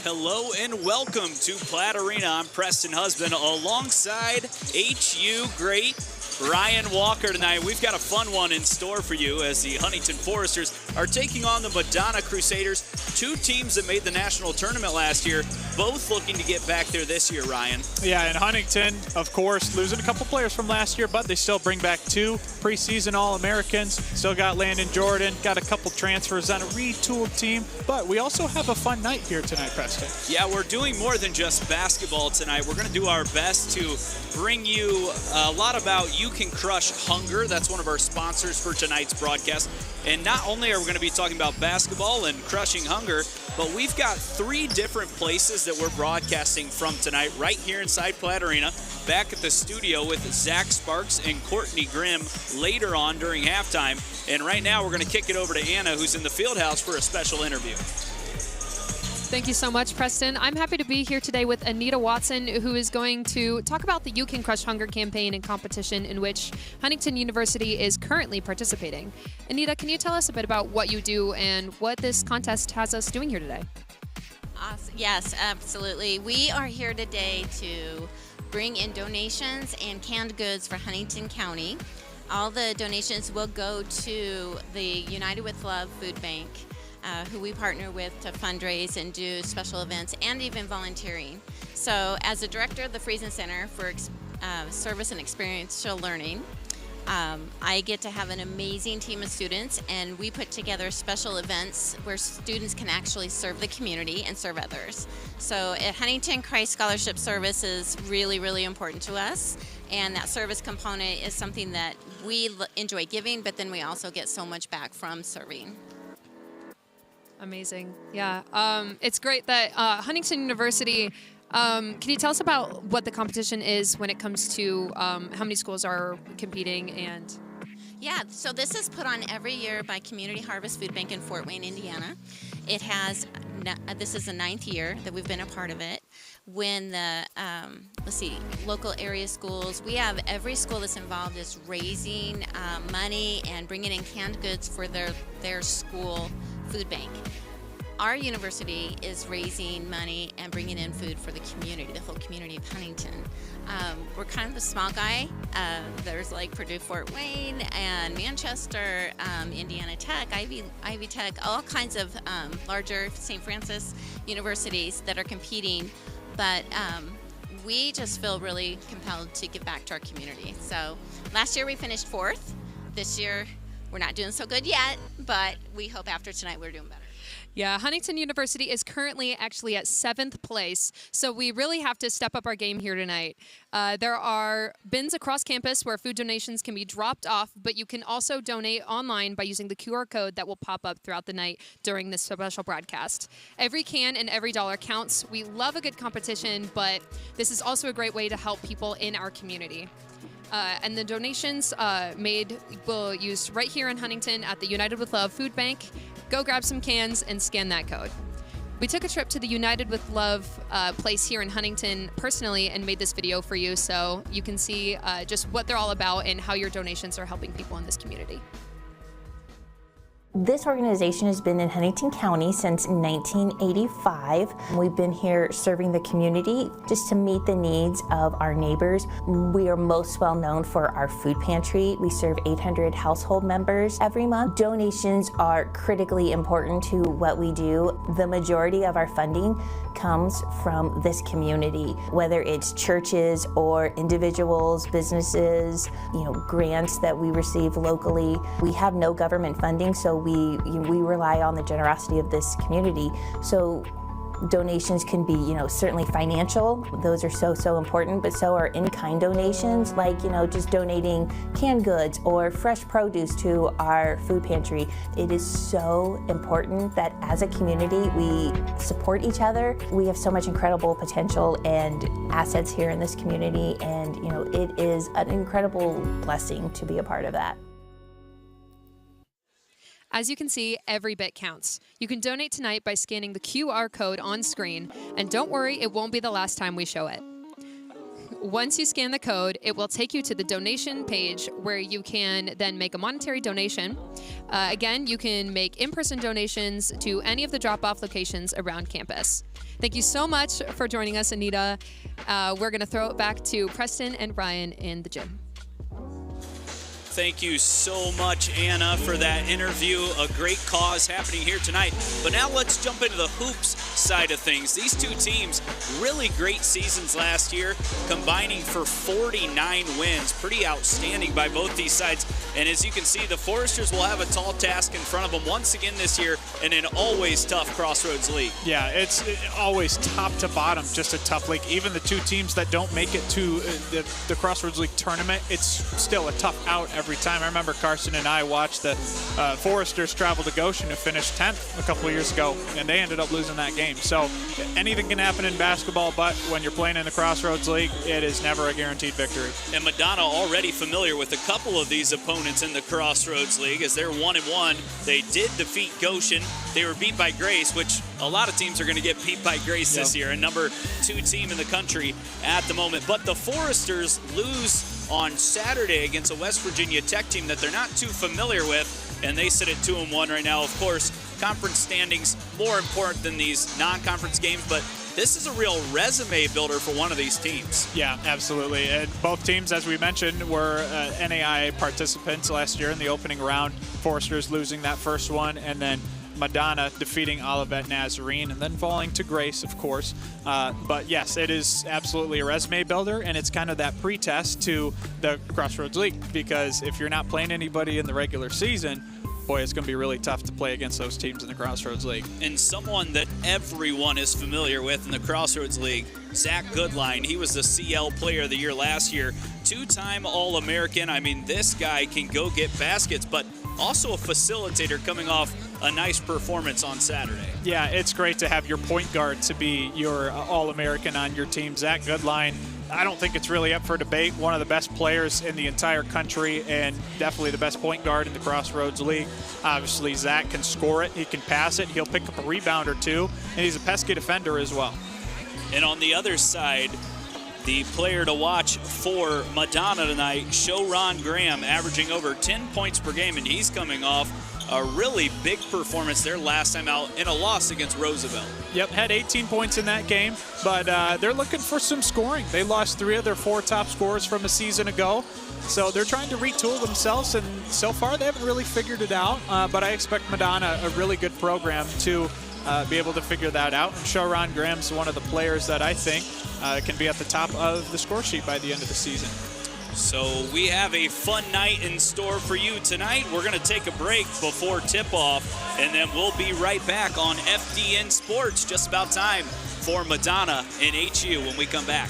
Hello and welcome to Platte Arena. I'm Preston Husband alongside HU great Ryan Walker tonight. We've got a fun one in store for you as the Huntington Foresters are taking on the Madonna Crusaders, two teams that made the national tournament last year, both looking to get back there this year, Ryan. Yeah, and Huntington, of course, losing a couple players from last year, but they still bring back two preseason All-Americans. Still got Landon Jordan, got a couple transfers on a retooled team, but we also have a fun night here tonight, Preston. Yeah, we're doing more than just basketball tonight. We're going to do our best to bring you a lot about You Can Crush Hunger. That's one of our sponsors for tonight's broadcast. And not only are we going to be talking about basketball and crushing hunger, but we've got three different places that we're broadcasting from tonight, right here inside Platte Arena, back at the studio with Zach Sparks and Courtney Grimm later on during halftime. And right now we're going to kick it over to Anna, who's in the field house for a special interview. Thank you so much, Preston. I'm happy to be here today with Anita Watson, who is going to talk about the You Can Crush Hunger campaign and competition in which Huntington University is currently participating. Anita, can you tell us a bit about what you do and what this contest has us doing here today? Awesome. Yes, absolutely. We are here today to bring in donations and canned goods for Huntington County. All the donations will go to the United with Love Food Bank, who we partner with to fundraise and do special events and even volunteering. So as the director of the Friesen Center for Service and Experiential Learning, I get to have an amazing team of students, and we put together special events where students can actually serve the community and serve others. So at Huntington, Christ Scholarship Service is really, really important to us, and that service component is something that we enjoy giving, but then we also get so much back from serving. Amazing. Yeah. It's great that Huntington University, can you tell us about what the competition is when it comes to how many schools are competing? And yeah, so this is put on every year by Community Harvest Food Bank in Fort Wayne, Indiana. It has, this is the 9th year that we've been a part of it. When the, local area schools, we have every school that's involved is raising money and bringing in canned goods for their school food bank. Our university is raising money and bringing in food for the community, the whole community of Huntington. We're kind of the small guy. There's like Purdue, Fort Wayne, and Manchester, Indiana Tech, Ivy Tech, all kinds of larger St. Francis universities that are competing. But we just feel really compelled to give back to our community. So last year we finished 4th. This year we're not doing so good yet, but we hope after tonight we're doing better. yeah, Huntington University is currently actually at 7th place, so we really have to step up our game here tonight. There are bins across campus where food donations can be dropped off, but you can also donate online by using the QR code that will pop up throughout the night during this special broadcast. Every can and every dollar counts. We love a good competition, but this is also a great way to help people in our community. And the donations made will use right here in Huntington at the United with Love Food Bank. Go grab some cans and scan that code. We took a trip to the United with Love place here in Huntington personally and made this video for you so you can see just what they're all about and how your donations are helping people in this community. This organization has been in Huntington County since 1985. We've been here serving the community just to meet the needs of our neighbors. We are most well known for our food pantry. We serve 800 household members every month. Donations are critically important to what we do. The majority of our funding comes from this community, whether it's churches or individuals, businesses, grants that we receive locally. We have no government funding, so we rely on the generosity of this community. So donations can be, certainly financial. Those are so important, but so are in-kind donations, like, just donating canned goods or fresh produce to our food pantry. It is so important that as a community, we support each other. We have so much incredible potential and assets here in this community, and, it is an incredible blessing to be a part of that. As you can see, every bit counts. You can donate tonight by scanning the QR code on screen, and don't worry, it won't be the last time we show it. once you scan the code, it will take you to the donation page where you can then make a monetary donation. Again, you can make in-person donations to any of the drop-off locations around campus. Thank you so much for joining us, Anita. We're going to throw it back to Preston and Ryan in the gym. Thank you so much, Anna, for that interview. A great cause happening here tonight. But now let's jump into the hoops side of things. These two teams, really great seasons last year, combining for 49 wins. Pretty outstanding by both these sides. And as you can see, the Foresters will have a tall task in front of them once again this year in an always tough Crossroads League. Yeah, it's always top to bottom, just a tough league. Even the two teams that don't make it to the Crossroads League tournament, it's still a tough out every time. I remember Carson and I watched the Foresters travel to Goshen, who finished 10th a couple of years ago, and they ended up losing that game. So anything can happen in basketball, but when you're playing in the Crossroads League, it is never a guaranteed victory. And Madonna already familiar with a couple of these opponents in the Crossroads League, as they're 1-1. They did defeat Goshen. They were beat by Grace, which a lot of teams are going to get beat by Grace this year, a number 2 team in the country at the moment. But the Foresters lose on Saturday against a West Virginia Tech team that they're not too familiar with, and they sit at 2-1 right now. Of course, conference standings more important than these non-conference games, but this is a real resume builder for one of these teams. Yeah, absolutely. And both teams, as we mentioned, were NAIA participants last year in the opening round. Foresters losing that first one, and then Madonna defeating Olivet Nazarene and then falling to Grace, of course. But yes, it is absolutely a resume builder, and it's kind of that pretest to the Crossroads League, because if you're not playing anybody in the regular season, boy, it's going to be really tough to play against those teams in the Crossroads League. And someone that everyone is familiar with in the Crossroads League, Zach Goodline. He was the CL Player of the Year last year, 2-time All-American. I mean, this guy can go get baskets, but also a facilitator coming off a nice performance on Saturday. Yeah, it's great to have your point guard to be your All-American on your team. Zach Goodline, I don't think it's really up for debate. One of the best players in the entire country and definitely the best point guard in the Crossroads League. Obviously, Zach can score it. He can pass it. He'll pick up a rebound or two, and he's a pesky defender as well. And on the other side, the player to watch for Madonna tonight, Shoron Graham, averaging over 10 points per game, and he's coming off a really big performance there last time out in a loss against Roosevelt. Yep, had 18 points in that game, but they're looking for some scoring. They lost 3 of their 4 top scorers from a season ago, so they're trying to retool themselves, and so far they haven't really figured it out, but I expect Madonna, a really good program, to be able to figure that out. And Shoron Graham's one of the players that I think can be at the top of the score sheet by the end of the season. So we have a fun night in store for you tonight. We're going to take a break before tip-off, and then we'll be right back on FDN Sports. Just about time for Madonna and HU when we come back.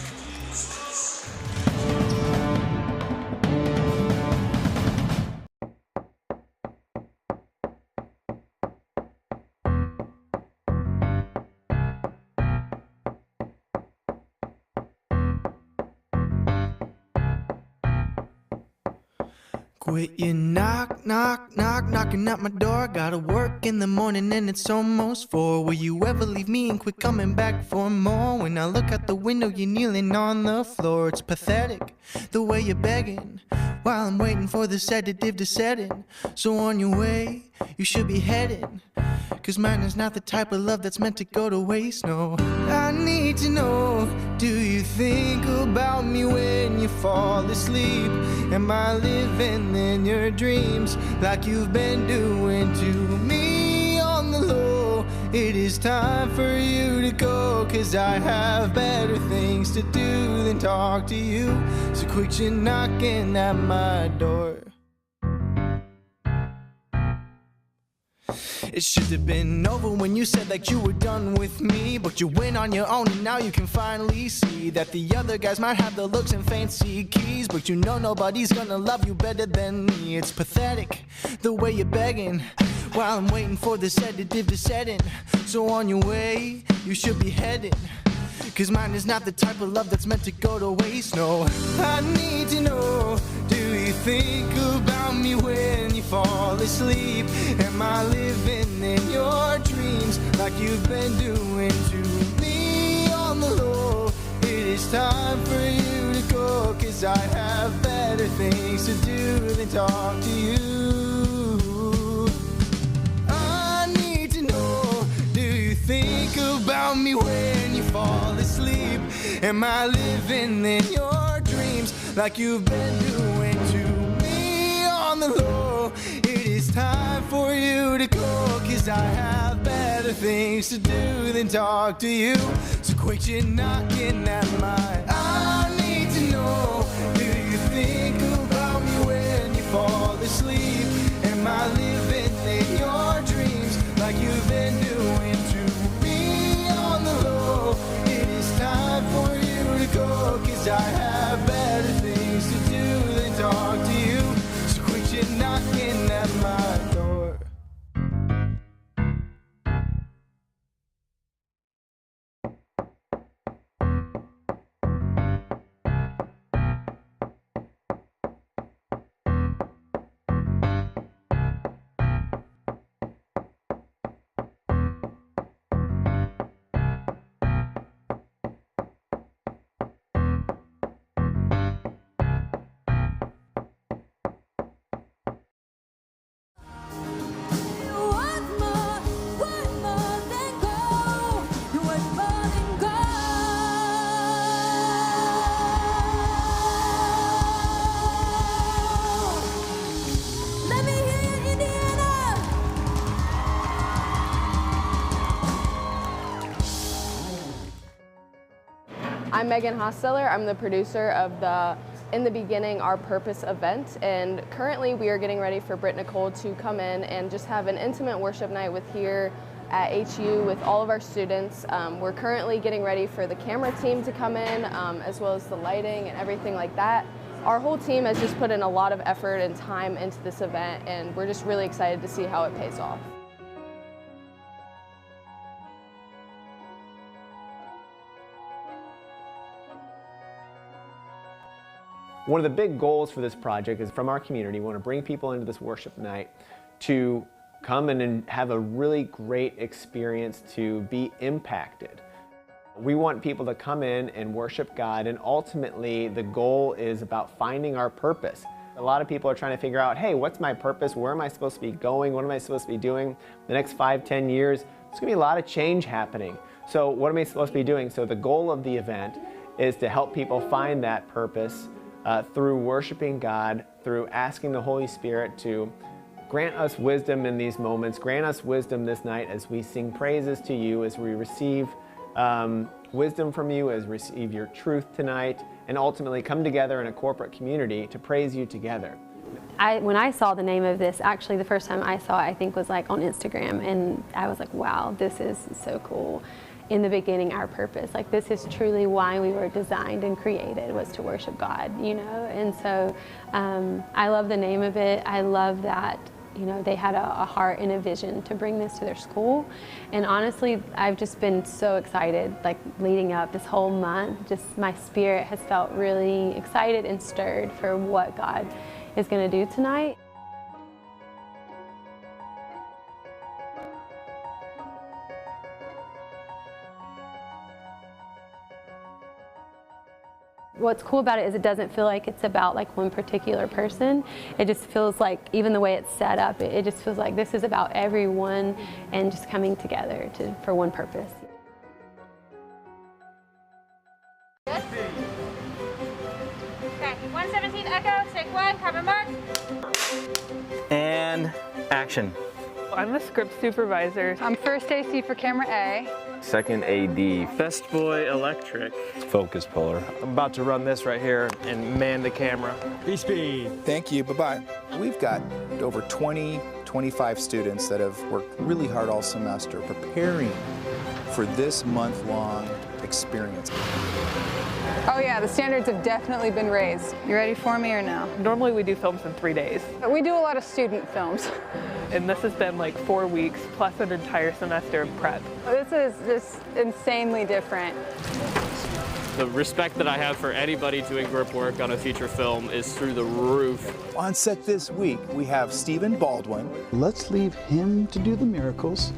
Quit your knock, knock, knock, knocking at my door. Gotta work in the morning and it's almost 4. Will you ever leave me and quit coming back for more? When I look out the window, you're kneeling on the floor. It's pathetic, the way you're begging, while I'm waiting for the sedative to set in. So on your way, you should be heading, 'cause mine is not the type of love that's meant to go to waste, no. I need to know, do you think about me when you fall asleep? Am I living in your dreams like you've been doing to me on the low? It is time for you to go, 'cause I have better things to do than talk to you. So quit your knocking at my door. It should have been over when you said that you were done with me, but you went on your own and now you can finally see that the other guys might have the looks and fancy keys, but you know nobody's gonna love you better than me. It's pathetic, the way you're begging, while I'm waiting for the sedative to set in. So on your way, you should be heading, 'cause mine is not the type of love that's meant to go to waste, no. I need to know, do you think about me when you fall asleep? Am I living in your dreams like you've been doing to me on the low? It is time for you to 'cause I have better things to do than talk to you. I need to know, do you think about me when you fall asleep? Am I living in your dreams like you've been doing to me on the low? It is time for you to go, 'cause I have better things to do than talk to you. So quit your knocking at mine. I need to know, do you think about me when you fall asleep? Am I living in your dreams like you've been doing to me on the low? It is time for you to go, 'cause I have better things to do than talk to you. So quit your knocking at my door. I'm Megan Hosteller. I'm the producer of the In the Beginning, Our Purpose event, and currently we are getting ready for Britt Nicole to come in and just have an intimate worship night with here at HU with all of our students. We're currently getting ready for the camera team to come in, as well as the lighting and everything like that. Our whole team has just put in a lot of effort and time into this event, and we're just really excited to see how it pays off. One of the big goals for this project is from our community. We want to bring people into this worship night to come in and have a really great experience, to be impacted. We want people to come in and worship God, and ultimately the goal is about finding our purpose. A lot of people are trying to figure out, hey, what's my purpose? Where am I supposed to be going? What am I supposed to be doing the next 5, 10 years? There's going to be a lot of change happening. So what am I supposed to be doing? So the goal of the event is to help people find that purpose through worshiping God, through asking the Holy Spirit to grant us wisdom in these moments, grant us wisdom this night as we sing praises to you, as we receive wisdom from you, as we receive your truth tonight, and ultimately come together in a corporate community to praise you together. When I saw the name of this, actually the first time I saw it, I think was like on Instagram, and I was like, wow, this is so cool. In the beginning, our purpose, like this is truly why we were designed and created, was to worship God, you know. And so I love the name of it. I love that, you know, they had a heart and a vision to bring this to their school. And honestly, I've just been so excited, like leading up this whole month. Just my spirit has felt really excited and stirred for what God is going to do tonight. What's cool about it is it doesn't feel like it's about like one particular person. It just feels like, even the way it's set up, it just feels like this is about everyone and just coming together for one purpose. Good. Okay, 117 Echo, take one, cover mark. And action. I'm the script supervisor. I'm first AC for camera A. Second AD. Best boy electric. Focus puller. I'm about to run this right here and man the camera. B-Speed. Thank you, bye-bye. We've got over 25 students that have worked really hard all semester preparing for this month-long experience. Oh yeah, the standards have definitely been raised. You ready for me or no? Normally we do films in 3 days. But we do a lot of student films. And this has been like 4 weeks plus an entire semester of prep. This is just insanely different. The respect that I have for anybody doing group work on a feature film is through the roof. On set this week, we have Stephen Baldwin. Let's leave him to do the miracles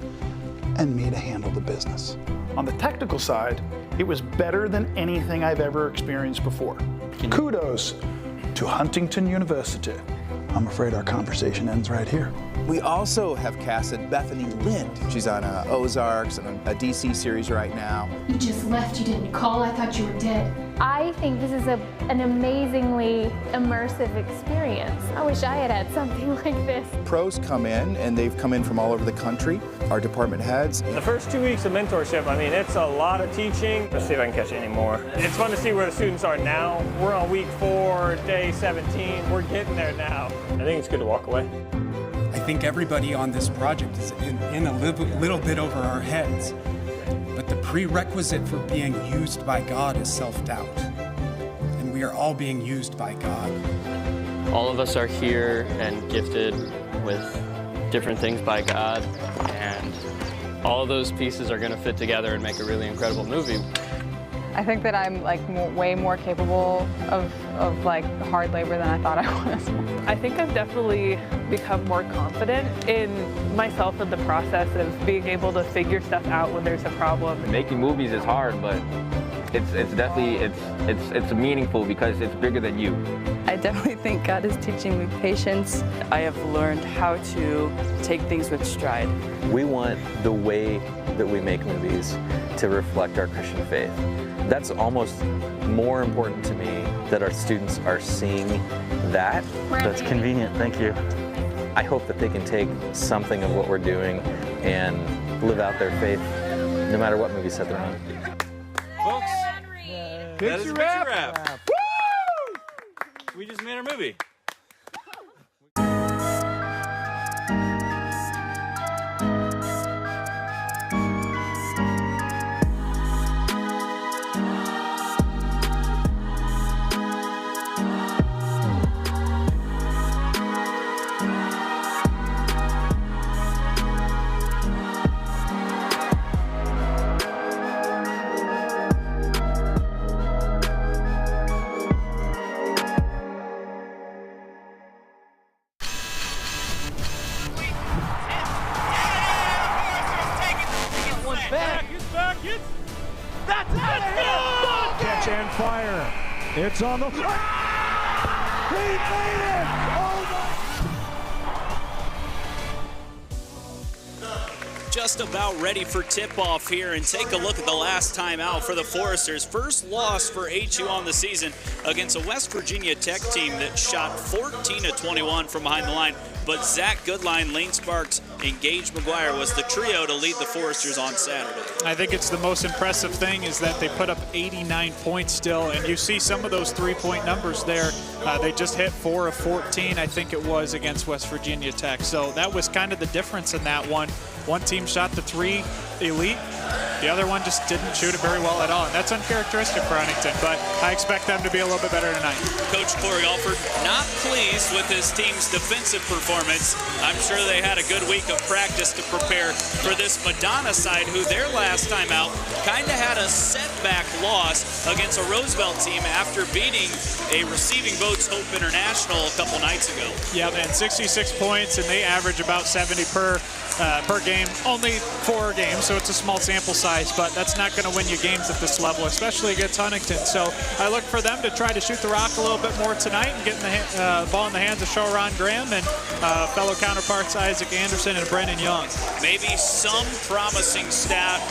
and me to handle the business. On the technical side, it was better than anything I've ever experienced before. Kudos to Huntington University. I'm afraid our conversation ends right here. We also have casted Bethany Lind. She's on Ozarks and a DC series right now. You just left, you didn't call, I thought you were dead. I think this is an amazingly immersive experience. I wish I had had something like this. Pros come in, and they've come in from all over the country, our department heads. The first 2 weeks of mentorship, I mean, it's a lot of teaching. Let's see if I can catch any more. It's fun to see where the students are now. We're on week 4, day 17. We're getting there now. I think it's good to walk away. I think everybody on this project is in a little bit over our heads. But the prerequisite for being used by God is self-doubt. And we are all being used by God. All of us are here and gifted with different things by God, and all of those pieces are going to fit together and make a really incredible movie. I think that I'm like way more capable of like hard labor than I thought I was. I think I've definitely become more confident in myself in the process of being able to figure stuff out when there's a problem. Making movies is hard, but it's definitely it's meaningful because it's bigger than you. I definitely think God is teaching me patience. I have learned how to take things with stride. We want the way that we make movies to reflect our Christian faith. That's almost more important to me, that our students are seeing that. That's convenient, thank you. I hope that they can take something of what we're doing and live out their faith no matter what movie set they're on. Folks, that is a picture wrap. Woo! We just made our movie. Catch and fire. It's on the. He made it! Just about ready for tip-off here, and take a look at the last time out for the Foresters. First loss for HU on the season against a West Virginia Tech team that shot 14 of 21 from behind the line. But Zach Goodline, Lane Sparks, and Gage McGuire was the trio to lead the Foresters on Saturday. I think it's the most impressive thing is that they put up 89 points still, and you see some of those three-point numbers there. They just hit 4 of 14, I think it was, against West Virginia Tech. So that was kind of the difference in that one. One team shot the 3 elite. The other one just didn't shoot it very well at all. And that's uncharacteristic for Huntington, but I expect them to be a little bit better tonight. Coach Corey Alford not pleased with his team's defensive performance. I'm sure they had a good week of practice to prepare for this Madonna side, who their last time out kind of had a setback loss against a Roosevelt team after beating a Receiving Votes Hope International a couple nights ago. Yeah, man, 66 points, and they average about 70 per game. Only 4 games, so it's a small sample size, but that's not going to win you games at this level, especially against Huntington. So I look for them to try to shoot the rock a little bit more tonight and get the ball in the hands of Sharon Graham and fellow counterparts Isaac Anderson and Brennan Young. Maybe some promising stat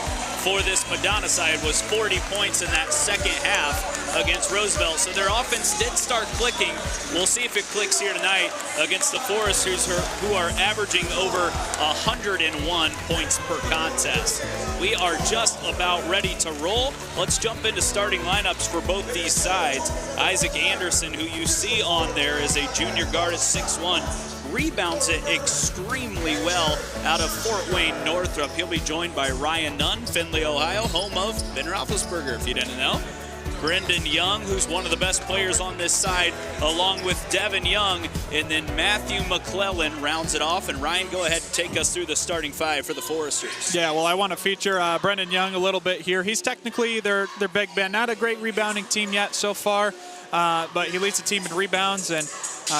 for this Madonna side was 40 points in that second half against Roosevelt. So their offense did start clicking. We'll see if it clicks here tonight against the Foresters, who are averaging over 101 points per contest. We are just about ready to roll. Let's jump into starting lineups for both these sides. Isaac Anderson, who you see on there, is a junior guard at 6'1". Rebounds it extremely well out of Fort Wayne Northrop. He'll be joined by Ryan Nunn, Findlay, Ohio, home of Ben Roethlisberger, if you didn't know. Brendan Young, who's one of the best players on this side, along with Devin Young, and then Matthew McClellan rounds it off. And Ryan, go ahead and take us through the starting 5 for the Foresters. Yeah, well, I want to feature Brendan Young a little bit here. He's technically their big man. Not a great rebounding team yet so far, but he leads the team in rebounds, and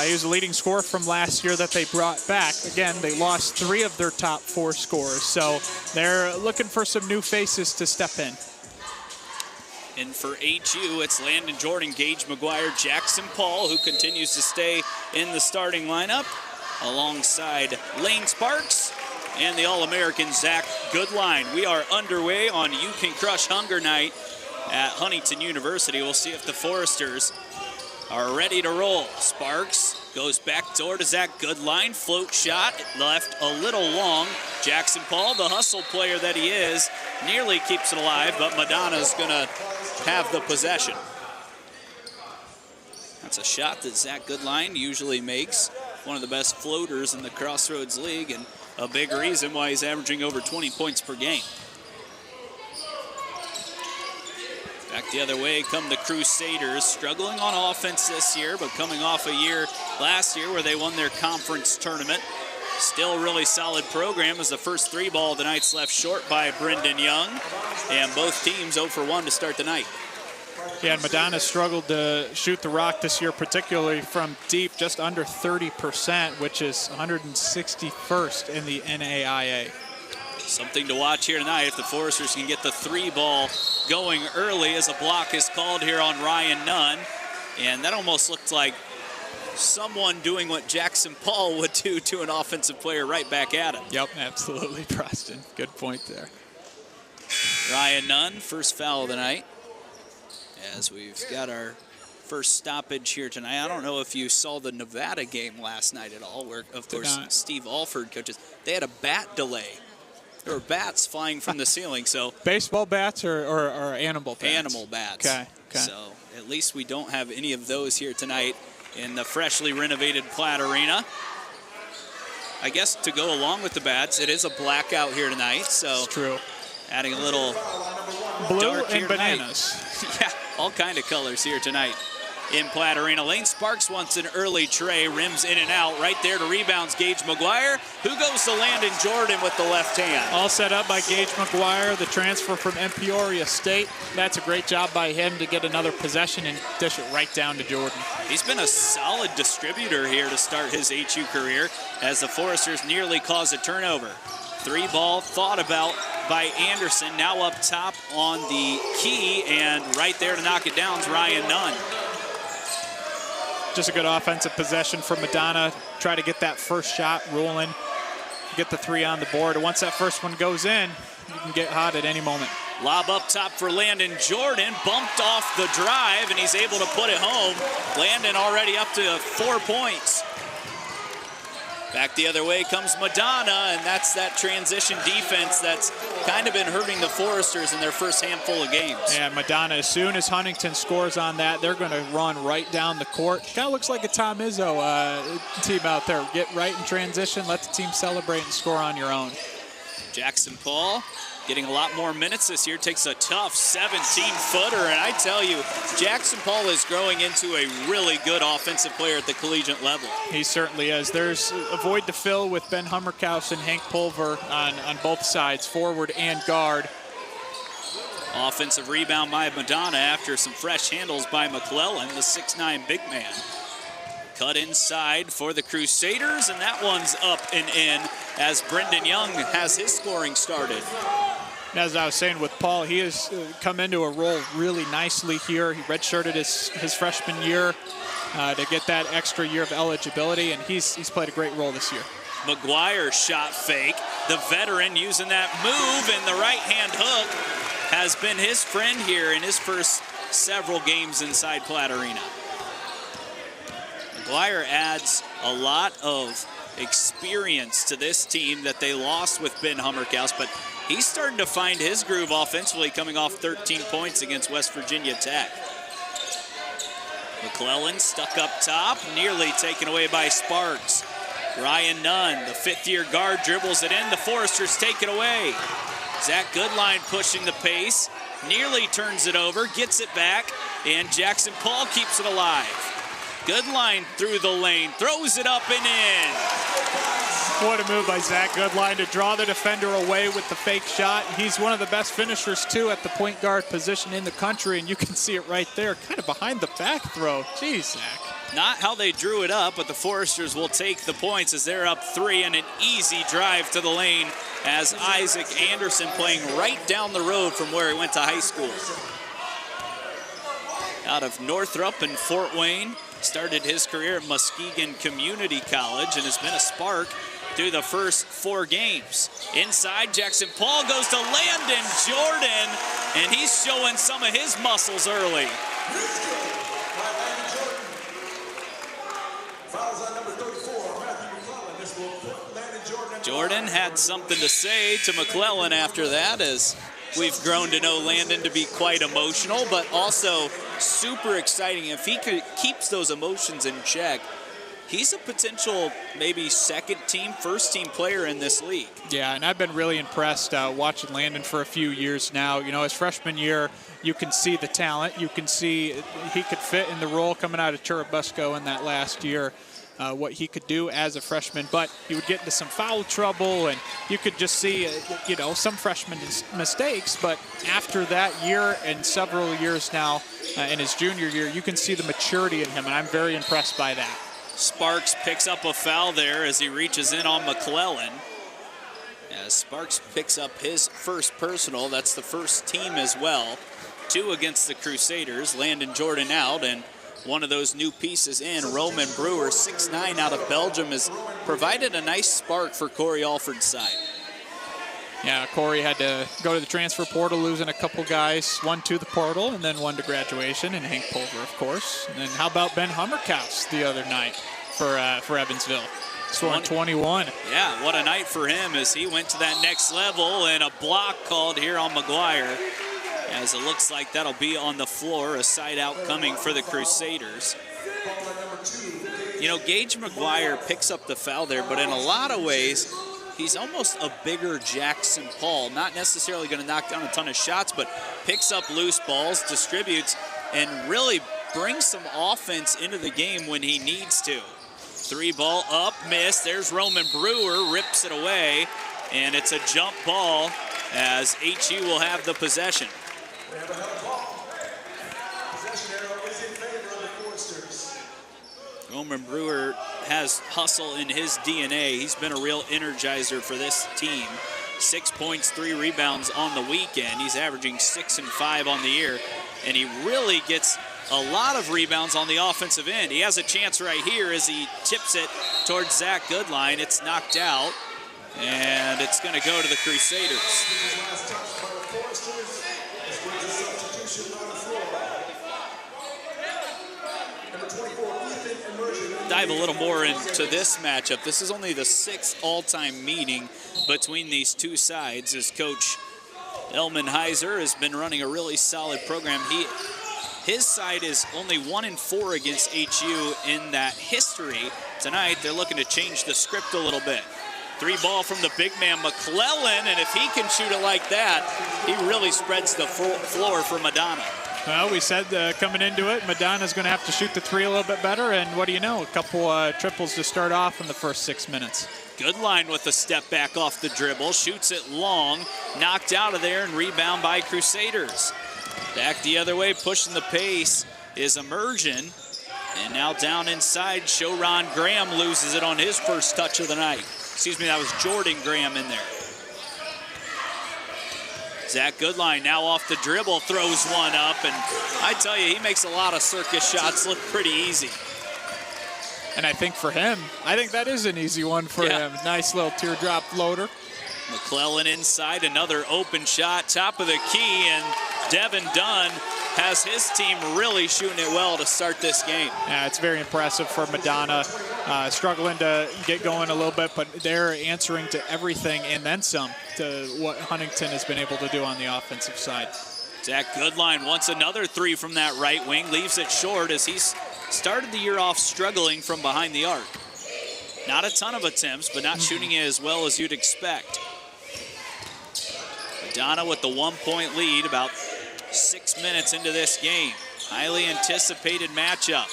he was a leading scorer from last year that they brought back. Again, they lost 3 of their top 4 scorers, so they're looking for some new faces to step in. And for HU, it's Landon Jordan, Gage McGuire, Jackson Paul, who continues to stay in the starting lineup, alongside Lane Sparks and the All-American Zach Goodline. We are underway on You Can Crush Hunger Night at Huntington University. We'll see if the Foresters are ready to roll. Sparks goes back door to Zach Goodline. Float shot, left a little long. Jackson Paul, the hustle player that he is, nearly keeps it alive, but Madonna's gonna have the possession. That's a shot that Zach Goodline usually makes. One of the best floaters in the Crossroads League, and a big reason why he's averaging over 20 points per game. Back the other way come the Crusaders, struggling on offense this year, but coming off a year last year where they won their conference tournament. Still really solid program, as the first three ball of the night's left short by Brendan Young, and both teams 0 for 1 to start the night. Yeah, and Madonna struggled to shoot the rock this year, particularly from deep, just under 30%, which is 161st in the NAIA. Something to watch here tonight if the Foresters can get the three ball going early, as a block is called here on Ryan Nunn. And that almost looked like someone doing what Jackson Paul would do to an offensive player right back at him. Yep, absolutely, Preston. Good point there. Ryan Nunn, first foul of the night, as we've got our first stoppage here tonight. I don't know if you saw the Nevada game last night at all, where, of course, Steve Alford coaches. They had a bat delay. There were bats flying from the ceiling. So baseball bats or animal bats? Animal bats. Okay. So at least we don't have any of those here tonight in the freshly renovated Platt Arena. I guess to go along with the bats, it is a blackout here tonight. So it's true. Adding a little blue dark and bananas. Yeah, all kind of colors here tonight in Platt Arena. Lane Sparks wants an early tray, rims in and out. Right there to rebounds Gage McGuire, who goes to Landon Jordan with the left hand. All set up by Gage McGuire, the transfer from Peoria State. That's a great job by him to get another possession and dish it right down to Jordan. He's been a solid distributor here to start his HU career, as the Foresters nearly cause a turnover. Three ball thought about by Anderson, now up top on the key, and right there to knock it down is Ryan Nunn. Just a good offensive possession for Madonna. Try to get that first shot rolling, get the three on the board. And once that first one goes in, you can get hot at any moment. Lob up top for Landon Jordan, bumped off the drive, and he's able to put it home. Landon already up to 4 points. Back the other way comes Madonna, and that's that transition defense that's kind of been hurting the Foresters in their first handful of games. Yeah, Madonna, as soon as Huntington scores on that, they're going to run right down the court. Kind of looks like a Tom Izzo team out there. Get right in transition, let the team celebrate and score on your own. Jackson Paul getting a lot more minutes this year, takes a tough 17-footer, and I tell you, Jackson Paul is growing into a really good offensive player at the collegiate level. He certainly is. There's a void to fill with Ben Hummerkaus and Hank Pulver on both sides, forward and guard. Offensive rebound by Madonna after some fresh handles by McClellan, the 6'9" big man. Cut inside for the Crusaders, and that one's up and in as Brendan Young has his scoring started. As I was saying with Paul, he has come into a role really nicely here. He redshirted his freshman year to get that extra year of eligibility, and he's played a great role this year. McGuire shot fake. The veteran using that move, and the right-hand hook has been his friend here in his first several games inside Platt Arena. McGuire adds a lot of experience to this team that they lost with Ben Hummerkaus, but he's starting to find his groove offensively, coming off 13 points against West Virginia Tech. McClellan stuck up top, nearly taken away by Sparks. Ryan Nunn, the fifth-year guard, dribbles it in. The Foresters take it away. Zach Goodline pushing the pace, nearly turns it over, gets it back, and Jackson Paul keeps it alive. Goodline through the lane, throws it up and in. What a move by Zach Goodline to draw the defender away with the fake shot. He's one of the best finishers, too, at the point guard position in the country, and you can see it right there, kind of behind the back throw. Jeez, Zach. Not how they drew it up, but the Foresters will take the points as they're up 3, and an easy drive to the lane as Isaac Anderson playing right down the road from where he went to high school. out of Northrop and Fort Wayne. Started his career at Muskegon Community College and has been a spark through the first 4 games. Inside, Jackson Paul goes to Landon Jordan, and he's showing some of his muscles early. Jordan had something to say to McClellan after that, as we've grown to know Landon to be quite emotional, but also super exciting. If he keeps those emotions in check, he's a potential maybe second team, first team player in this league. Yeah, and I've been really impressed watching Landon for a few years now. You know, his freshman year, you can see the talent. You can see he could fit in the role coming out of Churubusco in that last year. What he could do as a freshman, but he would get into some foul trouble, and you could just see, you know, some freshman mistakes. But after that year and several years now in his junior year, you can see the maturity in him, and I'm very impressed by that. Sparks picks up a foul there as he reaches in on McClellan. As Sparks picks up his first personal, that's the first team as well. 2 against the Crusaders. Landon Jordan out, and one of those new pieces in, Roman Brewer, 6'9", out of Belgium, has provided a nice spark for Corey Alford's side. Yeah, Corey had to go to the transfer portal, losing a couple guys, one to the portal and then one to graduation, and Hank Pulver, of course. And then how about Ben Hummerkaus the other night for Evansville? Scoring 21. Yeah, what a night for him as he went to that next level, and a block called here on McGuire, as it looks like that'll be on the floor, a side out coming for the Crusaders. You know, Gage McGuire picks up the foul there, but in a lot of ways, he's almost a bigger Jackson Paul. Not necessarily going to knock down a ton of shots, but picks up loose balls, distributes, and really brings some offense into the game when he needs to. 3-ball up, miss. There's Roman Brewer, rips it away, and it's a jump ball as HU will have the possession. Roman Brewer has hustle in his DNA. He's been a real energizer for this team. 6 points, 3 rebounds on the weekend. He's averaging 6 and 5 on the year, and he really gets a lot of rebounds on the offensive end. He has a chance right here as he tips it towards Zach Goodline. It's knocked out, and it's going to go to the Crusaders. Dive a little more into this matchup. This is only the 6th all-time meeting between these two sides, as Coach Elman Heiser has been running a really solid program. His side is only 1-4 against HU in that history. Tonight, they're looking to change the script a little bit. 3-ball from the big man, McClellan, and if he can shoot it like that, he really spreads the floor for Madonna. Well, we said coming into it, Madonna's going to have to shoot the 3 a little bit better, and what do you know, a couple triples to start off in the first 6 minutes. Goodline with a step back off the dribble, shoots it long, knocked out of there, and rebound by Crusaders. Back the other way, pushing the pace is Immersion, and now down inside, Shoron Graham loses it on his first touch of the night. Excuse me, that was Jordan Graham in there. Zach Goodline now off the dribble, throws one up, and I tell you, he makes a lot of circus shots look pretty easy. And I think for him, I think that is an easy one for him. Nice little teardrop floater. McClellan inside, another open shot, top of the key, and Devin Dunn has his team really shooting it well to start this game. Yeah, it's very impressive for Madonna. Struggling to get going a little bit, but they're answering to everything and then some to what Huntington has been able to do on the offensive side. Zach Goodline wants another 3 from that right wing, leaves it short as he's started the year off struggling from behind the arc. Not a ton of attempts, but not shooting it as well as you'd expect. Madonna with the 1-point lead, about 6 minutes into this game. Highly anticipated matchup.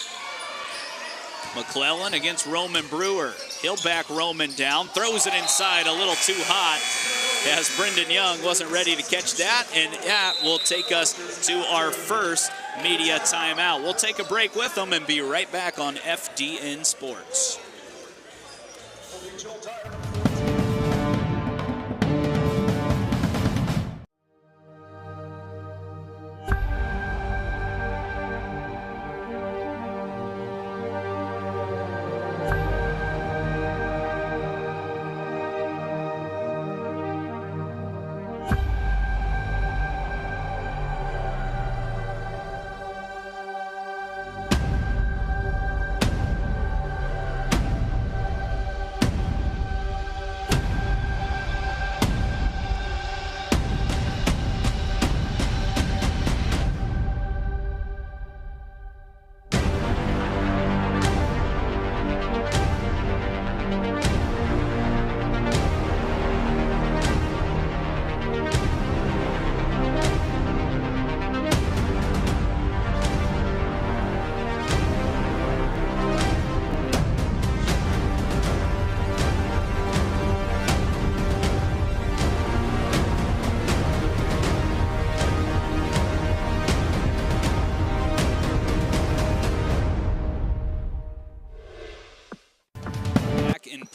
McClellan against Roman Brewer. He'll back Roman down, throws it inside a little too hot as Brendan Young wasn't ready to catch that, and that will take us to our first media timeout. We'll take a break with them and be right back on FDN Sports.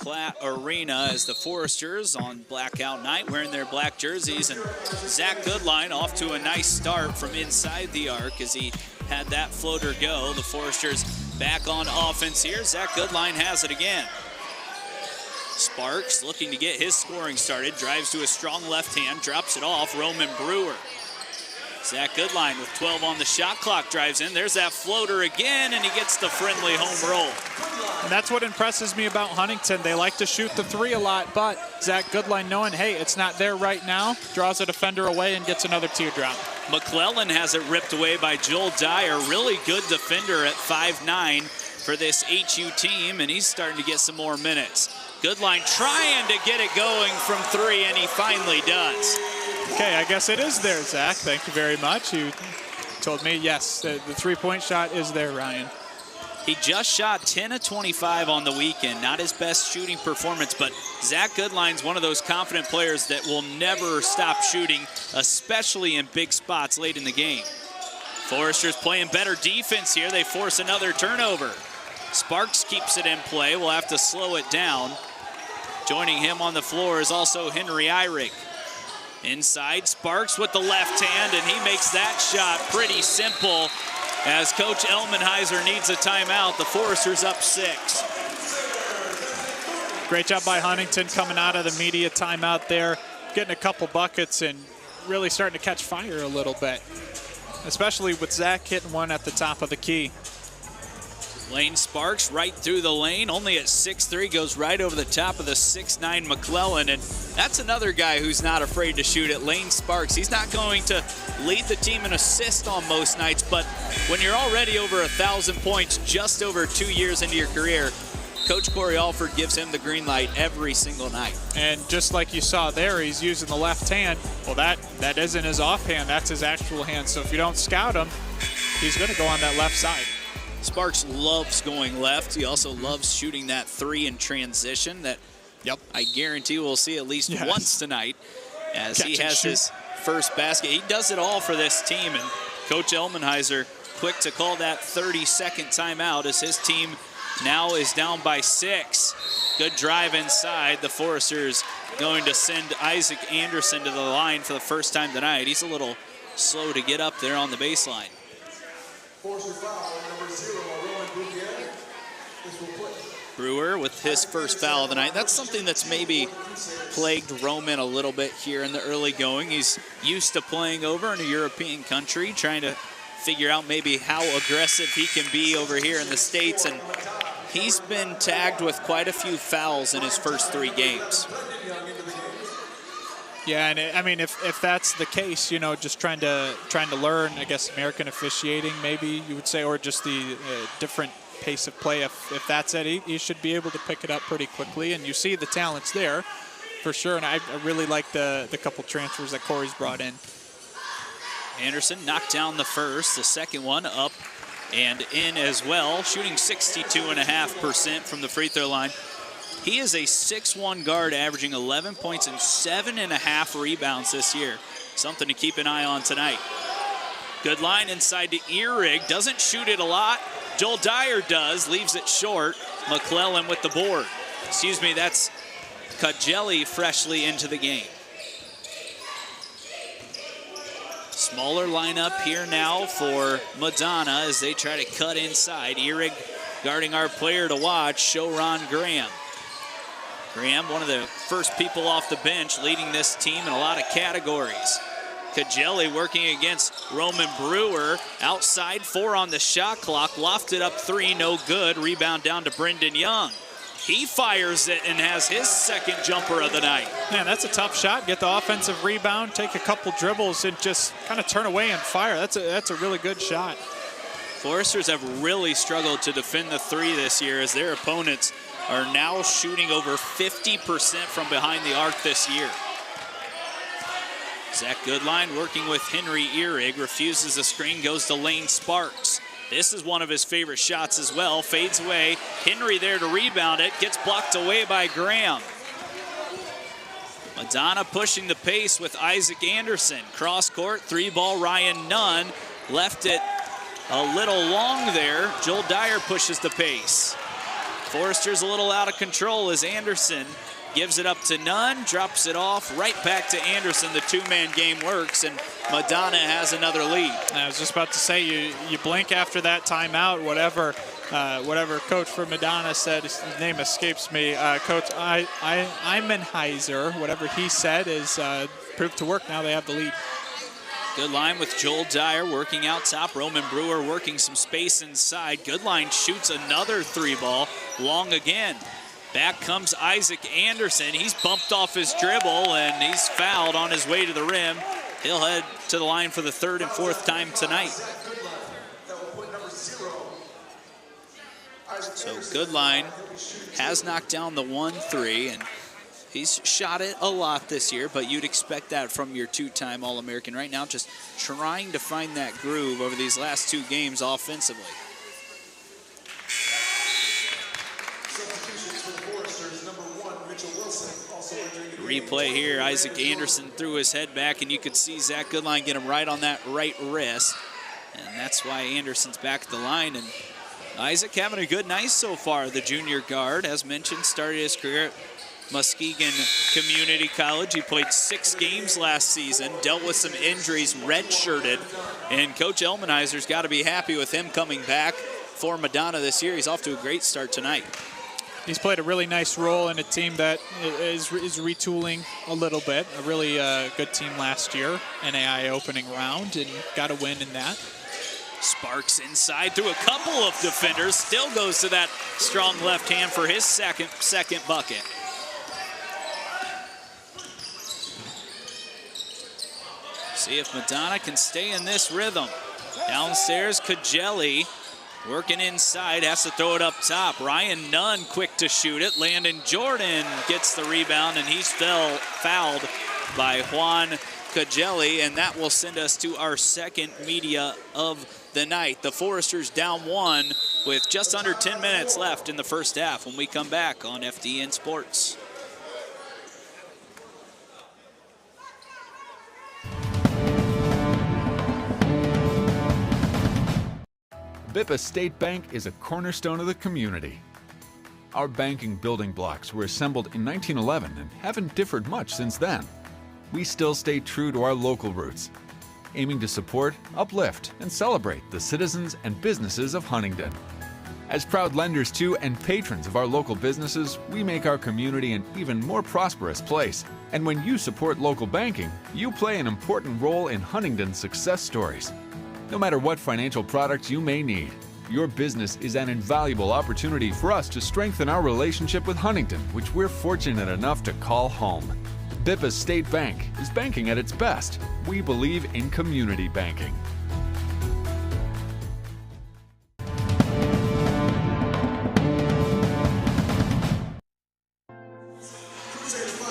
Platt Arena as the Foresters on blackout night wearing their black jerseys, and Zach Goodline off to a nice start from inside the arc as he had that floater go. The Foresters back on offense here. Zach Goodline has it again. Sparks looking to get his scoring started, drives to a strong left hand, drops it off. Roman Brewer. Zach Goodline with 12 on the shot clock drives in. There's that floater again, and he gets the friendly home roll. And that's what impresses me about Huntington. They like to shoot the three a lot, but Zach Goodline knowing, hey, it's not there right now, draws a defender away and gets another teardrop. McClellan has it ripped away by Joel Dyer. Really good defender at 5'9" for this HU team, and he's starting to get some more minutes. Goodline trying to get it going from three, and he finally does. Okay, I guess it is there, Zach. Thank you very much. You told me, yes, the three-point shot is there, Ryan. He just shot 10 of 25 on the weekend. Not his best shooting performance, but Zach Goodline's one of those confident players that will never stop shooting, especially in big spots late in the game. Foresters playing better defense here. They force another turnover. Sparks keeps it in play. We'll have to slow it down. Joining him on the floor is also Henry Eyrig. Inside, Sparks with the left hand, and he makes that shot pretty simple as Coach Elmenheiser needs a timeout. The Foresters up 6. Great job by Huntington coming out of the media timeout there, getting a couple buckets and really starting to catch fire a little bit, especially with Zach hitting one at the top of the key. Lane Sparks right through the lane, only at 6'3", goes right over the top of the 6'9" McClellan, and that's another guy who's not afraid to shoot it, Lane Sparks. He's not going to lead the team in assists on most nights, but when you're already over 1,000 points just over 2 years into your career, Coach Corey Alford gives him the green light every single night. And just like you saw there, he's using the left hand. Well, that isn't his offhand, that's his actual hand. So if you don't scout him, he's going to go on that left side. Sparks loves going left. He also loves shooting that three in transition that I guarantee we'll see at least once tonight as he has his first basket. He does it all for this team, and Coach Elmenheiser quick to call that 30-second timeout as his team now is down by 6. Good drive inside. The Foresters going to send Isaac Anderson to the line for the first time tonight. He's a little slow to get up there on the baseline. Brewer with his first foul of the night. That's something that's maybe plagued Roman a little bit here in the early going. He's used to playing over in a European country, trying to figure out maybe how aggressive he can be over here in the States, and he's been tagged with quite a few fouls in his first 3 games. Yeah, and I mean, if that's the case, you know, just trying to learn, I guess, American officiating, maybe you would say, or just the different pace of play. If that's it, he should be able to pick it up pretty quickly. And you see the talents there, for sure. And I really like the couple transfers that Corey's brought in. Anderson knocked down the first, the second one up and in as well, shooting 62.5% from the free throw line. He is a 6'1" guard averaging 11 points and 7.5 rebounds this year. Something to keep an eye on tonight. Good line inside to Eyrig. Doesn't shoot it a lot. Joel Dyer does, leaves it short. McClellan with the board. Excuse me, that's Kajelli freshly into the game. Smaller lineup here now for Madonna as they try to cut inside. Eyrig guarding our player to watch, Shoron Graham. Graham, one of the first people off the bench, leading this team in a lot of categories. Kajelli working against Roman Brewer. Outside, 4 on the shot clock. Lofted up 3, no good. Rebound down to Brendan Young. He fires it and has his second jumper of the night. Man, that's a tough shot. Get the offensive rebound, take a couple dribbles, and just kind of turn away and fire. That's a really good shot. Foresters have really struggled to defend the 3 this year as their opponents are now shooting over 50% from behind the arc this year. Zach Goodline working with Henry Eyrig, refuses the screen, goes to Lane Sparks. This is one of his favorite shots as well, fades away. Henry there to rebound it, gets blocked away by Graham. Madonna pushing the pace with Isaac Anderson. Cross court, 3-ball, Ryan Nunn left it a little long there. Joel Dyer pushes the pace. Forrester's a little out of control as Anderson gives it up to Nunn, drops it off, right back to Anderson. The two-man game works, and Madonna has another lead. I was just about to say, you blink after that timeout, whatever coach for Madonna said, his name escapes me, Coach Imenheiser, whatever he said is proved to work. Now they have the lead. Good line with Joel Dyer working out top. Roman Brewer working some space inside. Good line shoots another three ball, long again. Back comes Isaac Anderson. He's bumped off his dribble and he's fouled on his way to the rim. He'll head to the line for the third and fourth time tonight. So Goodline has knocked down the 1-3, and he's shot it a lot this year, but you'd expect that from your two-time All-American. Right now, just trying to find that groove over these last two games offensively. Replay here, Isaac Anderson threw his head back, and you could see Zach Goodline get him right on that right wrist. And that's why Anderson's back at the line. And Isaac having a good night so far. The junior guard, as mentioned, started his career at Muskegon Community College. He played 6 games last season, dealt with some injuries, redshirted. And Coach Elmenheiser's got to be happy with him coming back for Madonna this year. He's off to a great start tonight. He's played a really nice role in a team that is retooling a little bit. A really good team last year, NAIA opening round, and got a win in that. Sparks inside through a couple of defenders. Still goes to that strong left hand for his second bucket. See if Madonna can stay in this rhythm. Downstairs, Kajelli working inside, has to throw it up top. Ryan Nunn quick to shoot it. Landon Jordan gets the rebound, and he's fouled by Juan Kajelli, and that will send us to our second media of the night. The Foresters down 1 with just under 10 minutes left in the first half when we come back on FDN Sports. Bippa State Bank is a cornerstone of the community. Our banking building blocks were assembled in 1911 and haven't differed much since then. We still stay true to our local roots, aiming to support, uplift, and celebrate the citizens and businesses of Huntington. As proud lenders to and patrons of our local businesses, we make our community an even more prosperous place. And when you support local banking, you play an important role in Huntington's success stories. No matter what financial products you may need, your business is an invaluable opportunity for us to strengthen our relationship with Huntington, which we're fortunate enough to call home. Bippa State Bank is banking at its best. We believe in community banking.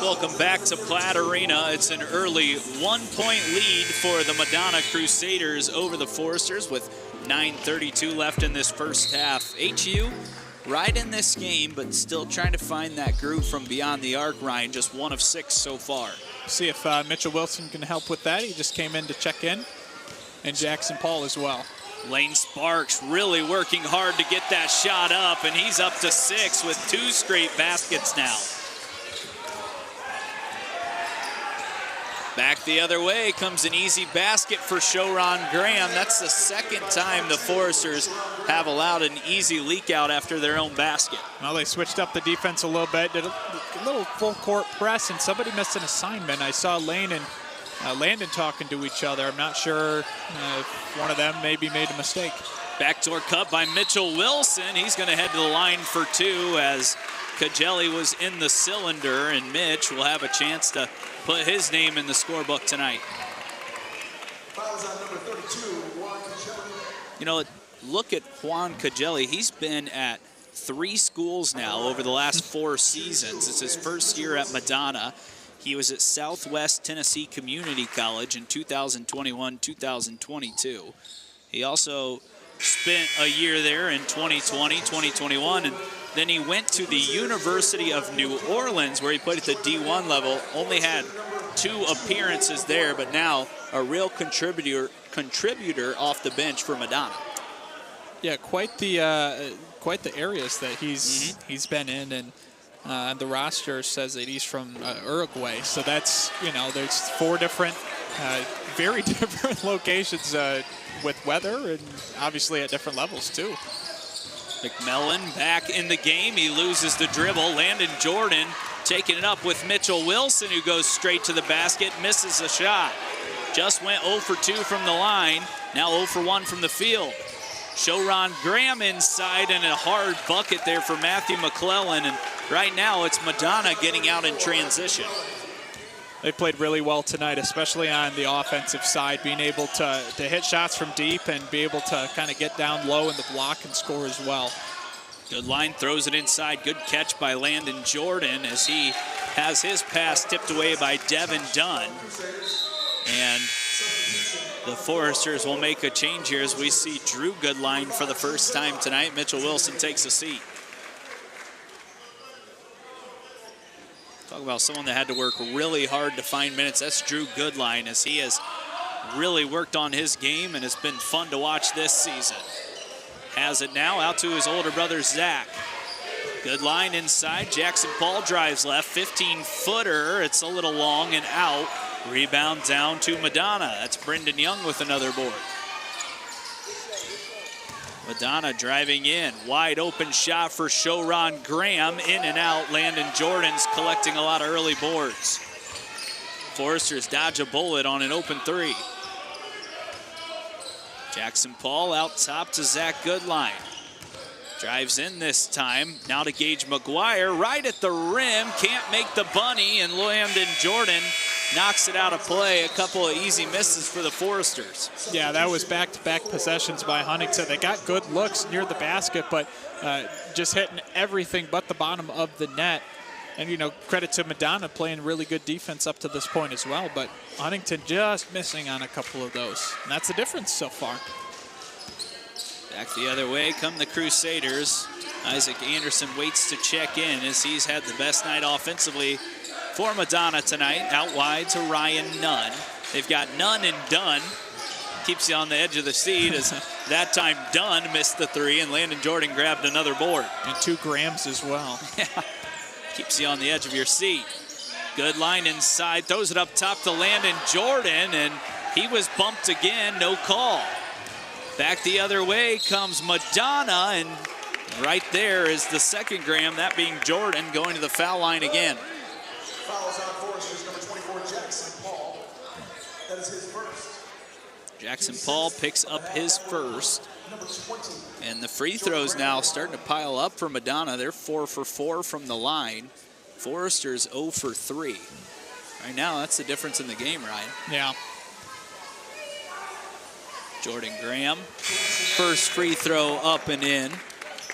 Welcome back to Platt Arena. It's an early 1-point lead for the Madonna Crusaders over the Foresters with 9:32 left in this first half. HU right in this game, but still trying to find that groove from beyond the arc, Ryan. Just 1 of 6 so far. See if Mitchell Wilson can help with that. He just came in to check in, and Jackson Paul as well. Lane Sparks really working hard to get that shot up, and he's up to 6 with 2 straight baskets now. Back the other way comes an easy basket for Shoron Graham. That's the second time the Foresters have allowed an easy leak out after their own basket. Well, they switched up the defense a little bit, did a little full court press, and somebody missed an assignment. I saw Lane and Landon talking to each other. I'm not sure if one of them maybe made a mistake. Backdoor cut by Mitchell Wilson. He's going to head to the line for 2 as Kajelli was in the cylinder, and Mitch will have a chance to put his name in the scorebook tonight. You know, look at Juan Kajelli. He's been at 3 schools now over the last 4 seasons. It's his first year at Madonna. He was at Southwest Tennessee Community College in 2021-2022. He also spent a year there in 2020, 2021, and then he went to the University of New Orleans where he played at the D1 level, only had 2 appearances there, but now a real contributor off the bench for Madonna. Yeah, quite the areas that he's been in, and the roster says that he's from Uruguay. So that's, there's 4 different, very different locations with weather, and obviously at different levels too. McMillan back in the game. He loses the dribble. Landon Jordan taking it up with Mitchell Wilson, who goes straight to the basket, misses a shot. Just went 0 for 2 from the line. Now 0 for 1 from the field. Shoron Graham inside, and a hard bucket there for Matthew McClellan. And right now it's Madonna getting out in transition. They played really well tonight, especially on the offensive side, being able to hit shots from deep and be able to kind of get down low in the block and score as well. Good line, throws it inside. Good catch by Landon Jordan as he has his pass tipped away by Devin Dunn. And the Foresters will make a change here as we see Drew Goodline for the first time tonight. Mitchell Wilson takes a seat. Talk about someone that had to work really hard to find minutes. That's Drew Goodline, as he has really worked on his game and has been fun to watch this season. Has it now out to his older brother, Zach. Goodline inside. Jackson Paul drives left. 15-footer. It's a little long and out. Rebound down to Madonna. That's Brendan Young with another board. Madonna driving in. Wide open shot for Shoron Graham. In and out. Landon Jordan's collecting a lot of early boards. Foresters dodge a bullet on an open 3. Jackson Paul out top to Zach Goodline. Drives in this time. Now to Gage McGuire. Right at the rim. Can't make the bunny. And Landon Jordan knocks it out of play. A couple of easy misses for the Foresters. Yeah, that was back-to-back possessions by Huntington. They got good looks near the basket, but just hitting everything but the bottom of the net. And, credit to Madonna playing really good defense up to this point as well, but Huntington just missing on a couple of those. And that's the difference so far. Back the other way come the Crusaders. Isaac Anderson waits to check in as he's had the best night offensively for Madonna tonight. Out wide to Ryan Nunn. They've got Nunn and Dunn. Keeps you on the edge of the seat as that time Dunn missed the 3 and Landon Jordan grabbed another board. And 2 Grahams as well. Yeah, keeps you on the edge of your seat. Good line inside, throws it up top to Landon Jordan, and he was bumped again, no call. Back the other way comes Madonna, and right there is the second Graham, that being Jordan, going to the foul line again. Fouls on Foresters, number 24, Jackson Paul. That is his first. Jackson Paul picks up his first. And the free throws now starting to pile up for Madonna. They're 4 for 4 from the line. Foresters 0 for 3. Right now, that's the difference in the game, Ryan. Yeah. Jordan Graham, first free throw up and in,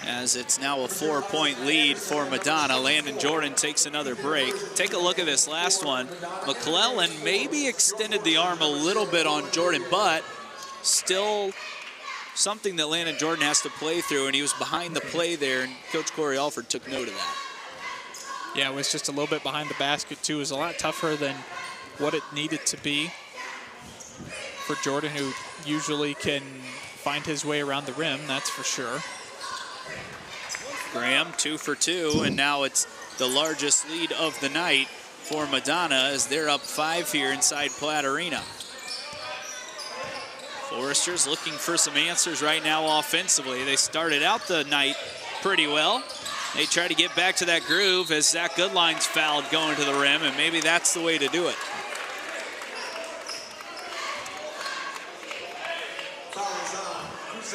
as it's now a 4-point lead for Madonna. Landon Jordan takes another break. Take a look at this last one. McClellan maybe extended the arm a little bit on Jordan, but still something that Landon Jordan has to play through, and he was behind the play there, and Coach Corey Alford took note of that. Yeah, it was just a little bit behind the basket, too. It was a lot tougher than what it needed to be for Jordan, who usually can find his way around the rim, that's for sure. Graham 2 for 2, and now it's the largest lead of the night for Madonna as they're up 5 here inside Platt Arena. Foresters looking for some answers right now offensively. They started out the night pretty well. They try to get back to that groove as Zach Goodline's fouled going to the rim, and maybe that's the way to do it.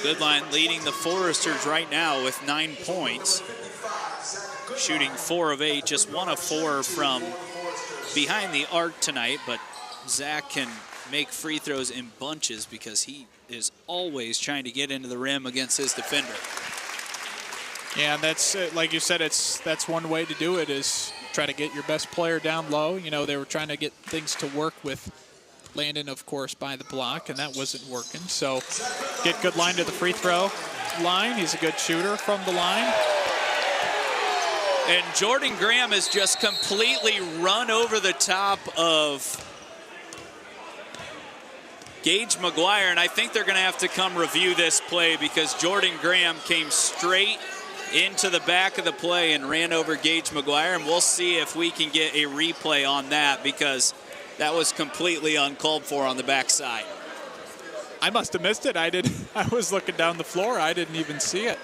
Goodline leading the Foresters right now with 9 points. Shooting 4 of 8, just 1 of 4 from behind the arc tonight, but Zach can make free throws in bunches because he is always trying to get into the rim against his defender. Yeah, and that's, like you said, that's one way to do it, is try to get your best player down low. They were trying to get things to work with Landon, of course, by the block, and that wasn't working. So get Goodline to the free throw line. He's a good shooter from the line. And Jordan Graham has just completely run over the top of Gage McGuire, and I think they're going to have to come review this play because Jordan Graham came straight into the back of the play and ran over Gage McGuire, and we'll see if we can get a replay on that because that was completely uncalled for on the backside. I must have missed it. I was looking down the floor. I didn't even see it.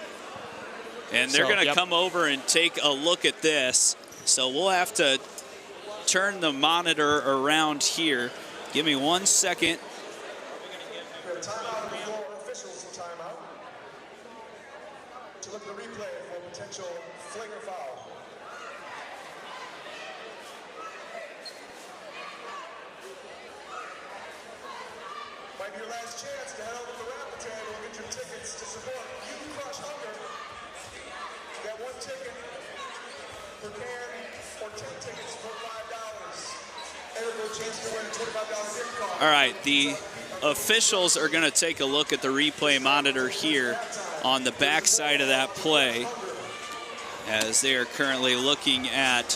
And they're going to come over and take a look at this. So we'll have to turn the monitor around here. Give me 1 second. We have timeout before officials timeout to look at the replay for a potential flagrant foul. Might be your last chance to head over to the raffle table and get your tickets to support You Crush Hunger. Get 1 ticket per can or 10 tickets for $5. Every chance to win a $25 gift card. All right, the officials are going to take a look at the replay monitor here on the backside of that play as they are currently looking at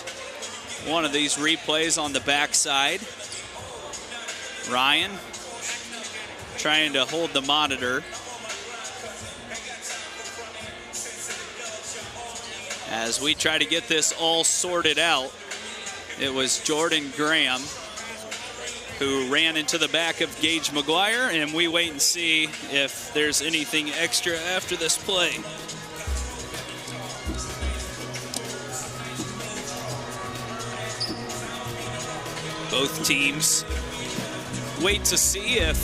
one of these replays on the backside. Ryan trying to hold the monitor as we try to get this all sorted out. It was Jordan Graham who ran into the back of Gage McGuire, and we wait and see if there's anything extra after this play. Both teams wait to see if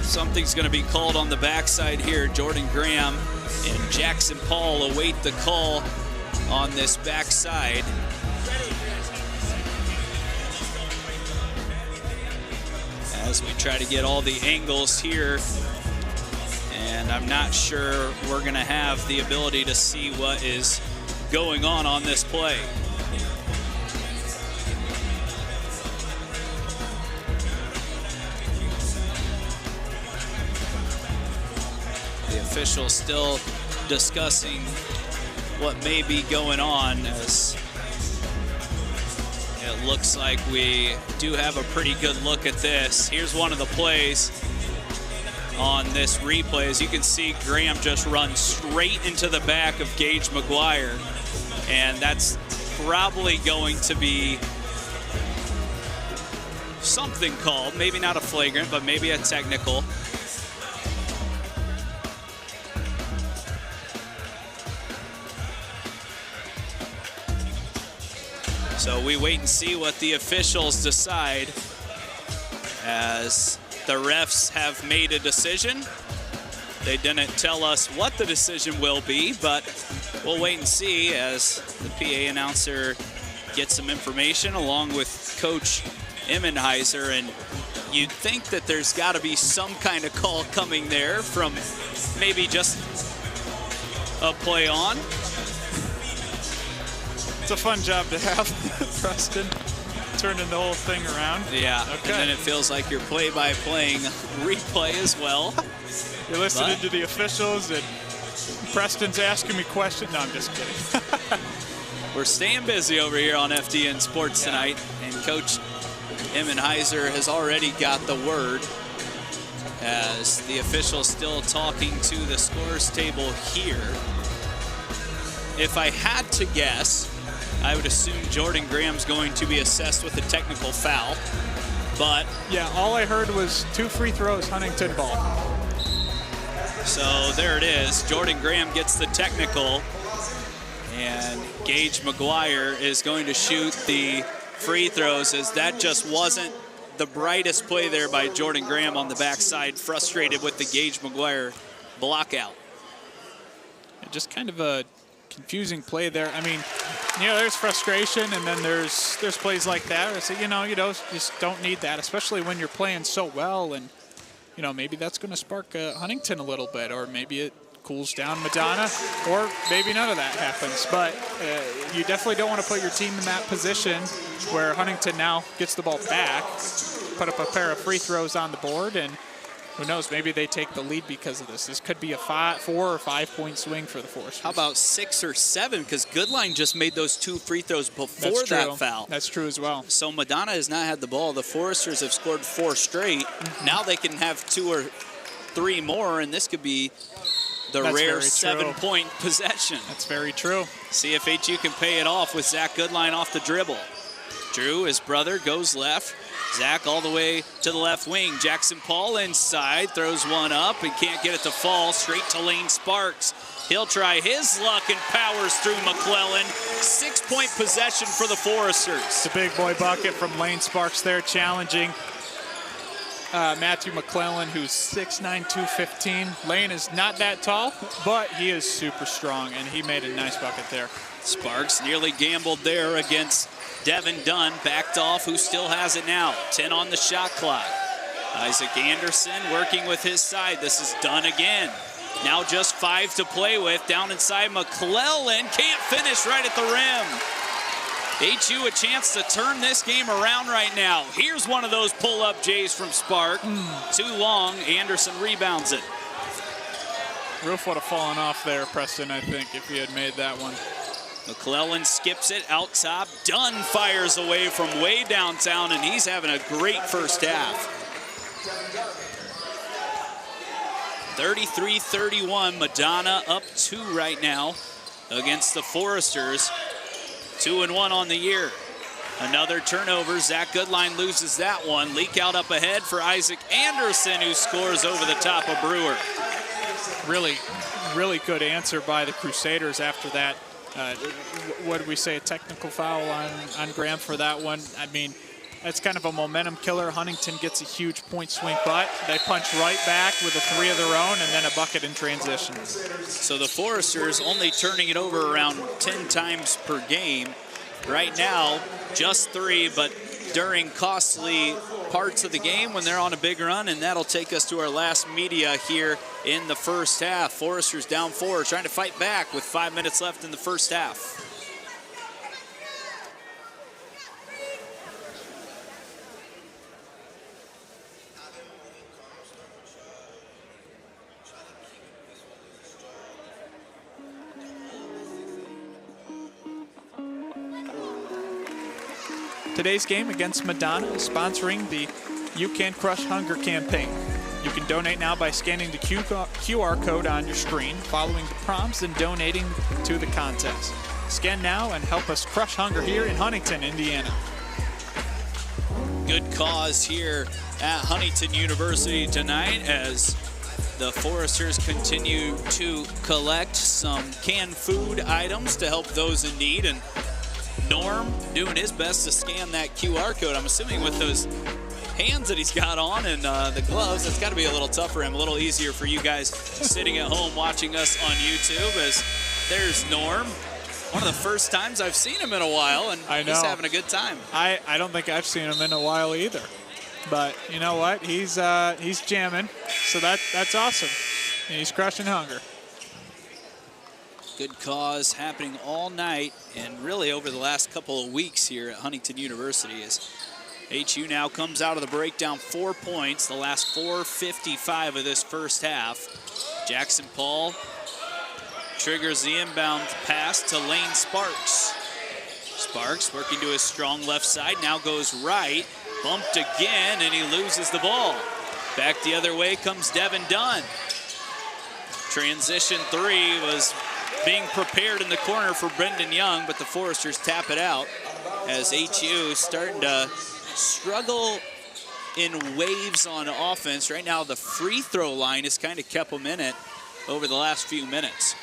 something's going to be called on the backside here. Jordan Graham and Jackson Paul await the call on this backside. As we try to get all the angles here, and I'm not sure we're going to have the ability to see what is going on this play. The officials still discussing what may be going on, as it looks like we do have a pretty good look at this. Here's one of the plays on this replay. As you can see, Graham just runs straight into the back of Gage McGuire, and that's probably going to be something called, maybe not a flagrant, but maybe a technical. So we wait and see what the officials decide, as the refs have made a decision. They didn't tell us what the decision will be, but we'll wait and see as the PA announcer gets some information along with Coach Immenheiser. And you'd think that there's got to be some kind of call coming there from maybe just a play on. It's a fun job to have, Preston, turning the whole thing around. Yeah, okay. And then it feels like you're play-by-playing replay as well. You're listening to the officials, and Preston's asking me questions. No, I'm just kidding. We're staying busy over here on FDN Sports tonight, and Coach Immenheiser has already got the word, as the officials still talking to the scores table here. If I had to guess, I would assume Jordan Graham's going to be assessed with a technical foul, but... Yeah, all I heard was 2 free throws, Huntington ball. So there it is. Jordan Graham gets the technical, and Gage McGuire is going to shoot the free throws, as that just wasn't the brightest play there by Jordan Graham on the backside, frustrated with the Gage McGuire block out. Just kind of a confusing play there. I mean, you know, there's frustration, and then there's plays like that. It's, you just don't need that, especially when you're playing so well. And you know, maybe that's going to spark Huntington a little bit, or maybe it cools down Madonna, or maybe none of that happens. But you definitely don't want to put your team in that position where Huntington now gets the ball back, put up a pair of free throws on the board, and Who knows? Maybe they take the lead because of this. This could be a 4 or 5 point swing for the Foresters. How about 6 or 7? Because Goodline just made those 2 free throws before that foul. That's true as well. So Madonna has not had the ball. The Foresters have scored 4 straight. Now they can have 2 or 3 more, and this could be the rare 7-point possession. That's very true. See if HU can pay it off with Zach Goodline off the dribble. Drew, his brother, goes left. Zach all the way to the left wing. Jackson Paul inside, throws one up and can't get it to fall. Straight to Lane Sparks. He'll try his luck and powers through McClellan. 6-point possession for the Foresters. It's a big boy bucket from Lane Sparks there, challenging Matthew McClellan, who's 6'9", 215. Lane is not that tall, but he is super strong, and he made a nice bucket there. Sparks nearly gambled there against Devin Dunn, backed off, who still has it now. 10 on the shot clock. Isaac Anderson working with his side. This is Dunn again. Now just 5 to play with. Down inside, McClellan can't finish right at the rim. HU a chance to turn this game around right now. Here's one of those pull-up Jays from Spark. Too long, Anderson rebounds it. Roof would have fallen off there, Preston, I think, if he had made that one. McClellan skips it out top. Dunn fires away from way downtown, and he's having a great first half. 33-31, Madonna up 2 right now against the Foresters. 2-1 on the year. Another turnover. Zach Goodline loses that one. Leak out up ahead for Isaac Anderson, who scores over the top of Brewer. Really good answer by the Crusaders after that. What did we say? A technical foul on Graham for that one. I mean, that's kind of a momentum killer. Huntington gets a huge point swing, but they punch right back with a 3 of their own and then a bucket in transition. So the Foresters only turning it over around 10 times per game. Right now, just 3, but during costly parts of the game when they're on a big run, and that'll take us to our last media here in the first half. Foresters down 4, trying to fight back with 5 minutes left in the first half. Today's game against Madonna is sponsoring the You Can Crush Hunger campaign. You can donate now by scanning the QR code on your screen, following the prompts, and donating to the contest. Scan now and help us crush hunger here in Huntington, Indiana. Good cause here at Huntington University tonight as the Foresters continue to collect some canned food items to help those in need, and Norm doing his best to scan that QR code. I'm assuming with those hands that he's got on and the gloves, it's got to be a little tough for him, a little easier for you guys sitting at home watching us on YouTube, as there's Norm. One of the first times I've seen him in a while, and he's having a good time. I don't think I've seen him in a while either. But you know what? He's jamming, so that's awesome. And he's crushing hunger. Good cause happening all night and really over the last couple of weeks here at Huntington University, as HU now comes out of the break down 4 points, the last 4:55 of this first half. Jackson Paul triggers the inbound pass to Lane Sparks. Sparks working to his strong left side, now goes right, bumped again, and he loses the ball. Back the other way comes Devin Dunn. Transition 3 was being prepared in the corner for Brendan Young, but the Foresters tap it out as HU is starting to struggle in waves on offense. Right now, the free throw line has kind of kept them in it over the last few minutes.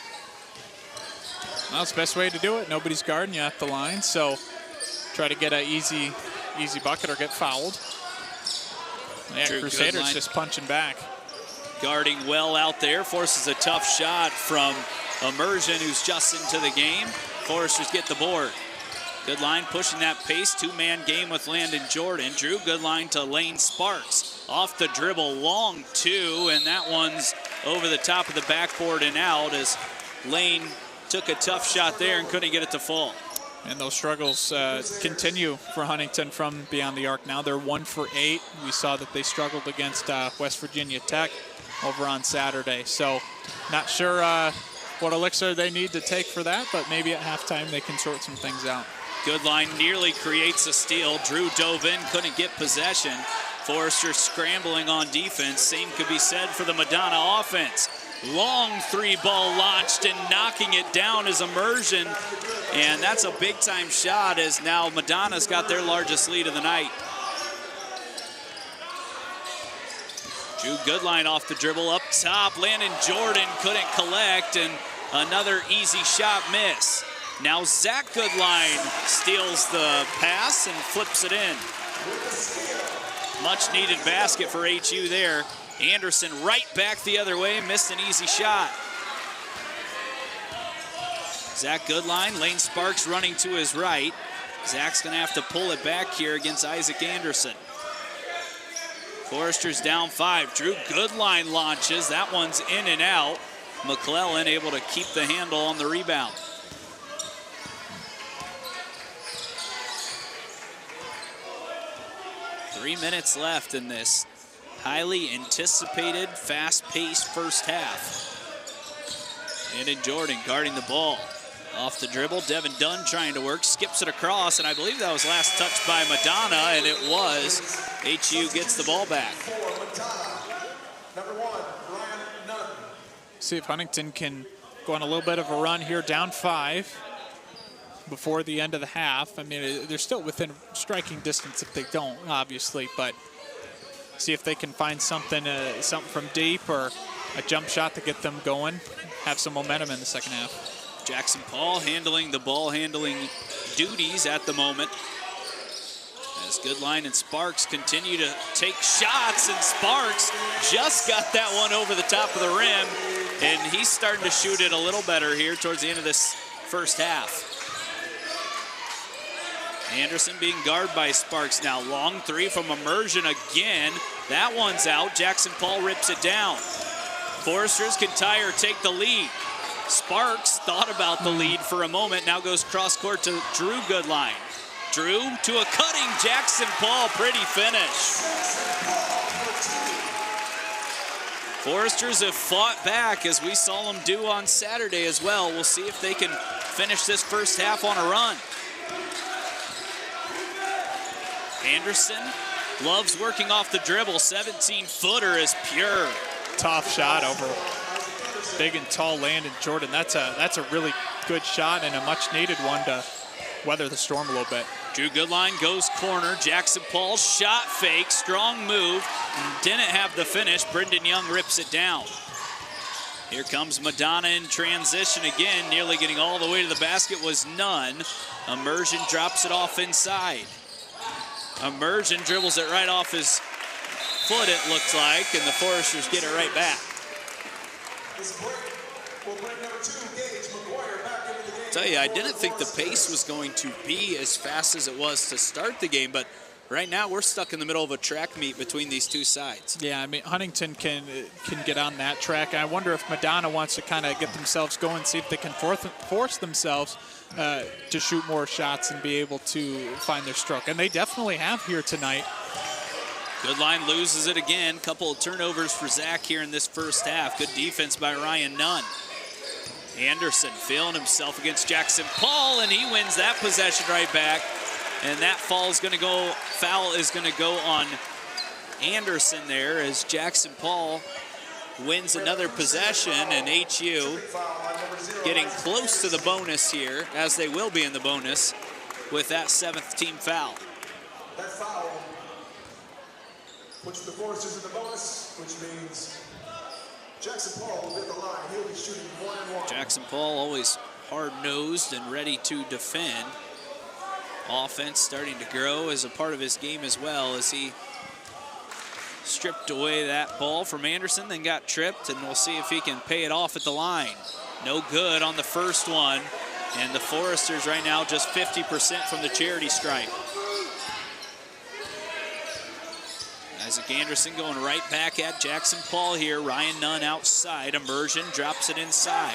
Well, it's the best way to do it. Nobody's guarding you at the line, so try to get an easy bucket or get fouled. Yeah, Crusaders just punching back. Guarding well out there, forces a tough shot from Immersion, who's just into the game. Foresters get the board. Goodline pushing that pace, 2-man game with Landon Jordan. Drew Goodline to Lane Sparks. Off the dribble, long 2, and that one's over the top of the backboard and out as Lane took a tough shot there and couldn't get it to fall. And those struggles continue for Huntington from beyond the arc now. They're 1 for 8. We saw that they struggled against West Virginia Tech over on Saturday. So not sure what elixir they need to take for that, but maybe at halftime they can sort some things out. Goodline nearly creates a steal. Drew dove in, couldn't get possession. Forrester scrambling on defense. Same could be said for the Madonna offense. Long 3-ball launched and knocking it down is Immersion. And that's a big-time shot as now Madonna's got their largest lead of the night. Drew Goodline off the dribble up top. Landon Jordan couldn't collect, and another easy shot miss. Now Zach Goodline steals the pass and flips it in. Much needed basket for HU there. Anderson right back the other way, missed an easy shot. Zach Goodline, Lane Sparks running to his right. Zach's gonna have to pull it back here against Isaac Anderson. Forrester's down 5. Drew Goodline launches, that one's in and out. McClellan able to keep the handle on the rebound. Three minutes left in this highly anticipated, fast-paced first half. Landon Jordan guarding the ball. Off the dribble, Devin Dunn trying to work, skips it across, and I believe that was last touched by Madonna, and it was. HU gets the ball back. See if Huntington can go on a little bit of a run here, down 5 before the end of the half. I mean, they're still within striking distance if they don't, obviously, but see if they can find something from deep or a jump shot to get them going, have some momentum in the second half. Jackson Paul handling the ball handling duties at the moment. As Goodline and Sparks continue to take shots, and Sparks just got that one over the top of the rim, and he's starting to shoot it a little better here towards the end of this first half. Anderson being guarded by Sparks now. Long 3 from Immersion again. That one's out. Jackson Paul rips it down. Foresters can tie or take the lead. Sparks thought about the lead for a moment. Now goes cross court to Drew Goodline. Drew to a cutting Jackson Paul. Pretty finish. Foresters have fought back as we saw them do on Saturday as well. We'll see if they can finish this first half on a run. Anderson loves working off the dribble. 17-footer is pure. Tough shot over big and tall Landon Jordan. That's a really good shot and a much needed one to weather the storm a little bit. Drew Goodline goes corner. Jackson Paul shot fake, strong move. Didn't have the finish. Brendan Young rips it down. Here comes Madonna in transition again. Nearly getting all the way to the basket was none. Immersion drops it off inside. Immersion dribbles it right off his foot, it looks like, and the Foresters get it right back. Tell you, I didn't think the pace was going to be as fast as it was to start the game, but right now we're stuck in the middle of a track meet between these two sides. Yeah, I mean, Huntington can get on that track. I wonder if Madonna wants to kind of get themselves going, see if they can force themselves to shoot more shots and be able to find their stroke. And they definitely have here tonight. Goodline loses it again. Couple of turnovers for Zach here in this first half. Good defense by Ryan Nunn. Anderson feeling himself against Jackson Paul, and he wins that possession right back. And that foul is going to go on Anderson there as Jackson Paul wins another possession, and HU getting close to the bonus here, as they will be in the bonus with that 7th team foul. That foul puts the Foresters in the bonus, which means Jackson Paul will hit the line. He'll be shooting 1-1. Jackson Paul always hard-nosed and ready to defend. Offense starting to grow as a part of his game as well, as he stripped away that ball from Anderson, then got tripped, and we'll see if he can pay it off at the line. No good on the first one, and the Foresters right now just 50% from the charity stripe. Isaac Anderson going right back at Jackson Paul here. Ryan Nunn outside. Immersion drops it inside.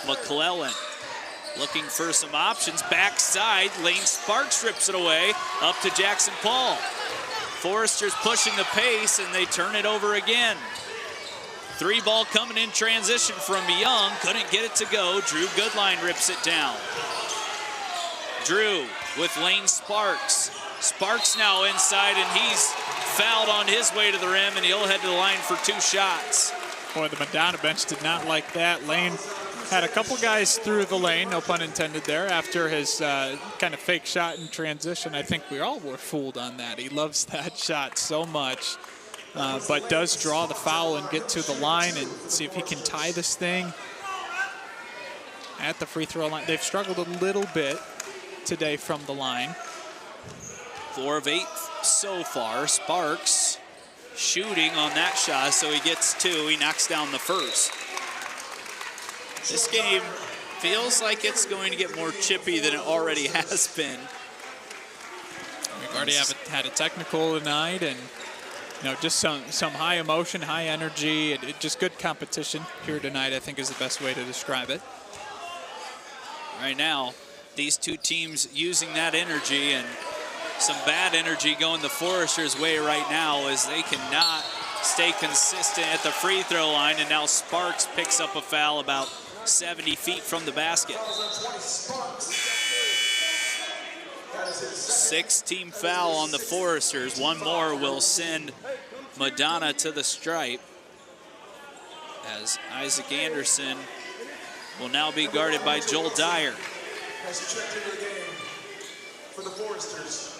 McClellan Looking for some options. Backside, Lane Sparks rips it away. Up to Jackson Paul. Forrester's pushing the pace, and they turn it over again. 3-ball coming in transition from Young. Couldn't get it to go. Drew Goodline rips it down. Drew with Lane Sparks. Sparks now inside, and he's fouled on his way to the rim, and he'll head to the line for 2 shots. Boy, the Madonna bench did not like that. Lane had a couple guys through the lane, no pun intended there, after his kind of fake shot in transition. I think we all were fooled on that. He loves that shot so much, but does draw the foul and get to the line and see if he can tie this thing at the free throw line. They've struggled a little bit today from the line. 4 of 8 so far. Sparks shooting on that shot, so he gets 2. He knocks down the first. This game feels like it's going to get more chippy than it already has been. We've already had a technical tonight, and just some high emotion, high energy, and just good competition here tonight, I think is the best way to describe it. Right now, these two teams using that energy, and some bad energy going the Foresters' way right now as they cannot stay consistent at the free throw line, and now Sparks picks up a foul about 70 feet from the basket. 6-team foul on the Foresters. One more will send Madonna to the stripe, as Isaac Anderson will now be guarded by Joel Dyer. Has checked into the game for the Foresters.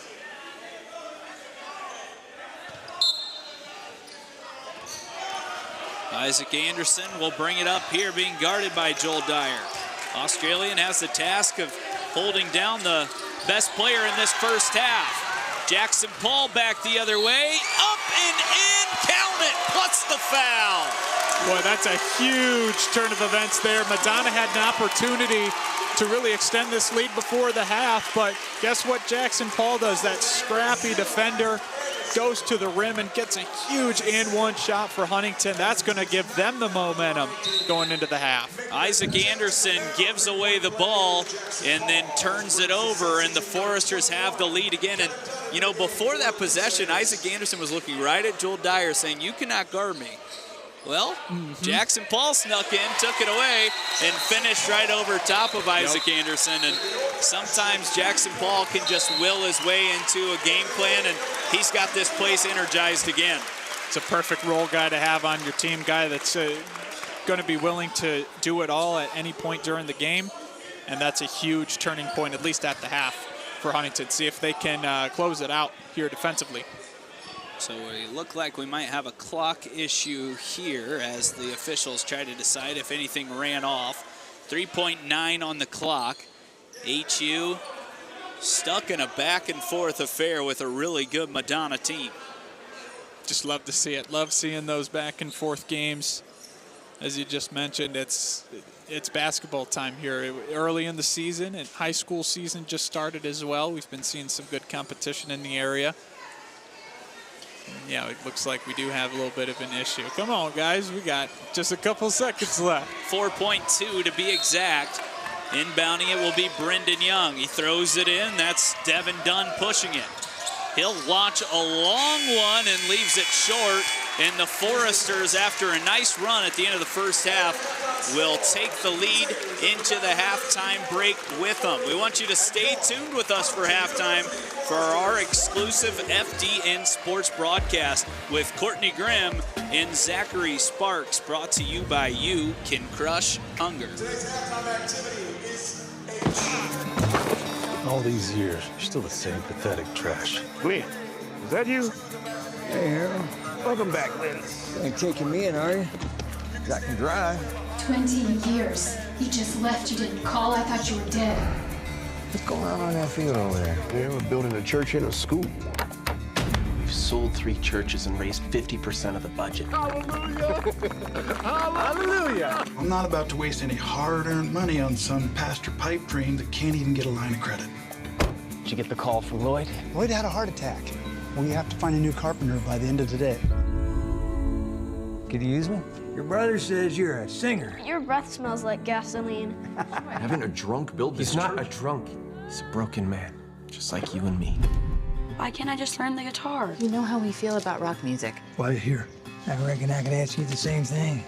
Isaac Anderson will bring it up here, being guarded by Joel Dyer. Australian has the task of holding down the best player in this first half. Jackson Paul back the other way, up and in, count it, plus the foul. Boy, that's a huge turn of events there. Madonna had an opportunity to really extend this lead before the half, but guess what Jackson Paul does? That scrappy defender goes to the rim and gets a huge and-one shot for Huntington. That's going to give them the momentum going into the half. Isaac Anderson gives away the ball and then turns it over, and the Foresters have the lead again. And, before that possession, Isaac Anderson was looking right at Joel Dyer saying, "You cannot guard me." Well, Jackson Paul snuck in, took it away, and finished right over top of Isaac Anderson. And sometimes Jackson Paul can just will his way into a game plan, and he's got this place energized again. It's a perfect role guy to have on your team, guy that's going to be willing to do it all at any point during the game. And that's a huge turning point, at least at the half, for Huntington. See if they can close it out here defensively. So it looked like we might have a clock issue here as the officials try to decide if anything ran off. 3.9 on the clock. HU stuck in a back and forth affair with a really good Madonna team. Just love to see it. Love seeing those back and forth games. As you just mentioned, it's basketball time here. Early in the season, and high school season just started as well. We've been seeing some good competition in the area. Yeah, it looks like we do have a little bit of an issue. Come on, guys. We got just a couple seconds left. 4.2 to be exact. Inbounding it will be Brendan Young. He throws it in. That's Devin Dunn pushing it. He'll launch a long one and leaves it short. And the Foresters, after a nice run at the end of the first half, will take the lead into the halftime break with them. We want you to stay tuned with us for halftime for our exclusive FDN Sports broadcast with Courtney Grimm and Zachary Sparks, brought to you by You Can Crush Hunger. Today's halftime activity is All these years, you're still the same pathetic trash. Glenn, is that you? Hey, Harold. Welcome back, Glenn. You ain't taking me in, are you? I can drive. 20 years. You just left. You didn't call. I thought you were dead. What's going on that field over there? We're building a church and a school. We've sold 3 churches and raised 50% of the budget. Hallelujah! I'm not about to waste any hard-earned money on some pastor pipe dream that can't even get a line of credit. Did you get the call from Lloyd? Lloyd had a heart attack. We have to find a new carpenter by the end of the day. Could you use me? Your brother says you're a singer. Your breath smells like gasoline. Haven't a drunk build this? He's not a drunk. He's a broken man, just like you and me. Why can't I just learn the guitar? You know how we feel about rock music. Why here? I reckon I could ask you the same thing.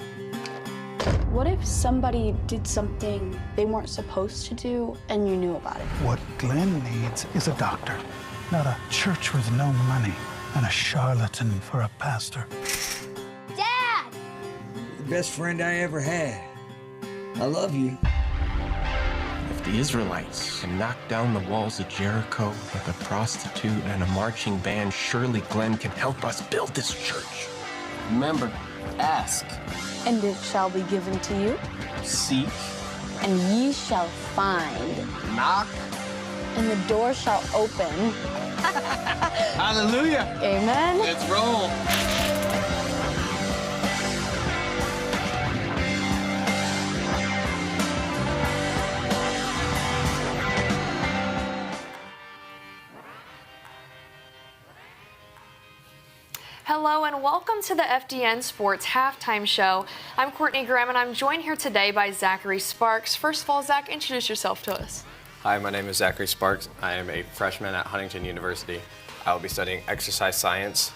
What if somebody did something they weren't supposed to do and you knew about it? What Glenn needs is a doctor, not a church with no money and a charlatan for a pastor. Dad! The best friend I ever had. I love you. If the Israelites can knock down the walls of Jericho with a prostitute and a marching band, surely Glenn can help us build this church. Remember, ask. And it shall be given to you. Seek. And ye shall find. Knock. And the door shall open. Hallelujah. Amen. Let's roll. Hello and welcome to the FDN Sports Halftime Show. I'm Courtney Graham and I'm joined here today by Zachary Sparks. First of all, Zach, introduce yourself to us. Hi, my name is Zachary Sparks. I am a freshman at Huntington University. I will be studying exercise science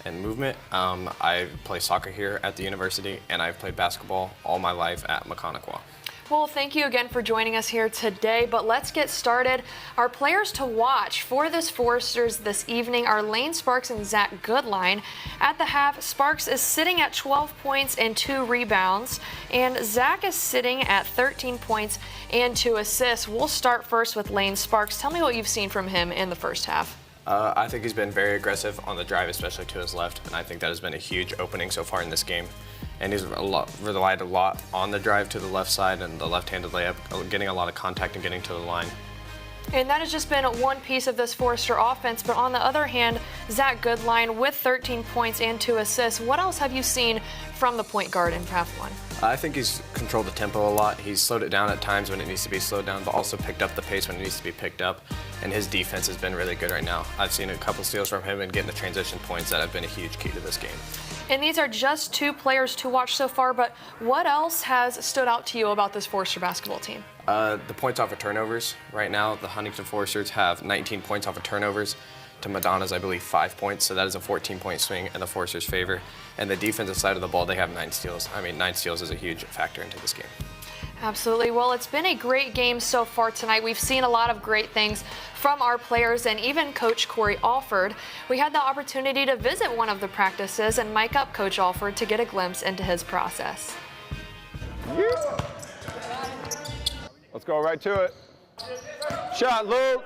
and movement. I play soccer here at the university and I've played basketball all my life at Mechanical. Well, thank you again for joining us here today, but let's get started. Our players to watch for this Foresters this evening are Lane Sparks and Zach Goodline. At the half, Sparks is sitting at 12 points and 2 rebounds, and Zach is sitting at 13 points and 2 assists. We'll start first with Lane Sparks. Tell me what you've seen from him in the first half. I think he's been very aggressive on the drive, especially to his left, and I think that has been a huge opening so far in this game. And he's relied a lot on the drive to the left side and the left-handed layup, getting a lot of contact and getting to the line. And that has just been one piece of this Forester offense, but on the other hand, Zach Goodline with 13 points and 2 assists. What else have you seen from the point guard in half one? I think he's controlled the tempo a lot. He's slowed it down at times when it needs to be slowed down, but also picked up the pace when it needs to be picked up. And his defense has been really good right now. I've seen a couple steals from him and getting the transition points that have been a huge key to this game. And these are just 2 players to watch so far, but what else has stood out to you about this Forester basketball team? The points off of turnovers. Right now, the Huntington Foresters have 19 points off of turnovers to Madonna's, I believe, 5 points. So that is a 14-point swing in the Foresters' favor. And the defensive side of the ball, they have 9 steals. I mean, 9 steals is a huge factor into this game. Absolutely. Well, it's been a great game so far tonight. We've seen a lot of great things from our players and even Coach Corey Alford. We had the opportunity to visit one of the practices and mic up Coach Alford to get a glimpse into his process. Let's go right to it. Shot, Luke.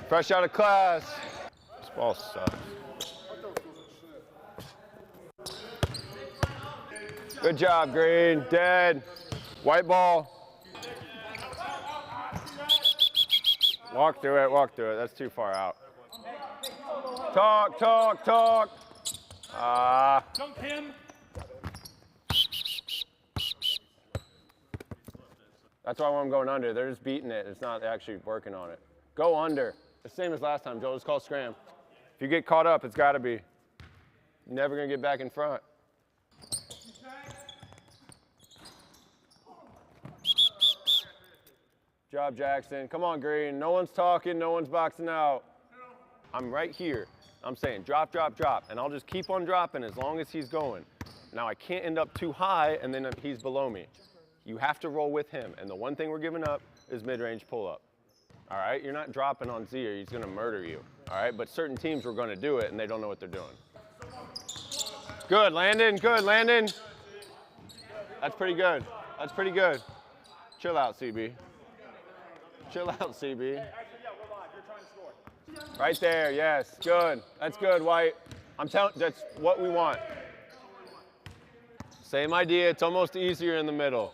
Fresh out of class. This ball sucks. Good job, Green. Dead. White ball. Walk through it, walk through it. That's too far out. Talk, talk, talk. Dunk him. That's why I'm going under. They're just beating it. It's not actually working on it. Go under. The same as last time, Joel. It's called scram. If you get caught up, it's got to be. You're never going to get back in front. Job, Jackson. Come on, Green. No one's talking. No one's boxing out. I'm right here. I'm saying drop, drop, drop. And I'll just keep on dropping as long as he's going. Now, I can't end up too high, and then he's below me. You have to roll with him. And the one thing we're giving up is mid-range pull-up. All right? You're not dropping on Z or he's going to murder you. All right? But certain teams are going to do it, and they don't know what they're doing. Good, Landon. Good, Landon. That's pretty good. That's pretty good. Chill out, CB. Chill out, CB. Right there, yes, good. That's good, White. I'm telling, that's what we want. Same idea, it's almost easier in the middle.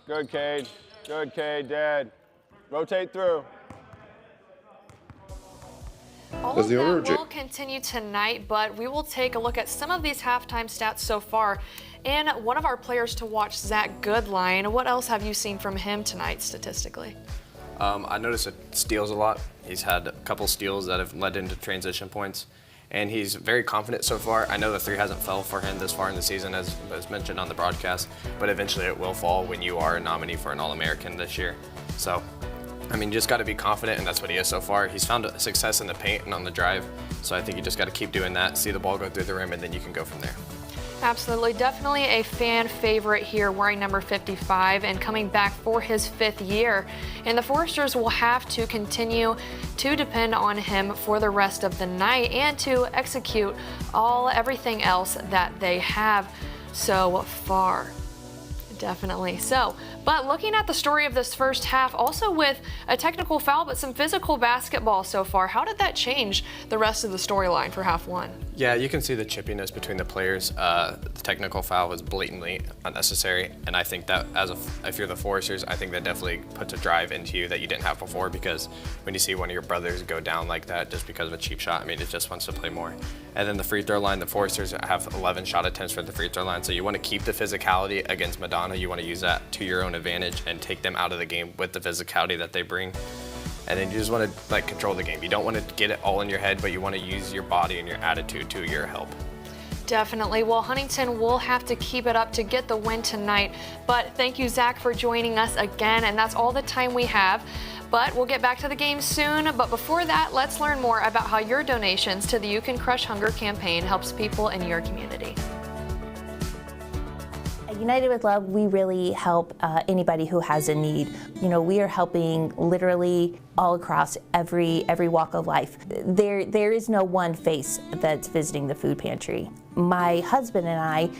Good, Cade. Good, Cade, dead. Rotate through. All of that will continue tonight, but we will take a look at some of these halftime stats so far. And one of our players to watch, Zach Goodline. What else have you seen from him tonight statistically? I noticed it steals a lot. He's had a couple steals that have led into transition points. and he's very confident so far. I know the three hasn't fell for him this far in the season, as mentioned on the broadcast, but eventually it will fall when you are a nominee for an All-American this year. So, I mean, you just got to be confident, and that's what he is so far. He's found success in the paint and on the drive, so I think you just got to keep doing that, see the ball go through the rim, and then you can go from there. Absolutely. Definitely a fan favorite here, wearing number 55 and coming back for his 5th year. And the Foresters will have to continue to depend on him for the rest of the night and to execute everything else that they have so far. Definitely so. But looking at the story of this first half, also with a technical foul, but some physical basketball so far, how did that change the rest of the storyline for half one? Yeah, you can see the chippiness between the players. The technical foul was blatantly unnecessary, and I think that if you're the Foresters, I think that definitely puts a drive into you that you didn't have before, because when you see one of your brothers go down like that just because of a cheap shot, I mean, it just wants to play more. And then the free throw line, the Foresters have 11 shot attempts for the free throw line, so you want to keep the physicality against Madonna. You want to use that to your own advantage and take them out of the game with the physicality that they bring. And then you just want to control the game. You don't want to get it all in your head, but you want to use your body and your attitude to your help. Definitely. Well, Huntington will have to keep it up to get the win tonight. But thank you, Zach, for joining us again. And that's all the time we have. But we'll get back to the game soon. But before that, let's learn more about how your donations to the You Can Crush Hunger campaign helps people in your community. At United with Love, we really help anybody who has a need. You know, we are helping literally all across every walk of life. There is no one face that's visiting the food pantry. My husband and I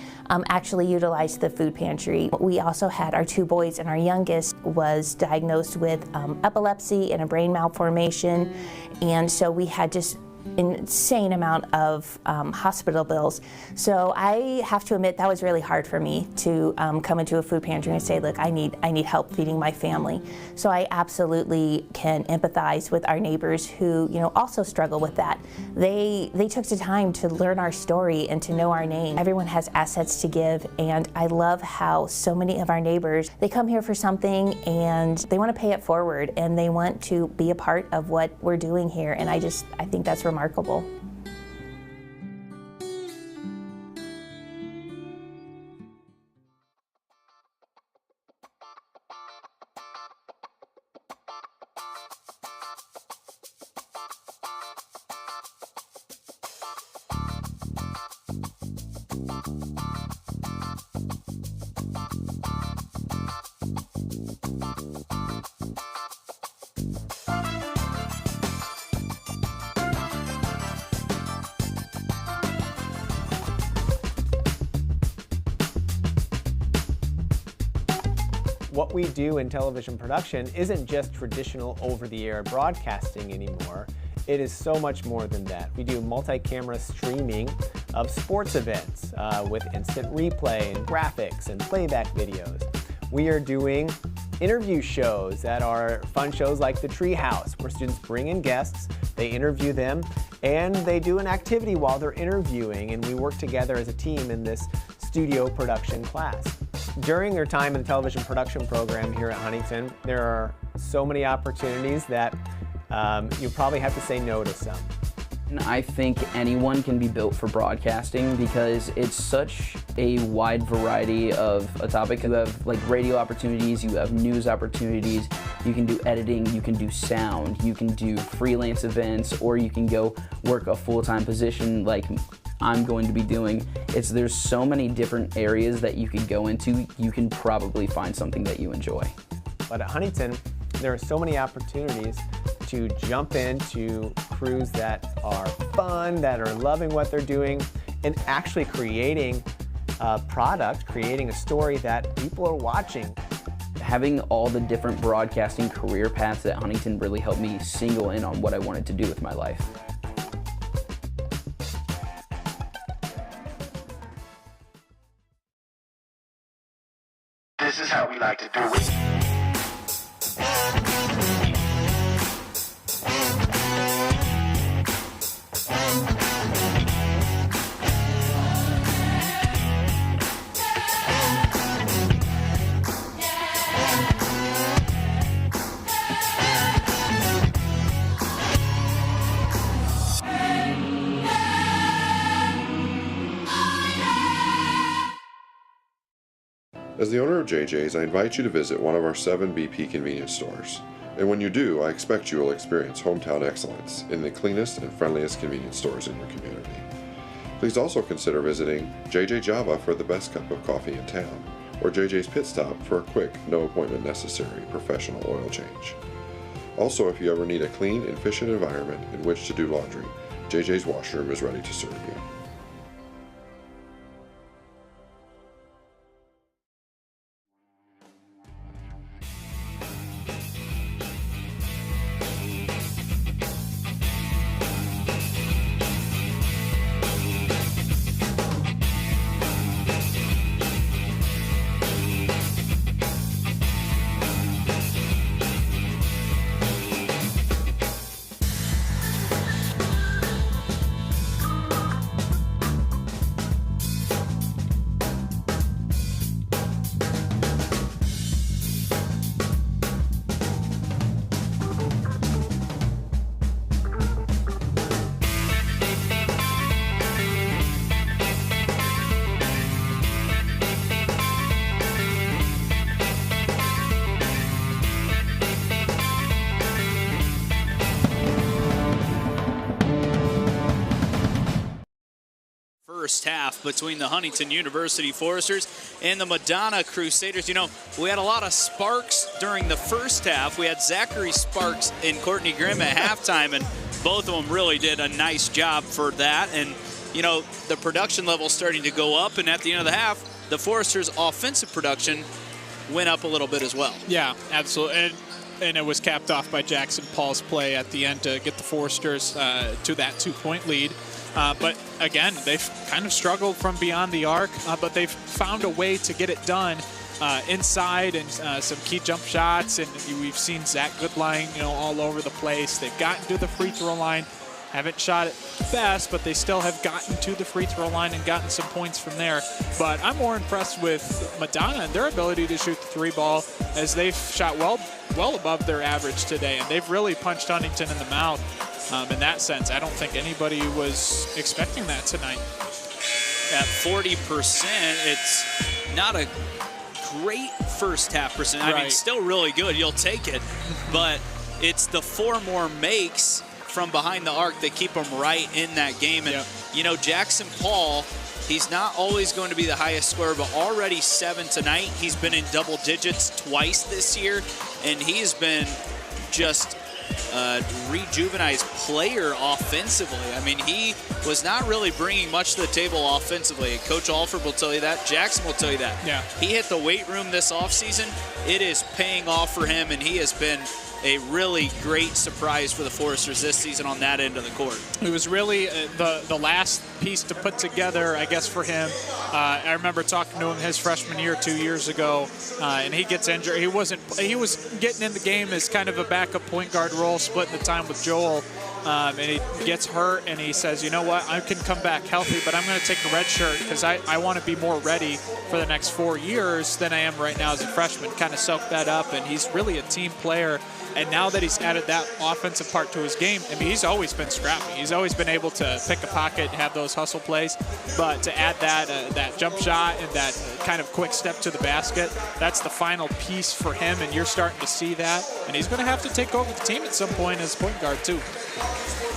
actually utilized the food pantry. We also had our 2 boys, and our youngest was diagnosed with epilepsy and a brain malformation, and so we had just insane amount of hospital bills. So I have to admit that was really hard for me to come into a food pantry and say, look, I need help feeding my family. So I absolutely can empathize with our neighbors who, you know, also struggle with that. They took the time to learn our story and to know our name. Everyone has assets to give, and I love how so many of our neighbors, they come here for something and they want to pay it forward and they want to be a part of what we're doing here, and I think that's remarkable. What we do in television production isn't just traditional over-the-air broadcasting anymore. It is so much more than that. We do multi-camera streaming of sports events with instant replay and graphics and playback videos. We are doing interview shows that are fun shows like The Treehouse, where students bring in guests, they interview them, and they do an activity while they're interviewing, and we work together as a team in this studio production class. During their time in the television production program here at Huntington, there are so many opportunities that you probably have to say no to some. I think anyone can be built for broadcasting because it's such a wide variety of a topic. You have like radio opportunities, you have news opportunities, you can do editing, you can do sound, you can do freelance events, or you can go work a full-time position like I'm going to be doing. There's so many different areas that you could go into. You can probably find something that you enjoy. But at Huntington, there are so many opportunities to jump into crews that are fun, that are loving what they're doing, and actually creating a product, creating a story that people are watching. Having all the different broadcasting career paths at Huntington really helped me single in on what I wanted to do with my life. This is how we like to do it. As the owner of JJ's, I invite you to visit one of our 7 BP convenience stores. And when you do, I expect you will experience hometown excellence in the cleanest and friendliest convenience stores in your community. Please also consider visiting JJ Java for the best cup of coffee in town, or JJ's Pit Stop for a quick, no appointment necessary professional oil change. Also, if you ever need a clean and efficient environment in which to do laundry, JJ's Washroom is ready to serve you. First half between the Huntington University Foresters and the Madonna Crusaders. You know, we had a lot of sparks during the first half. We had Zachary Sparks and Courtney Grimm at halftime, and both of them really did a nice job for that. And, you know, the production level starting to go up, and at the end of the half, the Foresters' offensive production went up a little bit as well. Yeah, absolutely. And it was capped off by Jackson Paul's play at the end to get the Foresters to that 2-point lead. But again, they've kind of struggled from beyond the arc, but they've found a way to get it done inside and some key jump shots. And we've seen Zach Goodline, you know, all over the place. They've gotten to the free throw line. Haven't shot it best, but they still have gotten to the free throw line and gotten some points from there. But I'm more impressed with Madonna and their ability to shoot the 3 ball, as they've shot well above their average today, and they've really punched Huntington in the mouth. In that sense, I don't think anybody was expecting that tonight. At 40%, it's not a great first half percent. I mean, still really good. You'll take it. But it's the 4 more makes from behind the arc that keep them right in that game. And, you know, Jackson Paul, he's not always going to be the highest scorer, but already 7 tonight. He's been in double digits twice this year, and he's been just rejuvenized player offensively. I mean, he was not really bringing much to the table offensively. Coach Alford will tell you that. Jackson will tell you that. Yeah. He hit the weight room this offseason. It is paying off for him, and he has been a really great surprise for the Foresters this season on that end of the court. It was really the last piece to put together, I guess, for him. I remember talking to him his freshman year 2 years ago, and he gets injured. He was getting in the game as kind of a backup point guard role, splitting the time with Joel, and he gets hurt, and he says, you know what, I can come back healthy, but I'm going to take a red shirt because I want to be more ready for the next 4 years than I am right now as a freshman. Kind of soak that up, and he's really a team player. And now that he's added that offensive part to his game, I mean, he's always been scrappy. He's always been able to pick a pocket and have those hustle plays. But to add that jump shot and that kind of quick step to the basket, that's the final piece for him, and you're starting to see that. And he's going to have to take over the team at some point as point guard, too.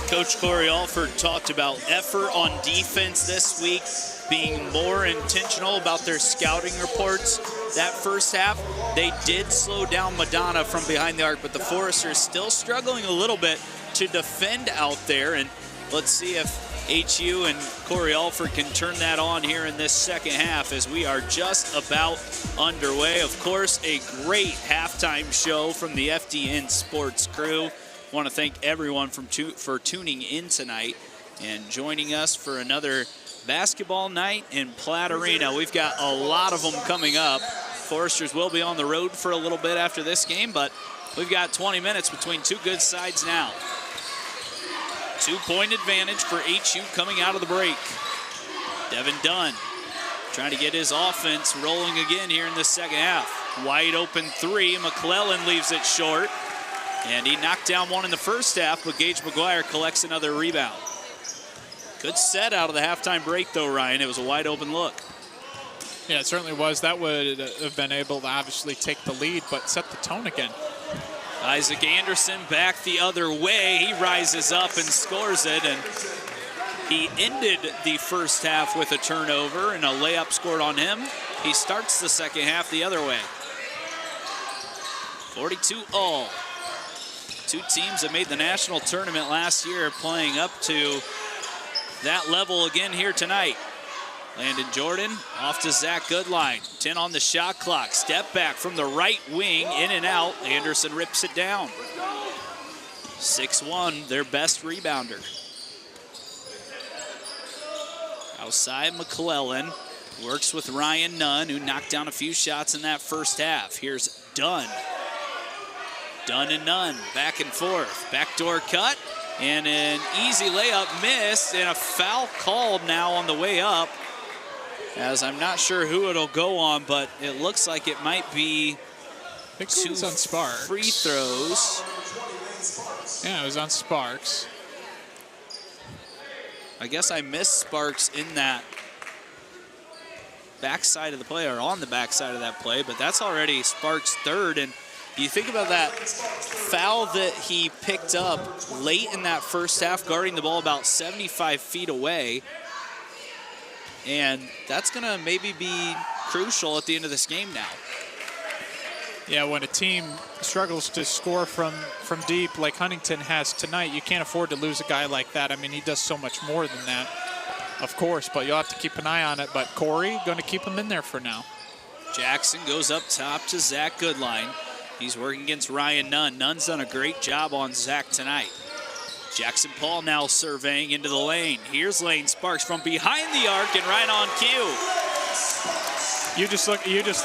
Coach Corey Alford talked about effort on defense this week, being more intentional about their scouting reports. That first half, they did slow down Madonna from behind the arc, but the Foresters still struggling a little bit to defend out there. And let's see if HU and Corey Alford can turn that on here in this second half, as we are just about underway. Of course, a great halftime show from the FDN Sports crew. I want to thank everyone for tuning in tonight and joining us for another basketball night in Platt Arena. We've got a lot of them coming up. Foresters will be on the road for a little bit after this game, but we've got 20 minutes between two good sides now. 2-point advantage for HU coming out of the break. Devin Dunn trying to get his offense rolling again here in the second half. Wide open 3. McClellan leaves it short. And he knocked down one in the first half, but Gage McGuire collects another rebound. Good set out of the halftime break, though, Ryan. It was a wide open look. Yeah, it certainly was. That would have been able to obviously take the lead, but set the tone again. Isaac Anderson back the other way. He rises up and scores it, and he ended the first half with a turnover and a layup scored on him. He starts the second half the other way. 42 all. Two teams that made the national tournament last year playing up to that level again here tonight. Landon Jordan off to Zach Goodline. 10 on the shot clock. Step back from the right wing, in and out. Anderson rips it down. 6-1, their best rebounder. Outside, McClellan works with Ryan Nunn, who knocked down a few shots in that first half. Here's Dunn. Dunn and Nunn, back and forth. Backdoor cut, and an easy layup missed, and a foul called now on the way up. As I'm not sure who it'll go on, but it looks like it might be two on Sparks. Free throws. Yeah, it was on Sparks. I guess I missed Sparks in that backside of the play, or on the backside of that play, but that's already Sparks' third. And you think about that foul that he picked up late in that first half, guarding the ball about 75 feet away. And that's going to maybe be crucial at the end of this game now. Yeah, when a team struggles to score from deep like Huntington has tonight, you can't afford to lose a guy like that. I mean, he does so much more than that, of course, but you'll have to keep an eye on it. But Corey, going to keep him in there for now. Jackson goes up top to Zach Goodline. He's working against Ryan Nunn. Nunn's done a great job on Zach tonight. Jackson Paul now surveying into the lane. Here's Lane Sparks from behind the arc and right on cue. You just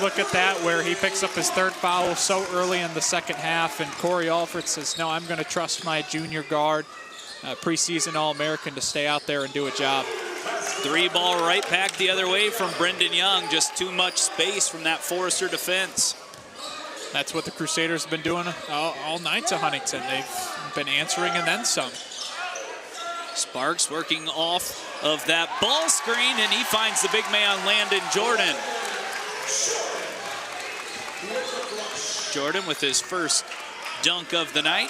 look at that, where he picks up his third foul so early in the second half, and Corey Alford says, no, I'm going to trust my junior guard, preseason All-American, to stay out there and do a job. 3-ball right back the other way from Brendan Young. Just too much space from that Forester defense. That's what the Crusaders have been doing all night to Huntington. They've been answering and then some. Sparks working off of that ball screen, and he finds the big man, Landon Jordan. Jordan with his first dunk of the night.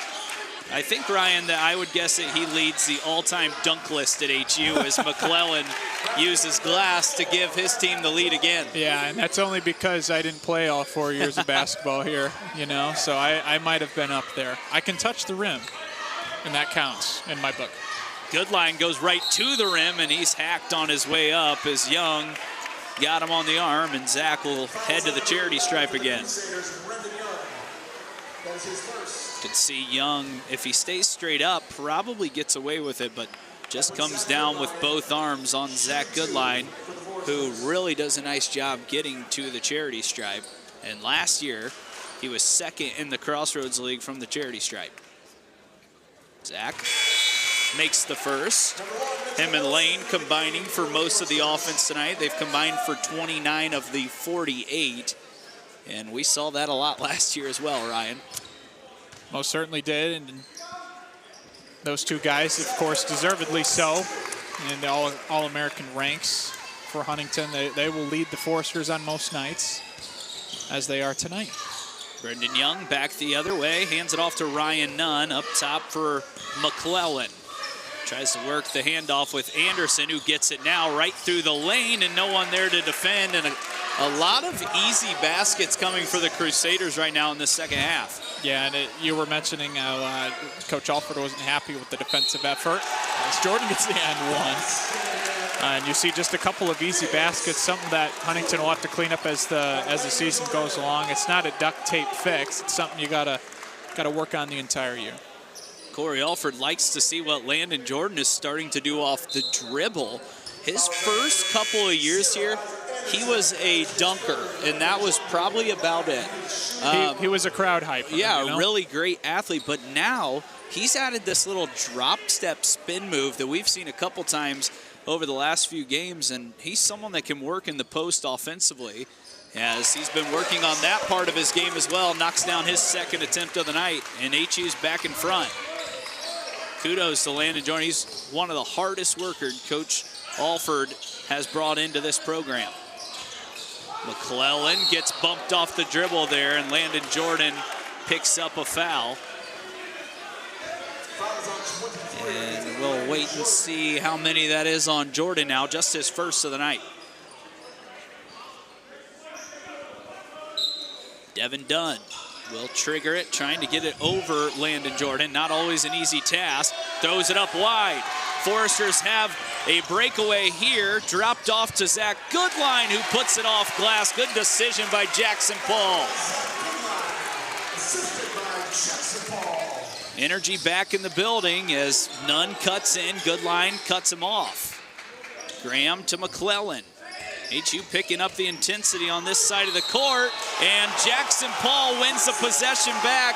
I think, Ryan, that I would guess that he leads the all-time dunk list at HU as McClellan uses glass to give his team the lead again. Yeah, and that's only because I didn't play all 4 years of basketball here, you know, so I might have been up there. I can touch the rim, and that counts in my book. Goodline goes right to the rim, and he's hacked on his way up as Young got him on the arm, and Zach will head to the charity stripe again. Could see Young, if he stays straight up, probably gets away with it, but just comes down with both arms on Zach Goodline, who really does a nice job getting to the charity stripe. And last year, he was second in the Crossroads League from the charity stripe. Zach makes the first. Him and Lane combining for most of the offense tonight. They've combined for 29 of the 48. And we saw that a lot last year as well, Ryan. Most certainly did, and those two guys, of course, deservedly so, in the All-American ranks for Huntington. They will lead the Foresters on most nights, as they are tonight. Brendan Young back the other way, hands it off to Ryan Nunn, up top for McClellan. Tries to work the handoff with Anderson, who gets it now right through the lane, and no one there to defend, and a lot of easy baskets coming for the Crusaders right now in the second half. Yeah, and you were mentioning how Coach Alford wasn't happy with the defensive effort. As Jordan gets the and one. And you see just a couple of easy baskets, something that Huntington will have to clean up as the season goes along. It's not a duct tape fix. It's something you gotta work on the entire year. Corey Alford likes to see what Landon Jordan is starting to do off the dribble. His first couple of years here, he was a dunker, and that was probably about it. He was a crowd hype. Yeah, you know? A really great athlete, but now he's added this little drop step spin move that we've seen a couple times over the last few games, and he's someone that can work in the post offensively, as he's been working on that part of his game as well. Knocks down his second attempt of the night, and HU's back in front. Kudos to Landon Jordan. He's one of the hardest workers Coach Alford has brought into this program. McClellan gets bumped off the dribble there, and Landon Jordan picks up a foul. And we'll wait and see how many that is on Jordan now, just his first of the night. Devin Dunn will trigger it, trying to get it over Landon Jordan. Not always an easy task. Throws it up wide. Foresters have a breakaway here. Dropped off to Zach Goodline, who puts it off glass. Good decision by Jackson Paul. Energy back in the building as Nunn cuts in. Goodline cuts him off. Graham to McClellan. HU picking up the intensity on this side of the court, and Jackson Paul wins the possession back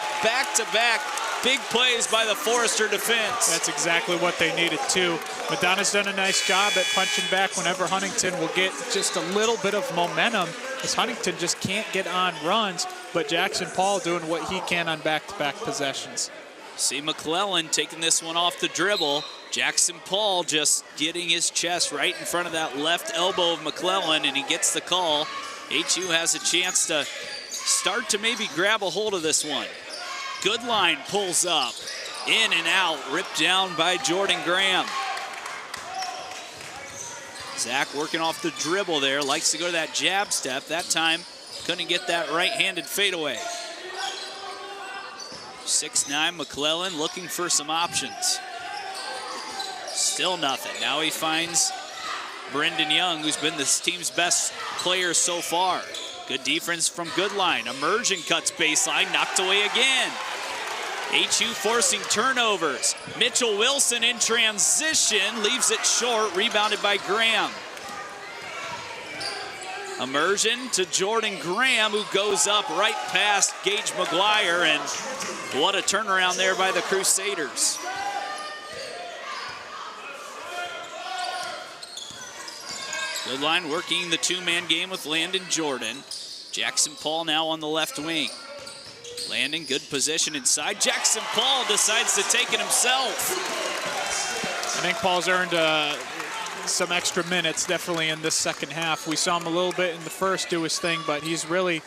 to back. Big plays by the Forester defense. That's exactly what they needed too. Madonna's done a nice job at punching back whenever Huntington will get just a little bit of momentum, as Huntington just can't get on runs, but Jackson Paul doing what he can on back-to-back possessions. See McClellan taking this one off the dribble. Jackson Paul just getting his chest right in front of that left elbow of McClellan, and he gets the call. HU has a chance to start to maybe grab a hold of this one. Goodline pulls up, in and out, ripped down by Jordan Graham. Zach working off the dribble there, likes to go to that jab step. That time, couldn't get that right-handed fadeaway. 6'9" McClellan looking for some options. Still nothing. Now he finds Brendan Young, who's been this team's best player so far. Good defense from Goodline. Immersion cuts baseline, knocked away again. HU forcing turnovers. Mitchell Wilson in transition, leaves it short, rebounded by Graham. Immersion to Jordan Graham, who goes up right past Gage McGuire, and what a turnaround there by the Crusaders. Goodline working the two-man game with Landon Jordan. Jackson Paul now on the left wing. Landon, good position inside. Jackson Paul decides to take it himself. I think Paul's earned some extra minutes definitely in this second half. We saw him a little bit in the first do his thing, but he's really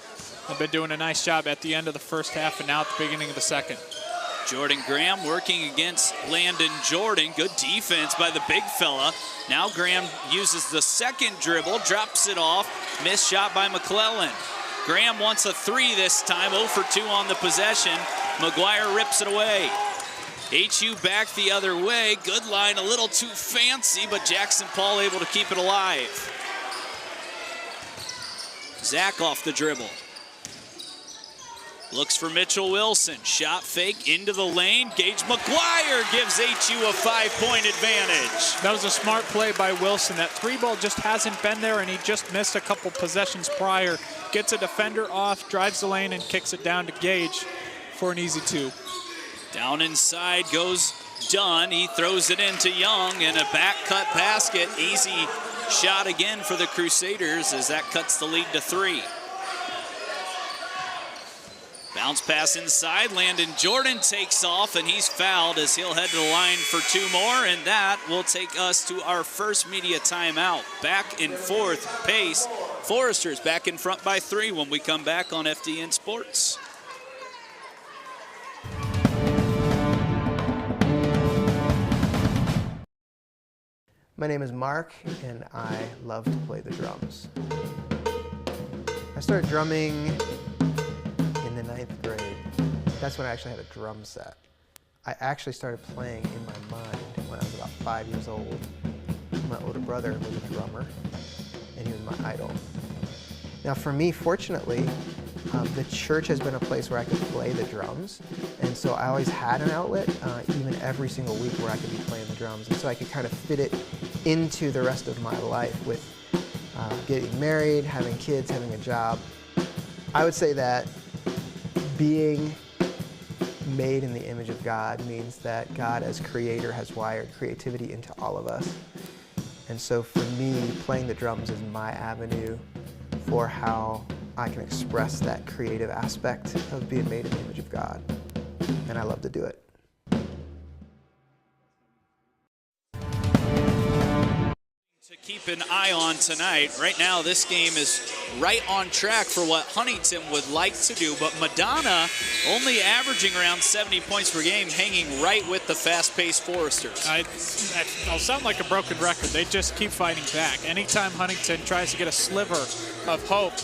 been doing a nice job at the end of the first half and now at the beginning of the second. Jordan Graham working against Landon Jordan. Good defense by the big fella. Now Graham uses the second dribble, drops it off. Missed shot by McClellan. Graham wants a three this time, 0 for 2 on the possession. McGuire rips it away. HU back the other way. Goodline a little too fancy, but Jackson Paul able to keep it alive. Zach off the dribble. Looks for Mitchell Wilson. Shot fake into the lane. Gage McGuire gives HU a 5-point advantage. That was a smart play by Wilson. That three ball just hasn't been there, and he just missed a couple possessions prior. Gets a defender off, drives the lane, and kicks it down to Gage for an easy 2. Down inside goes Dunn. He throws it into Young, and a back cut basket. Easy shot again for the Crusaders as that cuts the lead to 3. Bounce pass inside. Landon Jordan takes off, and he's fouled as he'll head to the line for 2 more, and that will take us to our first media timeout. Back in fourth pace. Foresters back in front by 3 when we come back on FDN Sports. My name is Mark, and I love to play the drums. I started drumming in the 9th grade. That's when I actually had a drum set. I actually started playing in my mind when I was about 5 years old. My older brother was a drummer, and he was my idol. Now for me, fortunately, the church has been a place where I could play the drums, and so I always had an outlet, even every single week, where I could be playing the drums, and so I could kind of fit it into the rest of my life with getting married, having kids, having a job. I would say that being made in the image of God means that God as creator has wired creativity into all of us. And so for me, playing the drums is my avenue for how I can express that creative aspect of being made in the image of God. And I love to do it. keep an eye on tonight. Right now, this game is right on track for what Huntington would like to do, but Madonna only averaging around 70 points per game, hanging right with the fast-paced Foresters. I'll sound like a broken record. They just keep fighting back. Anytime Huntington tries to get a sliver of hope,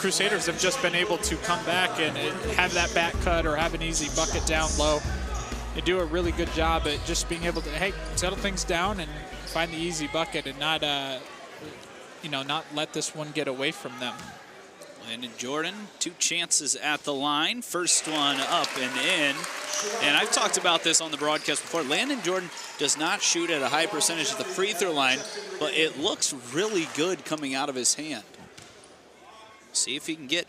Crusaders have just been able to come back and have that back cut or have an easy bucket down low. They do a really good job at just being able to, hey, settle things down and find the easy bucket and not, not let this one get away from them. Landon Jordan, 2 chances at the line. First one up and in. And I've talked about this on the broadcast before. Landon Jordan does not shoot at a high percentage at the free throw line, but it looks really good coming out of his hand. See if he can get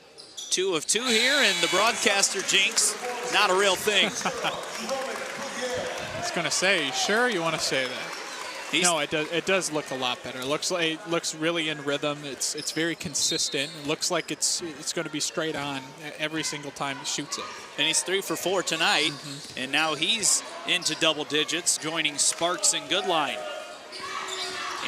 2 of 2 here, and the broadcaster jinx, not a real thing. I was going to say, sure you want to say that? No, it does look a lot better. It looks really in rhythm. It's very consistent. It looks like it's going to be straight on every single time he shoots it. And he's 3 for 4 tonight, and now he's into double digits, joining Sparks and Goodline.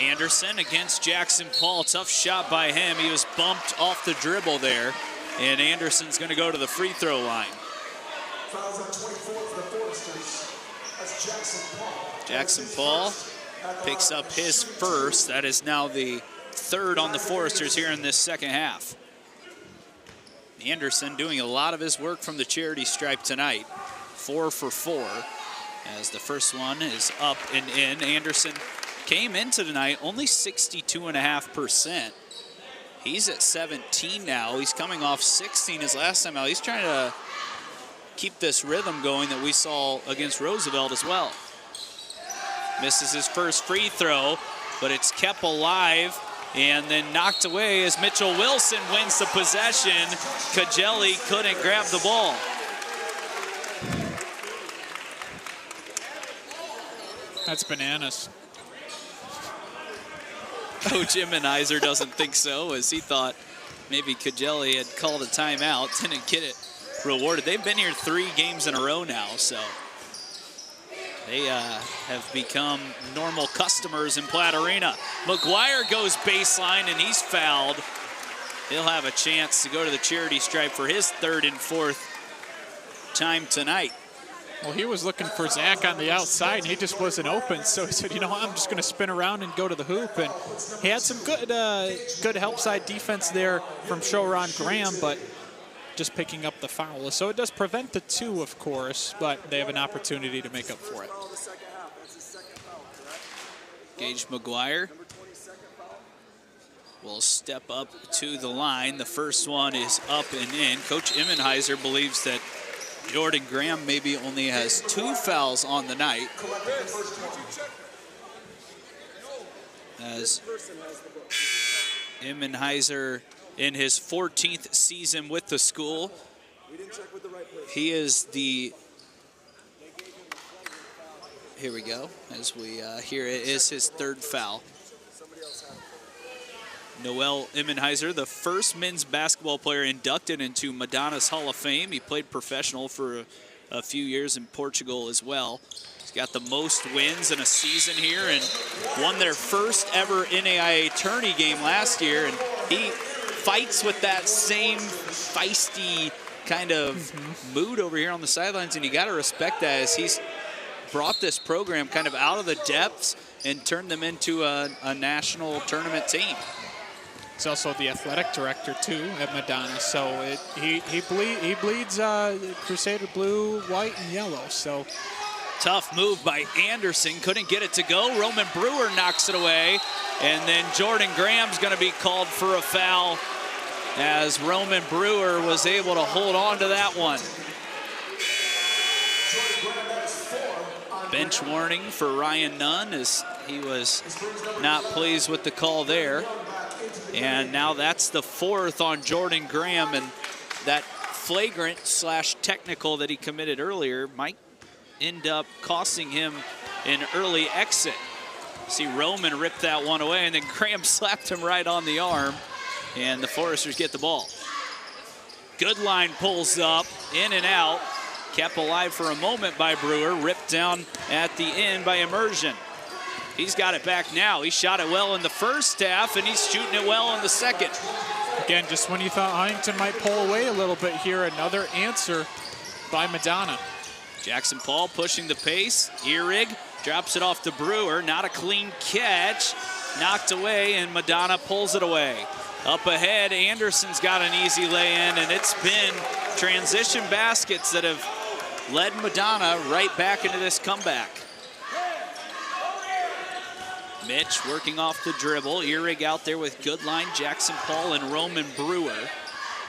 Anderson against Jackson Paul. Tough shot by him. He was bumped off the dribble there, and Anderson's going to go to the free throw line. Fouls at 24 for the Foresters. That's Jackson Paul. Jackson Paul picks up his first. That is now the 3rd on the Foresters here in this second half. Anderson doing a lot of his work from the charity stripe tonight. 4 for 4 as the first one is up and in. Anderson came into tonight only 62.5%. He's at 17 now. He's coming off 16 his last time out. He's trying to keep this rhythm going that we saw against Roosevelt as well. Misses his first free throw, but it's kept alive and then knocked away as Mitchell Wilson wins the possession. Kajelli couldn't grab the ball. That's bananas. Coach Immunizer doesn't think so, as he thought maybe Kajelli had called a timeout, didn't get it rewarded. They've been here 3 games in a row now, so they have become normal customers in Platte Arena. McGuire goes baseline, and he's fouled. He'll have a chance to go to the charity stripe for his 3rd and 4th time tonight. Well, he was looking for Zach on the outside, and he just wasn't open. So he said, you know what, I'm just going to spin around and go to the hoop. And he had some good help side defense there from Shoron Graham, but just picking up the foul. So it does prevent the 2, of course, but they have an opportunity to make up for it. Gage McGuire will step up to the line. The first one is up and in. Coach Immunizer believes that Jordan Graham maybe only has 2 fouls on the night, as Immunizer in his 14th season with the school. He is the, here we go, as we hear it is his 3rd foul. Noel Immunizer, the first men's basketball player inducted into Madonna's Hall of Fame. He played professional for a few years in Portugal as well. He's got the most wins in a season here and won their first ever NAIA tourney game last year. And he fights with that same feisty kind of mood over here on the sidelines, and you got to respect that, as he's brought this program kind of out of the depths and turned them into a national tournament team. He's also the athletic director, too, at Madonna. So he bleeds Crusader blue, white, and yellow. So tough move by Anderson. Couldn't get it to go. Roman Brewer knocks it away. And then Jordan Graham's going to be called for a foul, as Roman Brewer was able to hold on to that one. Bench warning for Ryan Nunn, as he was not pleased with the call there. And now that's the 4th on Jordan Graham, and that flagrant / technical that he committed earlier might end up costing him an early exit. See Roman rip that one away, and then Graham slapped him right on the arm, and the Foresters get the ball. Goodline pulls up, in and out, kept alive for a moment by Brewer, ripped down at the end by Immersion. He's got it back now. He shot it well in the first half, and he's shooting it well in the second. Again, just when you thought Huntington might pull away a little bit here, another answer by Madonna. Jackson Paul pushing the pace. Ehrig drops it off to Brewer. Not a clean catch. Knocked away, and Madonna pulls it away. Up ahead, Anderson's got an easy lay-in, and it's been transition baskets that have led Madonna right back into this comeback. Mitch working off the dribble. Ehrig out there with Goodline, Jackson Paul, and Roman Brewer.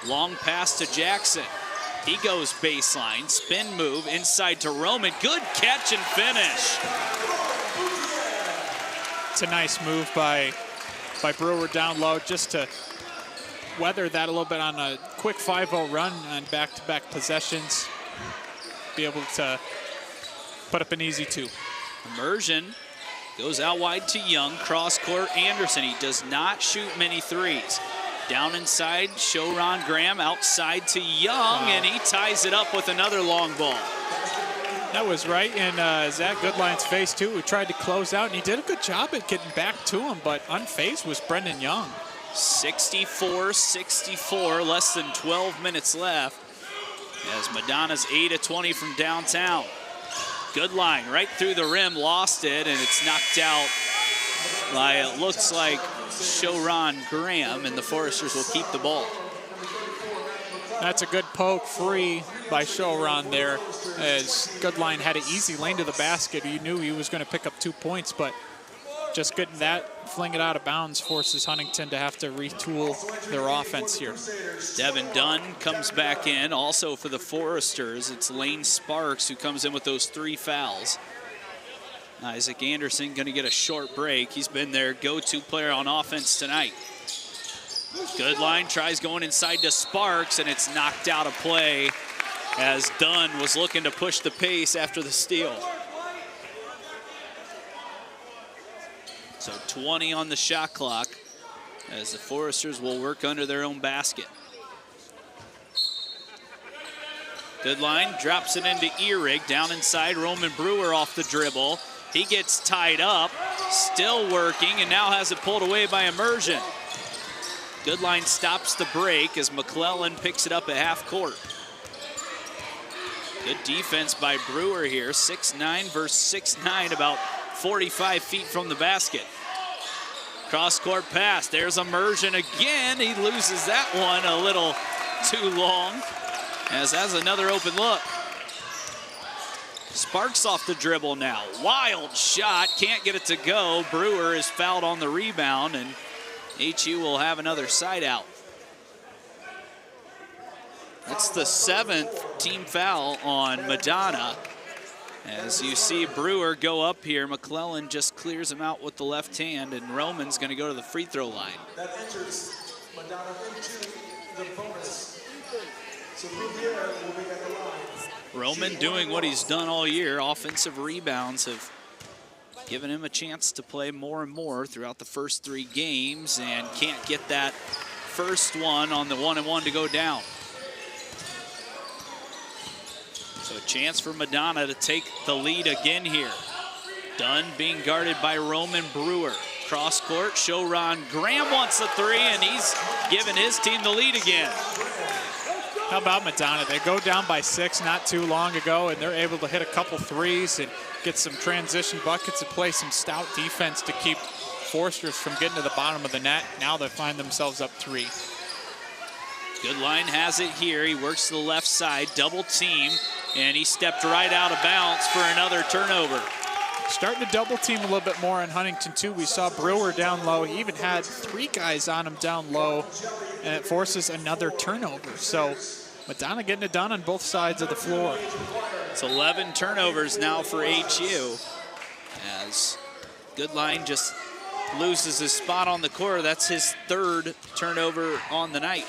Long pass to Jackson. He goes baseline, spin move, inside to Roman. Good catch and finish. It's a nice move by Brewer down low just to weather that a little bit on a quick 5-0 run on back-to-back possessions. Be able to put up an easy 2. Immersion goes out wide to Young, cross court Anderson. He does not shoot many threes. Down inside, Shoron Graham outside to Young, and he ties it up with another long ball. That was right in Zach Goodline's face too, who tried to close out, and he did a good job at getting back to him, but unfazed was Brendan Young. 64-64, less than 12 minutes left, as Madonna's 8 of 20 from downtown. Goodline right through the rim, lost it, and it's knocked out by, it looks like, Shoron Graham, and the Foresters will keep the ball. That's a good poke free by Shoron there, as Goodline had an easy lane to the basket. You knew he was going to pick up 2 points, but just getting that, fling it out of bounds, forces Huntington to have to retool their offense here. Devin Dunn comes back in. Also for the Foresters, it's Lane Sparks who comes in with those 3 fouls. Isaac Anderson going to get a short break. He's been their go-to player on offense tonight. Goodline tries going inside to Sparks, and it's knocked out of play as Dunn was looking to push the pace after the steal. So 20 on the shot clock as the Foresters will work under their own basket. Goodline drops it into Ehrig. Down inside, Roman Brewer off the dribble. He gets tied up, still working, and now has it pulled away by Immersion. Goodline stops the break as McClellan picks it up at half court. Good defense by Brewer here, 6'9" versus 6'9", about 45 feet from the basket. Cross-court pass, there's Immersion again. He loses that one a little too long, as that's another open look. Sparks off the dribble now. Wild shot, can't get it to go. Brewer is fouled on the rebound, and HU will have another side out. That's the 7th team foul on Madonna. As you see Brewer go up here, McClellan just clears him out with the left hand, and Roman's going to go to the free throw line. That enters Madonna into the bonus. So Riviera will be at the line. Roman doing what he's done all year. Offensive rebounds have given him a chance to play more and more throughout the first 3 games, and can't get that first one on the 1-and-1 to go down. So a chance for Madonna to take the lead again here. Dunn being guarded by Roman Brewer. Cross court, Shoron Graham wants the 3, and he's given his team the lead again. How about Madonna? They go down by 6 not too long ago, and they're able to hit a couple threes and get some transition buckets and play some stout defense to keep Foresters from getting to the bottom of the net. Now they find themselves up 3. Goodline has it here. He works to the left side, double team, and he stepped right out of bounds for another turnover. Starting to double team a little bit more on Huntington too. We saw Brewer down low. He even had 3 guys on him down low, and it forces another turnover. So Madonna getting it done on both sides of the floor. It's 11 turnovers now for HU, as Goodline just loses his spot on the court. That's his 3rd turnover on the night.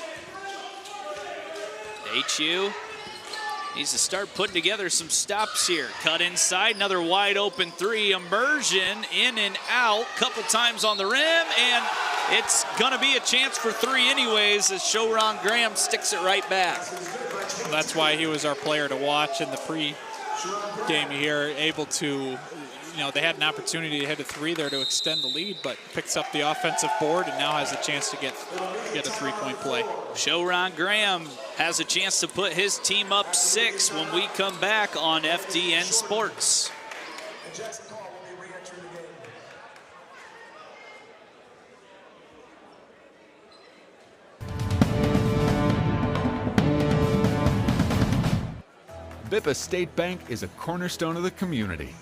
HU needs to start putting together some stops here. Cut inside, another wide open 3. Immersion in and out, couple times on the rim, and it's gonna be a chance for 3 anyways, as Shoron Graham sticks it right back. That's why he was our player to watch in the pre-game here, able to they had an opportunity to hit a 3 there to extend the lead, but picks up the offensive board and now has a chance to get a 3-point play. Shoron Graham has a chance to put his team up 6 when we come back on FDN Sports. Bippa State Bank is a cornerstone of the community.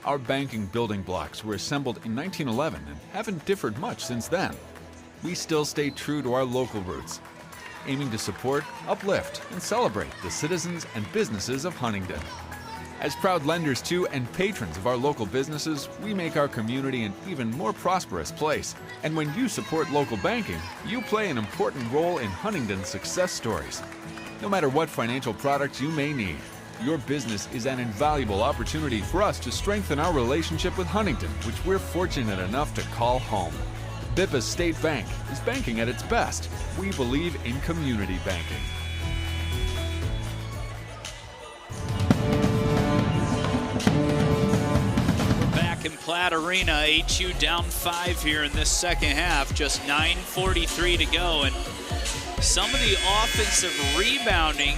Our banking building blocks were assembled in 1911 and haven't differed much since then. We still stay true to our local roots, aiming to support, uplift, and celebrate the citizens and businesses of Huntington. As proud lenders to and patrons of our local businesses, we make our community an even more prosperous place. And when you support local banking, you play an important role in Huntington's success stories. No matter what financial products you may need, your business is an invaluable opportunity for us to strengthen our relationship with Huntington, which we're fortunate enough to call home. Bippa State Bank is banking at its best. We believe in community banking. We're back in Platt Arena. HU down 5 here in this second half. Just 9:43 to go. And some of the offensive rebounding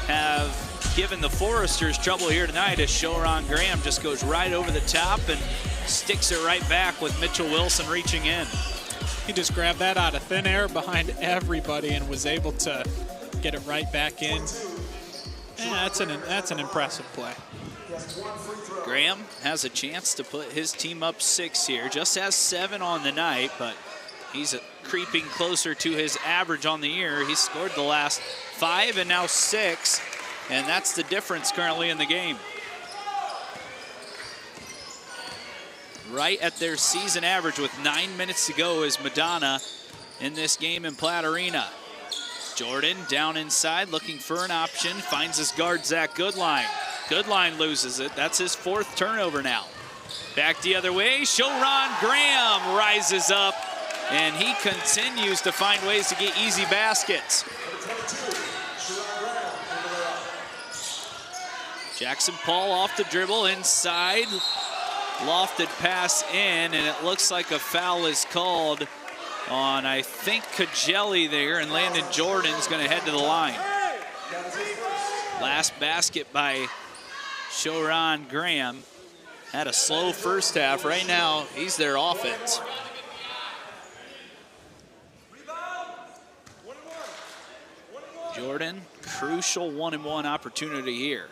have given the Foresters trouble here tonight as Shoron Graham just goes right over the top and sticks it right back with Mitchell Wilson reaching in. He just grabbed that out of thin air behind everybody and was able to get it right back in. Yeah, that's an impressive play. Graham has a chance to put his team up 6 here. Just has 7 on the night, but he's creeping closer to his average on the year. He's scored the last 5 and now 6, and that's the difference currently in the game. Right at their season average with 9 minutes to go is Madonna in this game in Platt Arena. Jordan down inside looking for an option, finds his guard Zach Goodline. Goodline loses it. That's his 4th turnover now. Back the other way, Shoron Graham rises up, and he continues to find ways to get easy baskets. Jackson Paul off the dribble inside. Lofted pass in, and it looks like a foul is called on, I think, Kajelli there, and Landon Jordan's going to head to the line. Last basket by Shoron Graham. Had a slow first half. Right now, he's their offense. Jordan, crucial 1-and-1 opportunity here.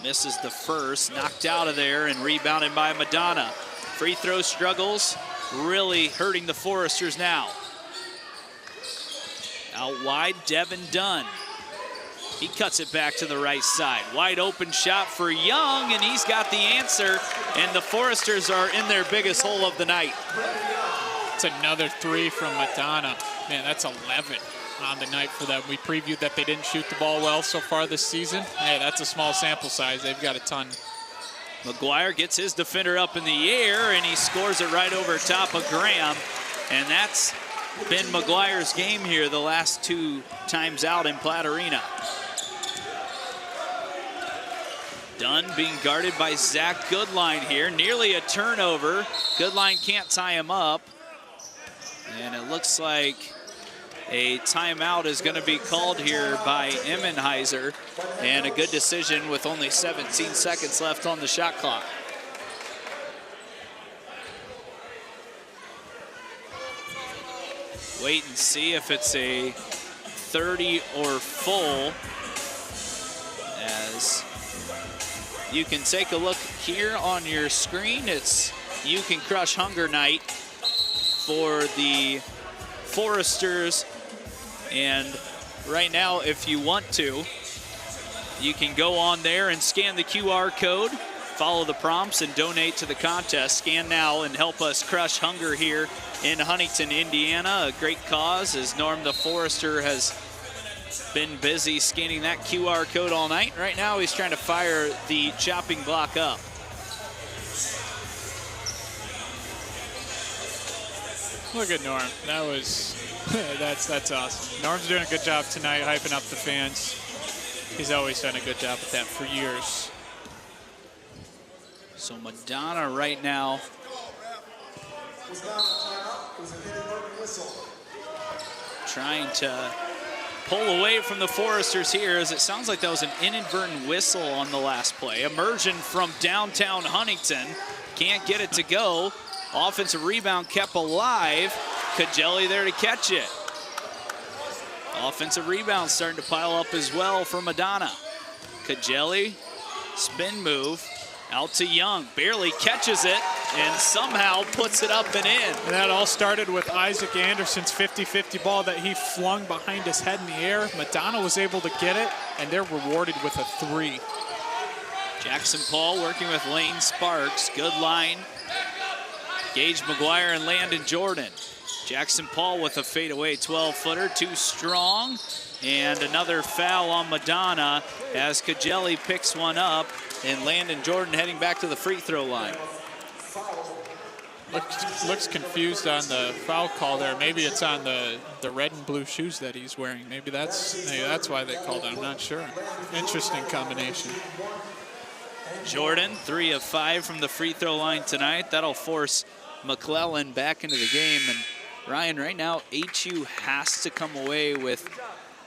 Misses the first, knocked out of there and rebounded by Madonna. Free throw struggles, really hurting the Foresters now. Out wide, Devin Dunn. He cuts it back to the right side. Wide open shot for Young, and he's got the answer, and the Foresters are in their biggest hole of the night. It's another 3 from Madonna. Man, that's 11 on the night for them. We previewed that they didn't shoot the ball well so far this season. Hey, that's a small sample size. They've got a ton. McGuire gets his defender up in the air, and he scores it right over top of Graham. And that's been McGuire's game here the last 2 times out in Platt Arena. Dunn being guarded by Zach Goodline here. Nearly a turnover. Goodline can't tie him up. And it looks like a timeout is going to be called here by Emmenheiser, and a good decision with only 17 seconds left on the shot clock. Wait and see if it's a 30 or full, as you can take a look here on your screen. It's You Can Crush Hunger night for the Foresters. And right now, if you want to, you can go on there and scan the QR code, follow the prompts, and donate to the contest. Scan now and help us crush hunger here in Huntington, Indiana. A great cause, as Norm the Forester has been busy scanning that QR code all night. Right now, he's trying to fire the chopping block up. Look at Norm. That was... that's awesome. Norm's doing a good job tonight hyping up the fans. He's always done a good job with that for years. So Madonna right now trying to pull away from the Foresters here, as it sounds like that was an inadvertent whistle on the last play. Immersion from downtown Huntington. Can't get it to go. Offensive rebound kept alive. Kajelli there to catch it. Offensive rebound starting to pile up as well for Madonna. Kajelli, spin move, out to Young. Barely catches it and somehow puts it up and in. And that all started with Isaac Anderson's 50-50 ball that he flung behind his head in the air. Madonna was able to get it, and they're rewarded with a 3. Jackson Paul working with Lane Sparks. Good line. Gage McGuire and Landon Jordan. Jackson Paul with a fadeaway 12-footer, too strong. And another foul on Madonna as Kajelli picks one up, and Landon Jordan heading back to the free throw line. Looks confused on the foul call there. Maybe it's on the red and blue shoes that he's wearing. Maybe that's why they called it. I'm not sure. Interesting combination. Jordan, 3 of 5 from the free throw line tonight. That'll force McClellan back into the game. And Ryan, right now, HU has to come away with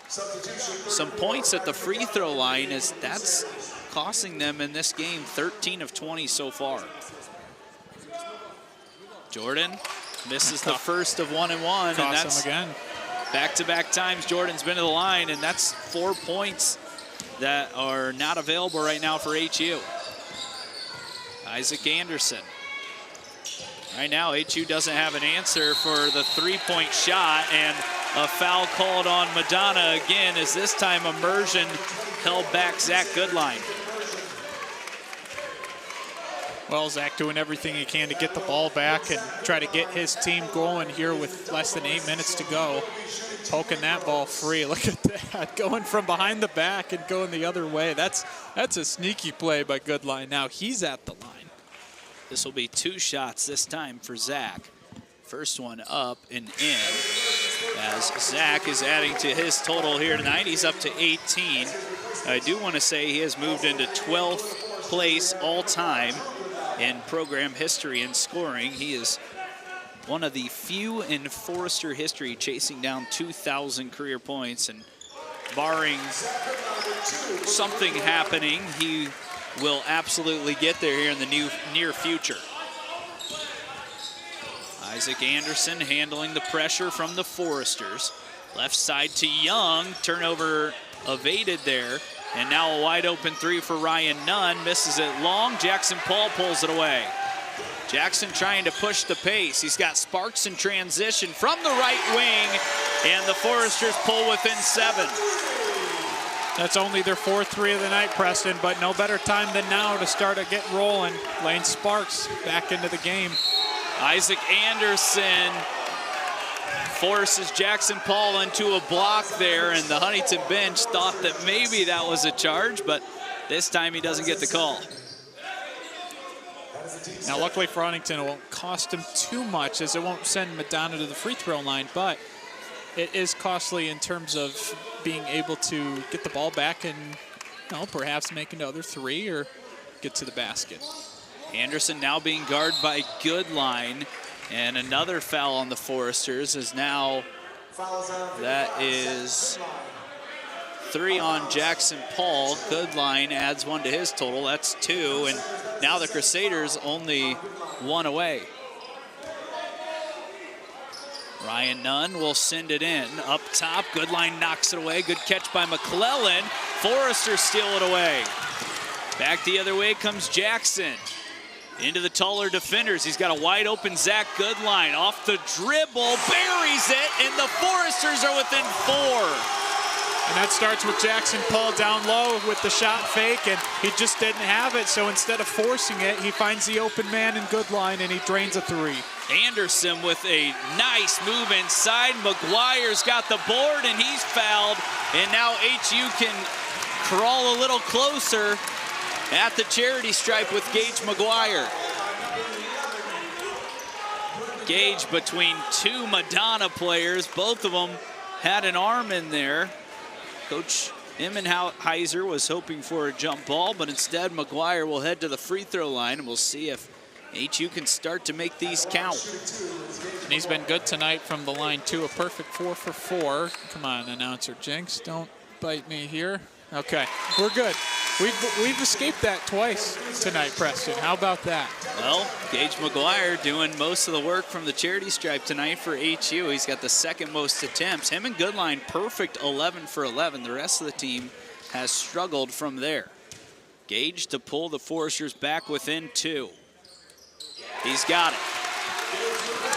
some points at the free throw line, as that's costing them in this game 13 of 20 so far. Jordan misses the first of 1 and 1, and that's again. Back-to-back times Jordan's been to the line, and that's 4 points that are not available right now for HU. Isaac Anderson. Right now, HU doesn't have an answer for the three-point shot, and a foul called on Madonna again, as this time Immersion held back Zach Goodline. Well, Zach doing everything he can to get the ball back and try to get his team going here with less than 8 minutes to go. Poking that ball free. Look at that, going from behind the back and going the other way. That's a sneaky play by Goodline. Now he's at the line. This will be 2 shots this time for Zach. First one up and in, as Zach is adding to his total here tonight. He's up to 18. I do want to say he has moved into 12th place all time in program history in scoring. He is one of the few in Forester history chasing down 2,000 career points, and barring something happening, he will absolutely get there here in the near future. Isaac Anderson handling the pressure from the Foresters. Left side to Young, turnover evaded there. And now a wide open 3 for Ryan Nunn, misses it long. Jackson Paul pulls it away. Jackson trying to push the pace. He's got Sparks in transition from the right wing, and the Foresters pull within 7. That's only their 4th 3 of the night, Preston, but no better time than now to start to get rolling. Lane Sparks back into the game. Isaac Anderson forces Jackson Paul into a block there, and the Huntington bench thought that maybe that was a charge, but this time he doesn't get the call. Now, luckily for Huntington, it won't cost him too much, as it won't send Madonna to the free throw line, but it is costly in terms of being able to get the ball back and, perhaps make another 3 or get to the basket. Anderson now being guarded by Goodline, and another foul on the Foresters is now, that is 3 on Jackson Paul. Goodline adds 1 to his total, that's 2, and now the Crusaders only 1 away. Ryan Nunn will send it in. Up top, Goodline knocks it away. Good catch by McClellan. Foresters steal it away. Back the other way comes Jackson. Into the taller defenders. He's got a wide open Zach Goodline. Off the dribble, buries it, and the Foresters are within 4. And that starts with Jackson Paul down low with the shot fake, and he just didn't have it, so instead of forcing it, he finds the open man in Goodline, and he drains a 3. Anderson with a nice move inside. McGuire's got the board, and he's fouled, and now HU can crawl a little closer at the charity stripe with Gage McGuire. Gage between 2 Madonna players. Both of them had an arm in there. Coach Immenheiser was hoping for a jump ball, but instead McGuire will head to the free throw line, and we'll see if HU can start to make these count. And he's been good tonight from the line, too. A perfect 4 for 4. Come on, announcer Jinx, don't bite me here. Okay, we're good. We've escaped that twice tonight, Preston. How about that? Well, Gage McGuire doing most of the work from the charity stripe tonight for HU. He's got the second most attempts. Him and Goodline, perfect 11 for 11. The rest of the team has struggled from there. Gage to pull the Foresters back within 2. He's got it.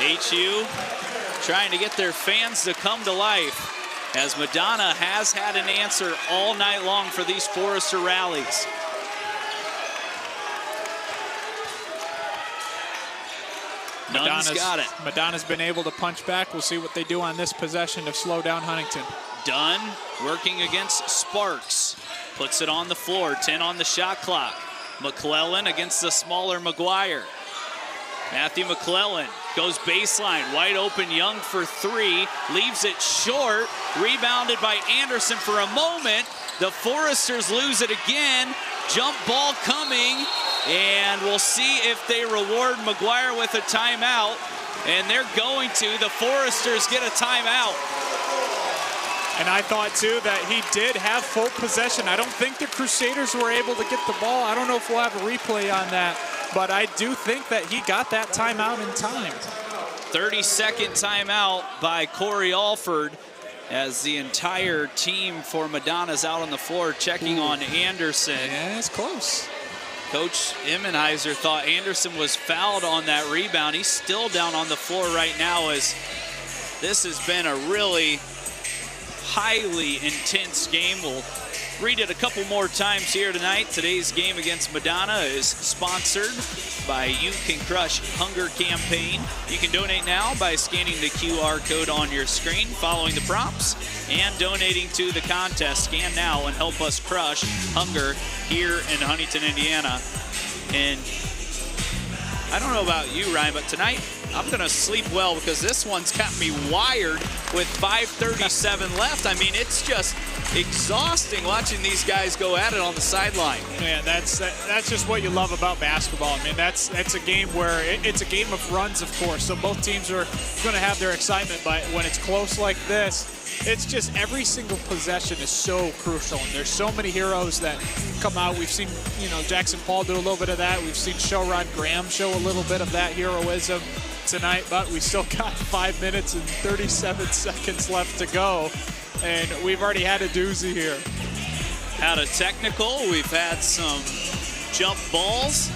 HU trying to get their fans to come to life, as Madonna has had an answer all night long for these Forester rallies. Dunn's got it. Madonna's been able to punch back. We'll see what they do on this possession to slow down Huntington. Dunn working against Sparks. Puts it on the floor, 10 on the shot clock. McClellan against the smaller McGuire. Matthew McClellan goes baseline, wide open, Young for 3, leaves it short, rebounded by Anderson for a moment. The Foresters lose it again. Jump ball coming, and we'll see if they reward McGuire with a timeout. And they're going to. The Foresters get a timeout. And I thought, too, that he did have full possession. I don't think the Crusaders were able to get the ball. I don't know if we'll have a replay on that, but I do think that he got that timeout in time. 30-second timeout by Corey Alford, as the entire team for Madonna's out on the floor checking on Anderson. Yeah, it's close. Coach Immenheiser thought Anderson was fouled on that rebound. He's still down on the floor right now, as this has been a really highly intense game. We'll read it a couple more times here tonight. Today's game against Madonna is sponsored by You Can Crush Hunger campaign. You can donate now by scanning the QR code on your screen, following the prompts, and donating to the contest. Scan now and help us crush hunger here in Huntington, Indiana. And I don't know about you, Ryan, but tonight I'm going to sleep well, because this one's got me wired with 5:37 left. I mean, it's just exhausting watching these guys go at it on the sideline. Man, that's just what you love about basketball. I mean, that's a game where it's a game of runs, of course, so both teams are going to have their excitement, but when it's close like this, it's just every single possession is so crucial, and there's so many heroes that come out. We've seen, Jackson Paul do a little bit of that. We've seen Sherrod Graham show a little bit of that heroism tonight, but we still got 5 minutes and 37 seconds left to go, and we've already had a doozy here. Had a technical, we've had some jump balls,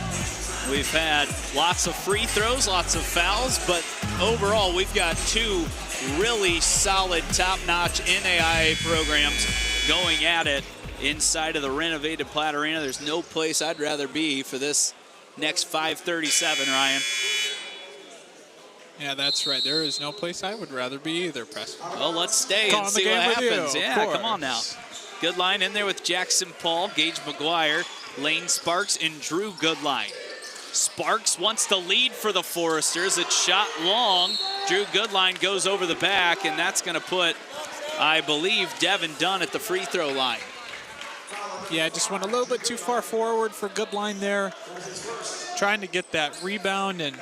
we've had lots of free throws, lots of fouls, but overall we've got 2 really solid, top-notch NAIA programs going at it inside of the renovated Platt Arena. There's no place I'd rather be for this next 5:37, Ryan. Yeah, that's right. There is no place I would rather be either, Preston. Well, let's stay and see what happens. Yeah, come on now. Good line in there with Jackson Paul, Gage McGuire, Lane Sparks, and Drew Goodline. Sparks wants the lead for the Foresters. It's shot long. Drew Goodline goes over the back, and that's going to put, I believe, Devin Dunn at the free throw line. Yeah, just went a little bit too far forward for Goodline there. Trying to get that rebound and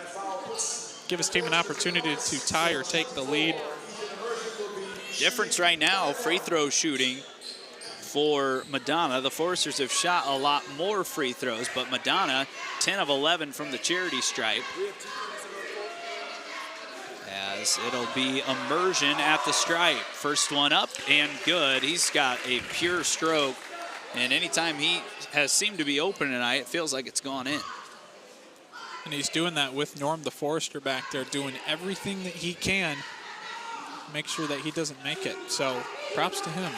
give his team an opportunity to tie or take the lead. Difference right now, free throw shooting for Madonna. The Foresters have shot a lot more free throws, but Madonna, 10 of 11 from the charity stripe. As it'll be Immersion at the stripe. First one up and good. He's got a pure stroke, and anytime he has seemed to be open tonight, it feels like it's gone in. And he's doing that with Norm the Forester back there, doing everything that he can to make sure that he doesn't make it. So props to him.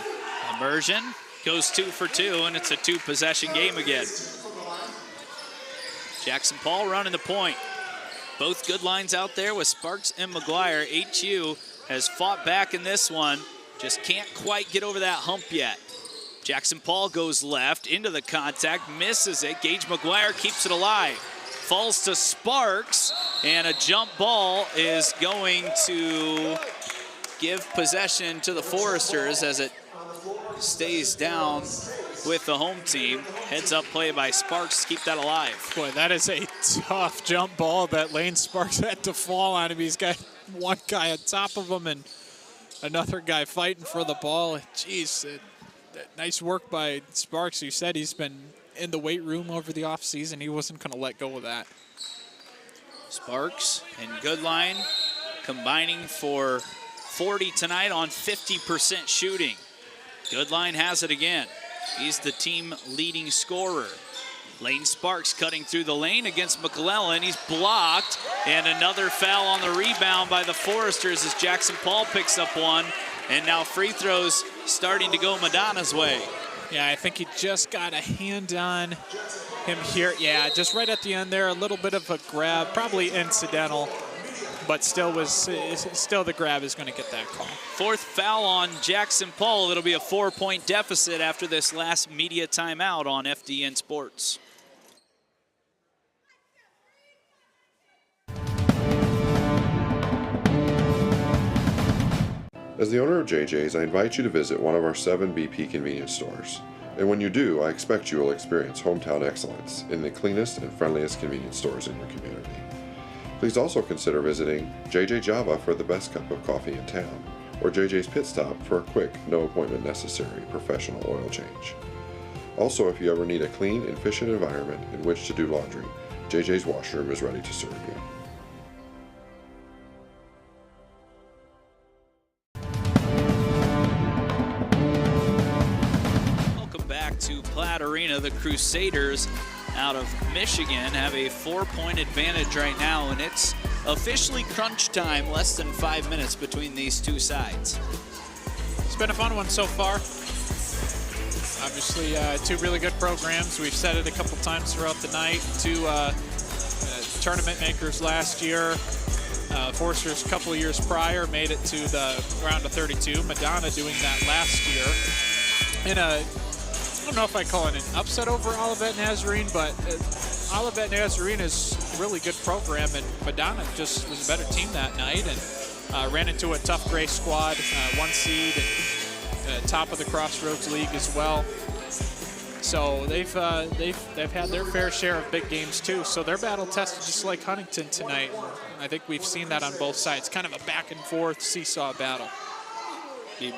Immersion goes 2 for 2, and it's a 2-possession game again. Jackson Paul running the point. Both good lines out there with Sparks and McGuire. HU has fought back in this one, just can't quite get over that hump yet. Jackson Paul goes left into the contact, misses it. Gage McGuire keeps it alive. Falls to Sparks, and a jump ball is going to give possession to the Foresters, as it stays down with the home team. Heads up play by Sparks to keep that alive. Boy, that is a tough jump ball that Lane Sparks had to fall on him. He's got one guy on top of him and another guy fighting for the ball. Jeez, nice work by Sparks. You said he's been in the weight room over the offseason. He wasn't going to let go of that. Sparks and Goodline combining for 40 tonight on 50% shooting. Goodline has it again. He's the team leading scorer. Lane Sparks cutting through the lane against McClellan. He's blocked, and another foul on the rebound by the Foresters as Jackson Paul picks up one. And now free throws starting to go Madonna's way. Yeah, I think he just got a hand on him here. Yeah, just right at the end there, a little bit of a grab, probably incidental, but still the grab is going to get that call. Fourth foul on Jackson Paul. It'll be a 4-point deficit after this last media timeout on FDN Sports. As the owner of JJ's, I invite you to visit one of our 7 BP convenience stores. And when you do, I expect you will experience hometown excellence in the cleanest and friendliest convenience stores in your community. Please also consider visiting JJ Java for the best cup of coffee in town, or JJ's Pit Stop for a quick, no appointment necessary professional oil change. Also, if you ever need a clean and efficient environment in which to do laundry, JJ's washroom is ready to serve you. To Platt Arena, the Crusaders out of Michigan have a 4-point advantage right now, and it's officially crunch time, less than 5 minutes between these two sides. It's been a fun one so far. Obviously, two really good programs. We've said it a couple times throughout the night. Two tournament makers last year. Foresters a couple of years prior made it to the round of 32. Madonna doing that last year in a, I don't know if I call it an upset over Olivet Nazarene, but Olivet Nazarene is a really good program, and Madonna just was a better team that night and ran into a tough Gray squad, 1 seed, and top of the Crossroads League as well. So they've had their fair share of big games too. So they're battle tested just like Huntington tonight. I think we've seen that on both sides, kind of a back and forth seesaw battle.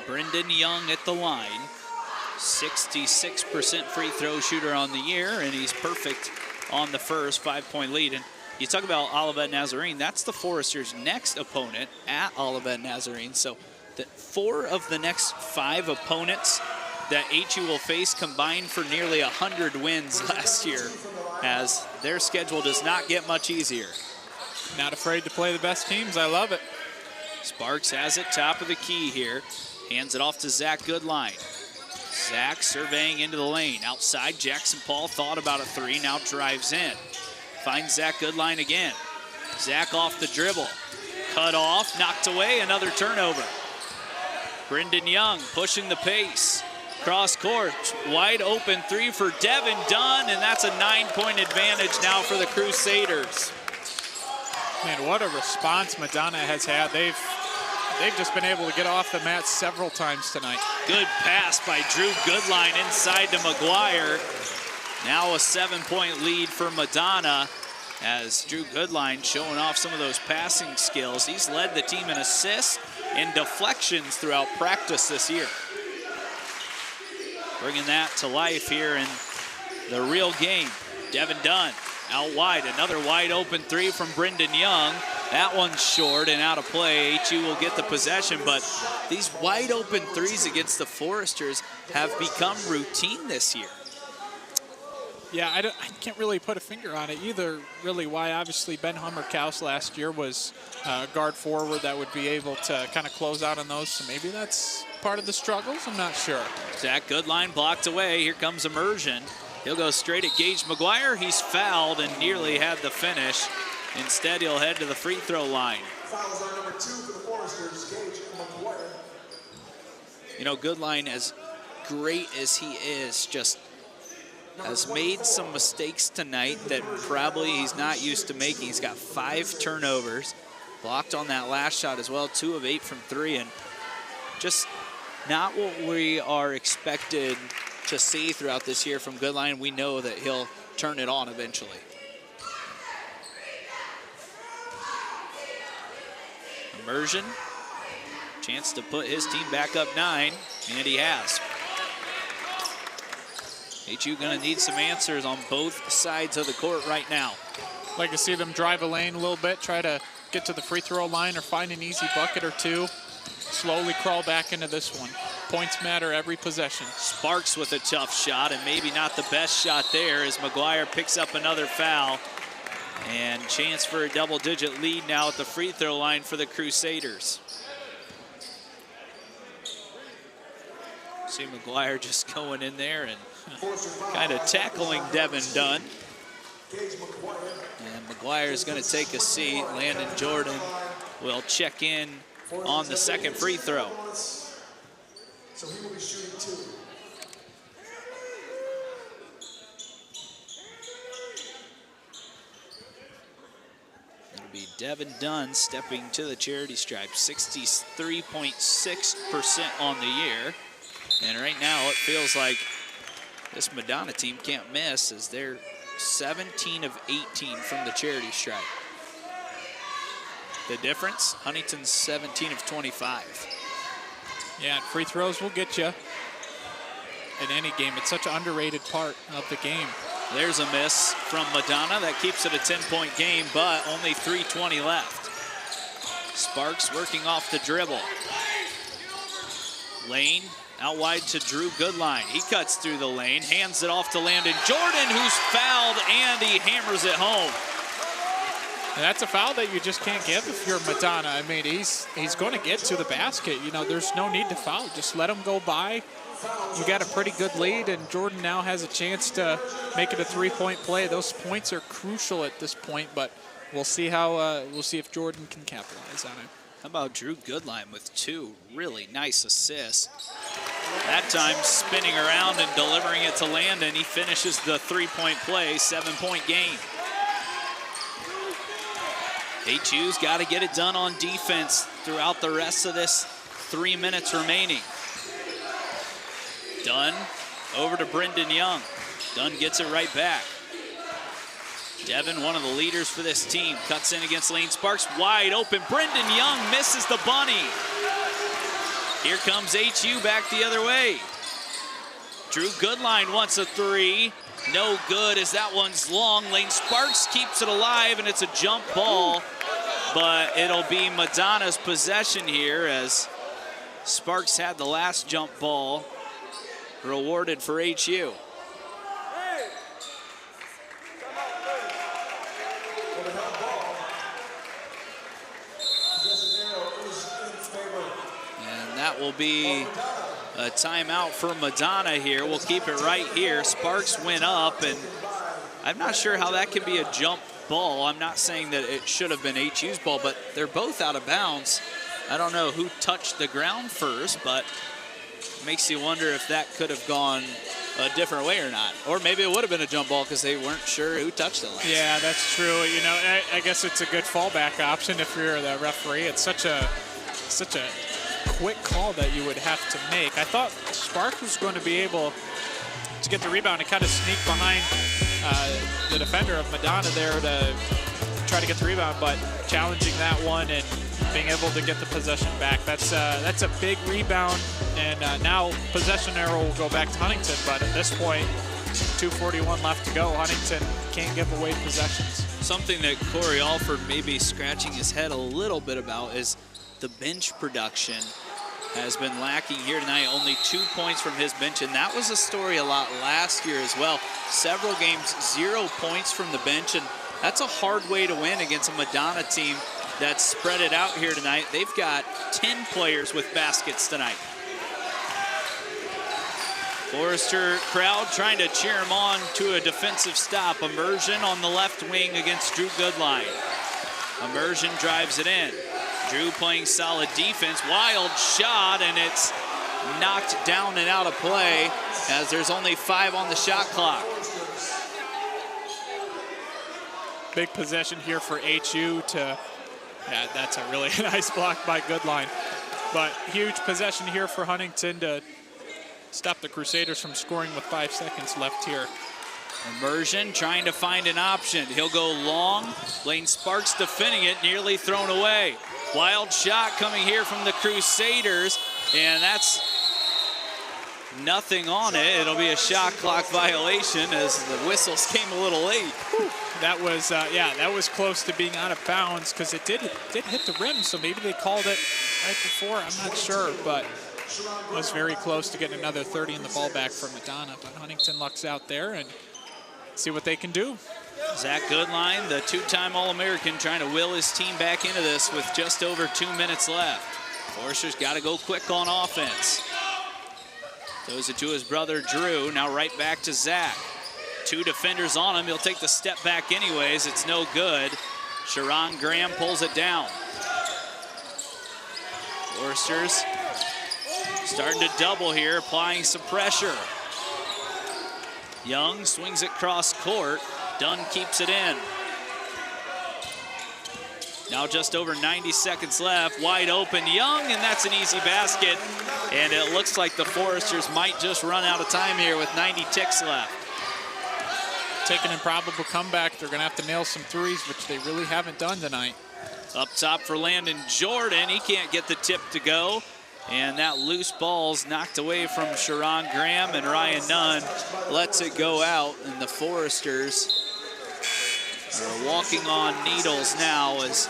Brendan Young at the line. 66% free throw shooter on the year, and he's perfect on the first 5-point lead. And you talk about Olivet Nazarene, that's the Foresters' next opponent at Olivet Nazarene. So 4 of the next 5 opponents that HU will face combined for nearly 100 wins last year, as their schedule does not get much easier. Not afraid to play the best teams. I love it. Sparks has it top of the key here. Hands it off to Zach Goodline. Zach surveying into the lane. Outside, Jackson Paul thought about a 3, now drives in. Finds Zach Goodline again. Zach off the dribble. Cut off, knocked away, another turnover. Brendan Young pushing the pace. Cross court, wide open 3 for Devin Dunn, and that's a 9-point advantage now for the Crusaders. Man, what a response Madonna has had. They've just been able to get off the mat several times tonight. Good pass by Drew Goodline inside to McGuire. Now a 7-point lead for Madonna, as Drew Goodline showing off some of those passing skills. He's led the team in assists and deflections throughout practice this year. Bringing that to life here in the real game. Devin Dunn out wide, another wide open 3 from Brendan Young. That one's short and out of play. HU will get the possession, but these wide open 3s against the Foresters have become routine this year. Yeah, I can't really put a finger on it either, really why. Obviously, Ben Hummer-Kaus last year was a guard forward that would be able to kind of close out on those, so maybe that's part of the struggles, I'm not sure. Zach Goodline blocked away. Here comes Immersion. He'll go straight at Gage McGuire. He's fouled and nearly had the finish. Instead, he'll head to the free throw line. Fouls on number 2 for the Foresters, Gage McGuire. You know, Goodline, as great as he is, just has made some mistakes tonight that probably he's not used to making. He's got 5 turnovers, blocked on that last shot as well, 2 of 8 from 3, and just not what we are expected to see throughout this year from Goodline. We know that he'll turn it on eventually. Immersion, chance to put his team back up 9, and he has. HU gonna need some answers on both sides of the court right now. Like to see them drive a lane a little bit, try to get to the free throw line or find an easy bucket or two. Slowly crawl back into this one. Points matter every possession. Sparks with a tough shot, and maybe not the best shot there as McGuire picks up another foul. And chance for a double-digit lead now at the free throw line for the Crusaders. See McGuire just going in there and kind of tackling Devin Dunn. And McGuire is going to take a seat. Landon Jordan will check in on the second free throw. So he will be shooting 2. It'll be Devin Dunn stepping to the charity stripe. 63.6% on the year. And right now it feels like this Madonna team can't miss as they're 17 of 18 from the charity stripe. The difference, Huntington's 17 of 25. Yeah, free throws will get you in any game. It's such an underrated part of the game. There's a miss from Madonna. That keeps it a 10-point game, but only 3:20 left. Sparks working off the dribble. Lane out wide to Drew Goodline. He cuts through the lane, hands it off to Landon Jordan, who's fouled, and he hammers it home. And that's a foul that you just can't give if you're Madonna. I mean, he's going to get to the basket. You know, there's no need to foul. Just let him go by. You got a pretty good lead, and Jordan now has a chance to make it a 3-point play. Those points are crucial at this point, but we'll see if Jordan can capitalize on it. How about Drew Goodline with 2 really nice assists? That time spinning around and delivering it to Landon. He finishes the 3-point play, 7-point game. HU's got to get it done on defense throughout the rest of this 3 minutes remaining. Dunn over to Brendan Young. Dunn gets it right back. Devin, one of the leaders for this team, cuts in against Lane Sparks. Wide open. Brendan Young misses the bunny. Here comes HU back the other way. Drew Goodline wants a 3. No good as that one's long. Lane Sparks keeps it alive, and it's a jump ball. But it'll be Madonna's possession here as Sparks had the last jump ball rewarded for HU. And that will be a timeout for Madonna here. We'll keep it right here. Sparks went up, and I'm not sure how that can be a jump ball. I'm not saying that it should have been HU's ball, but they're both out of bounds. I don't know who touched the ground first, but it makes you wonder if that could have gone a different way or not. Or maybe it would have been a jump ball because they weren't sure who touched it last. Yeah, that's true. You know, I guess it's a good fallback option if you're the referee. It's such a quick call that you would have to make. I thought Sparks was going to be able to get the rebound and kind of sneak behind the defender of Madonna there to try to get the rebound, but challenging that one and being able to get the possession back. That's a big rebound, and now possession arrow will go back to Huntington, but at this point, 2:41 left to go. Huntington can't give away possessions. Something that Corey Alford may be scratching his head a little bit about is the bench production has been lacking here tonight. Only 2 points from his bench, and that was a story a lot last year as well. Several games, 0 points from the bench, and that's a hard way to win against a Madonna team that's spread it out here tonight. They've got 10 players with baskets tonight. Forrester crowd trying to cheer him on to a defensive stop. Immersion on the left wing against Drew Goodline. Immersion drives it in. Drew playing solid defense. Wild shot, and it's knocked down and out of play as there's only 5 on the shot clock. Big possession here for HU to, yeah, that's a really nice block by Goodline. But huge possession here for Huntington to stop the Crusaders from scoring with 5 seconds left here. Immersion trying to find an option. He'll go long. Lane Sparks defending it, nearly thrown away. Wild shot coming here from the Crusaders, and that's nothing on it. It'll be a shot clock violation as the whistles came a little late. That was, that was close to being out of bounds because it did hit the rim, so maybe they called it right before. I'm not sure, but it was very close to getting another 30 in the ball back for Madonna. But Huntington lucks out there and see what they can do. Zach Goodline, the two-time All-American, trying to will his team back into this with just over 2 minutes left. Forster's got to go quick on offense. Throws it to his brother, Drew. Now right back to Zach. 2 defenders on him. He'll take the step back anyways. It's no good. Sharon Graham pulls it down. Forster's starting to double here, applying some pressure. Young swings it cross court. Dunn keeps it in. Now just over 90 seconds left. Wide open, Young, and that's an easy basket. And it looks like the Foresters might just run out of time here with 90 ticks left. Take an improbable comeback. They're going to have to nail some threes, which they really haven't done tonight. Up top for Landon Jordan. He can't get the tip to go. And that loose ball's knocked away from Sharon Graham, and Ryan Nunn lets it go out. And the Foresters are walking on needles now as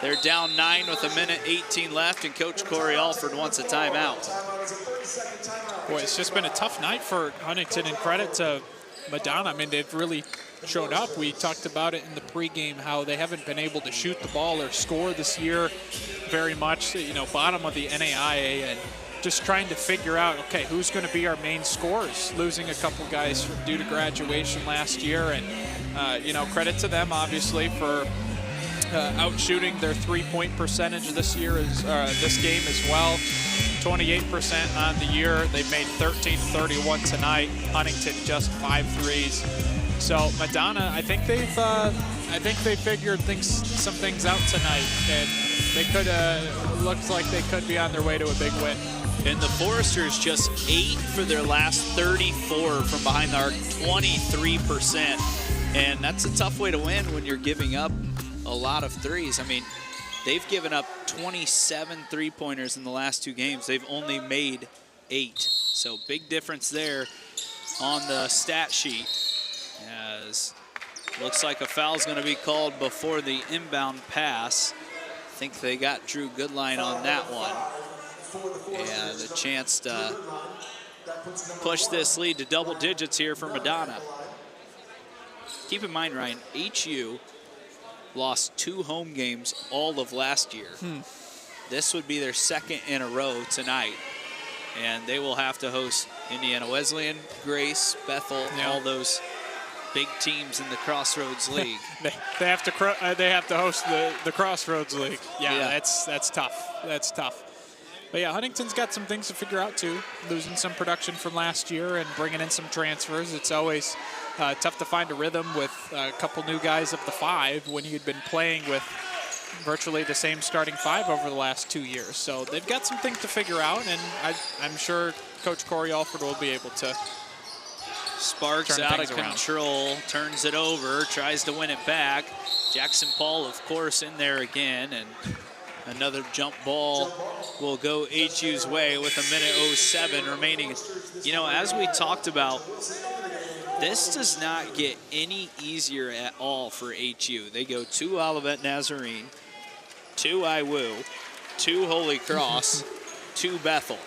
they're down 9 with 1:18 left, and Coach Corey Alford wants a timeout. Boy, it's just been a tough night for Huntington, and credit to Madonna. I mean, they've really shown up. We talked about it in the pregame, how they haven't been able to shoot the ball or score this year very much, you know, bottom of the NAIA, and just trying to figure out, okay, who's going to be our main scorers, losing a couple guys due to graduation last year. And, you know, credit to them, obviously, for out-shooting their three-point percentage this year, this game as well. 28% on the year. They've made 13-31 tonight. Huntington just 5 threes. So Madonna, I think they figured some things out tonight, and they could looks like they could be on their way to a big win. And the Foresters just 8 for their last 34 from behind the arc, 23%. And that's a tough way to win when you're giving up a lot of threes. I mean, they've given up 27 three-pointers in the last 2 games. They've only made 8. So big difference there on the stat sheet. As looks like a foul is going to be called before the inbound pass. I think they got Drew Goodline on that one. And a chance to push this lead to double digits here for Madonna. Keep in mind, Ryan, HU lost 2 home games all of last year. This would be their 2nd in a row tonight. And they will have to host Indiana Wesleyan, Grace, Bethel, all those big teams in the Crossroads League. they have to host the Crossroads League. Yeah, that's tough. That's tough. But yeah, Huntington's got some things to figure out too. Losing some production from last year and bringing in some transfers. It's always tough to find a rhythm with a couple new guys of the 5 when you'd been playing with virtually the same starting 5 over the last 2 years. So they've got some things to figure out, and I'm sure Coach Corey Alford will be able to. Sparks out of control, turns it over, tries to win it back. Jackson Paul, of course, in there again, and another jump ball will go HU's way with 1:07 remaining. You know, as we talked about, this does not get any easier at all for HU. They go to Olivet Nazarene, to IWU, to Holy Cross, to Bethel.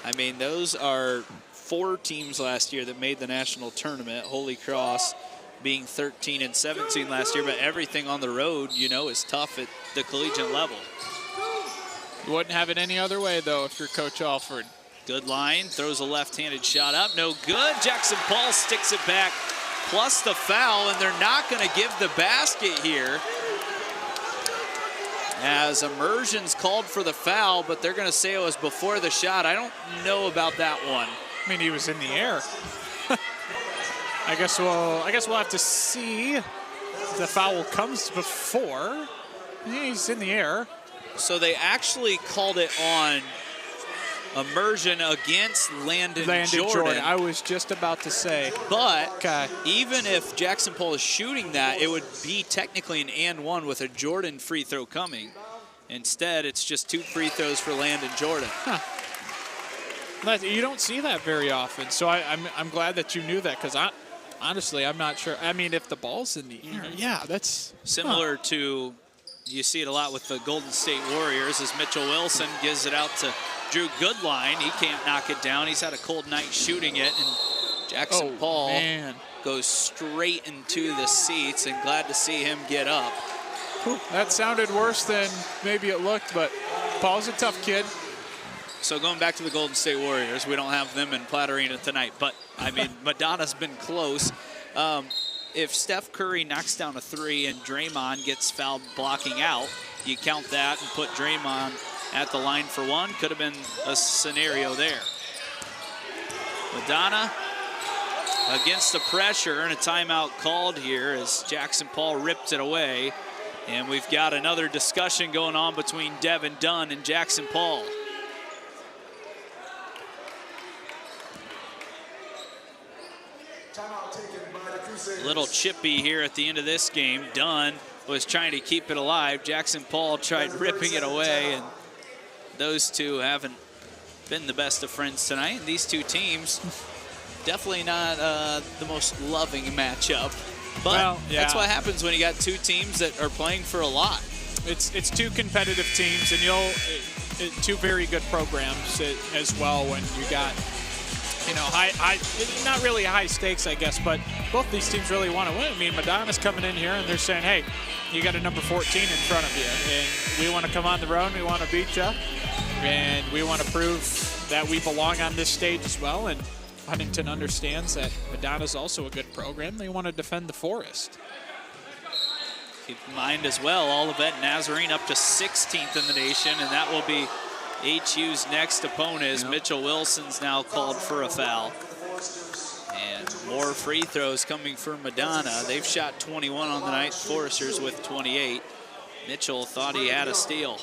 I mean, those are 4 teams last year that made the national tournament. Holy Cross being 13-17 last year, but everything on the road, you know, is tough at the collegiate level. You wouldn't have it any other way, though, if you're Coach Alford. Goodline throws a left-handed shot up, no good. Jackson Paul sticks it back, plus the foul, and they're not going to give the basket here. As Immersion's called for the foul, but they're going to say it was before the shot. I don't know about that one. I mean, he was in the air. I guess we'll have to see if the foul comes before. He's in the air. So they actually called it on immersion against Landon Jordan. I was just about to say. But even if Jackson Paul is shooting that, it would be technically an and one with a Jordan free throw coming. Instead, it's just 2 free throws for Landon Jordan. You don't see that very often, so I'm glad that you knew that, because honestly, I'm not sure. I mean, if the ball's in the air, yeah, that's similar to, you see it a lot with the Golden State Warriors, as Mitchell Wilson gives it out to Drew Goodline. He can't knock it down. He's had a cold night shooting it, and Jackson Paul goes straight into the seats, and glad to see him get up. That sounded worse than maybe it looked, but Paul's a tough kid. So going back to the Golden State Warriors, we don't have them in Platte Arena tonight, but I mean, Madonna's been close. If Steph Curry knocks down a 3 and Draymond gets fouled blocking out, you count that and put Draymond at the line for 1. Could have been a scenario there. Madonna against the pressure, and a timeout called here as Jackson Paul ripped it away. And we've got another discussion going on between Devin Dunn and Jackson Paul. A little chippy here at the end of this game. Dunn was trying to keep it alive. Jackson Paul tried ripping it away, and those two haven't been the best of friends tonight. And these two teams, definitely not the most loving matchup. But that's what happens when you got 2 teams that are playing for a lot. It's 2 competitive teams, and 2 very good programs as well. When you got, high, not really high stakes, I guess, but both these teams really want to win. I mean, Madonna's coming in here and they're saying, hey, you got a number 14 in front of you, and we want to come on the road, we want to beat you, and we want to prove that we belong on this stage as well. And Huntington understands that Madonna's also a good program. They want to defend the Forest. Keep in mind as well, Olivet Nazarene up to 16th in the nation, and that will be HU's next opponent, as Mitchell Wilson's now called for a foul. And more free throws coming for Madonna. They've shot 21 on the night, Foresters with 28. Mitchell thought he had a steal.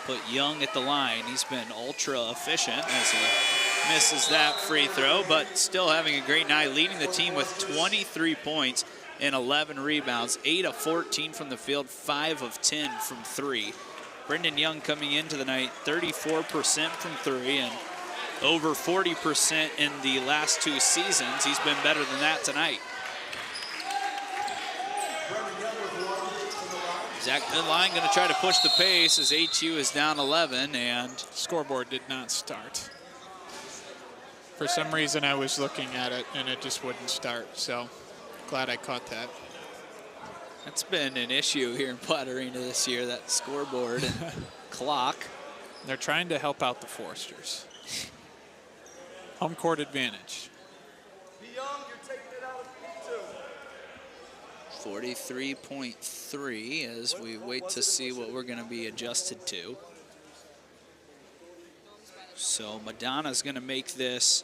Put Young at the line. He's been ultra efficient as he misses that free throw, but still having a great night, leading the team with 23 points and 11 rebounds, 8 of 14 from the field, 5 of 10 from 3. Brendan Young coming into the night, 34% from 3 and over 40% in the last 2 seasons. He's been better than that tonight. Zach Goodline going to try to push the pace as HU is down 11, and scoreboard did not start. For some reason, I was looking at it and it just wouldn't start. So glad I caught that. That's been an issue here in Platte Arena this year, that scoreboard and clock. They're trying to help out the Foresters. Home court advantage. 43.3 as we wait to see what we're going to be adjusted to. So Madonna's going to make this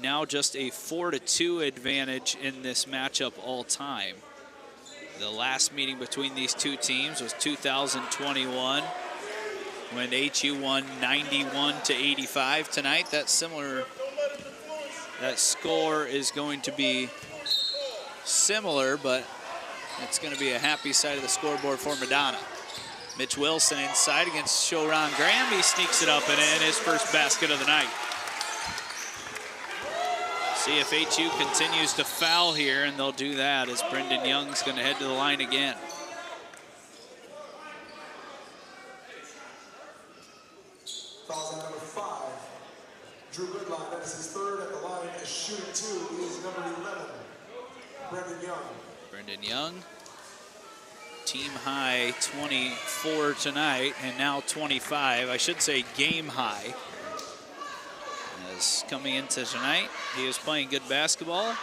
now just a 4-2 advantage in this matchup all time. The last meeting between these two teams was 2021 when HU won 91-85. Tonight, that's similar. That score is going to be similar, but it's going to be a happy side of the scoreboard for Madonna. Mitch Wilson inside against Shoran Graham. He sneaks it up and in, his first basket of the night. See if HU continues to foul here, and they'll do that as Brendan Young's going to head to the line again. Fouls on number 5. Drew Goodline, that is his third at the line, is shooting 2. He is number 11, Brendan Young. Brendan Young, team high 24 tonight, and now 25. I should say game high. As coming into tonight, he was playing good basketball.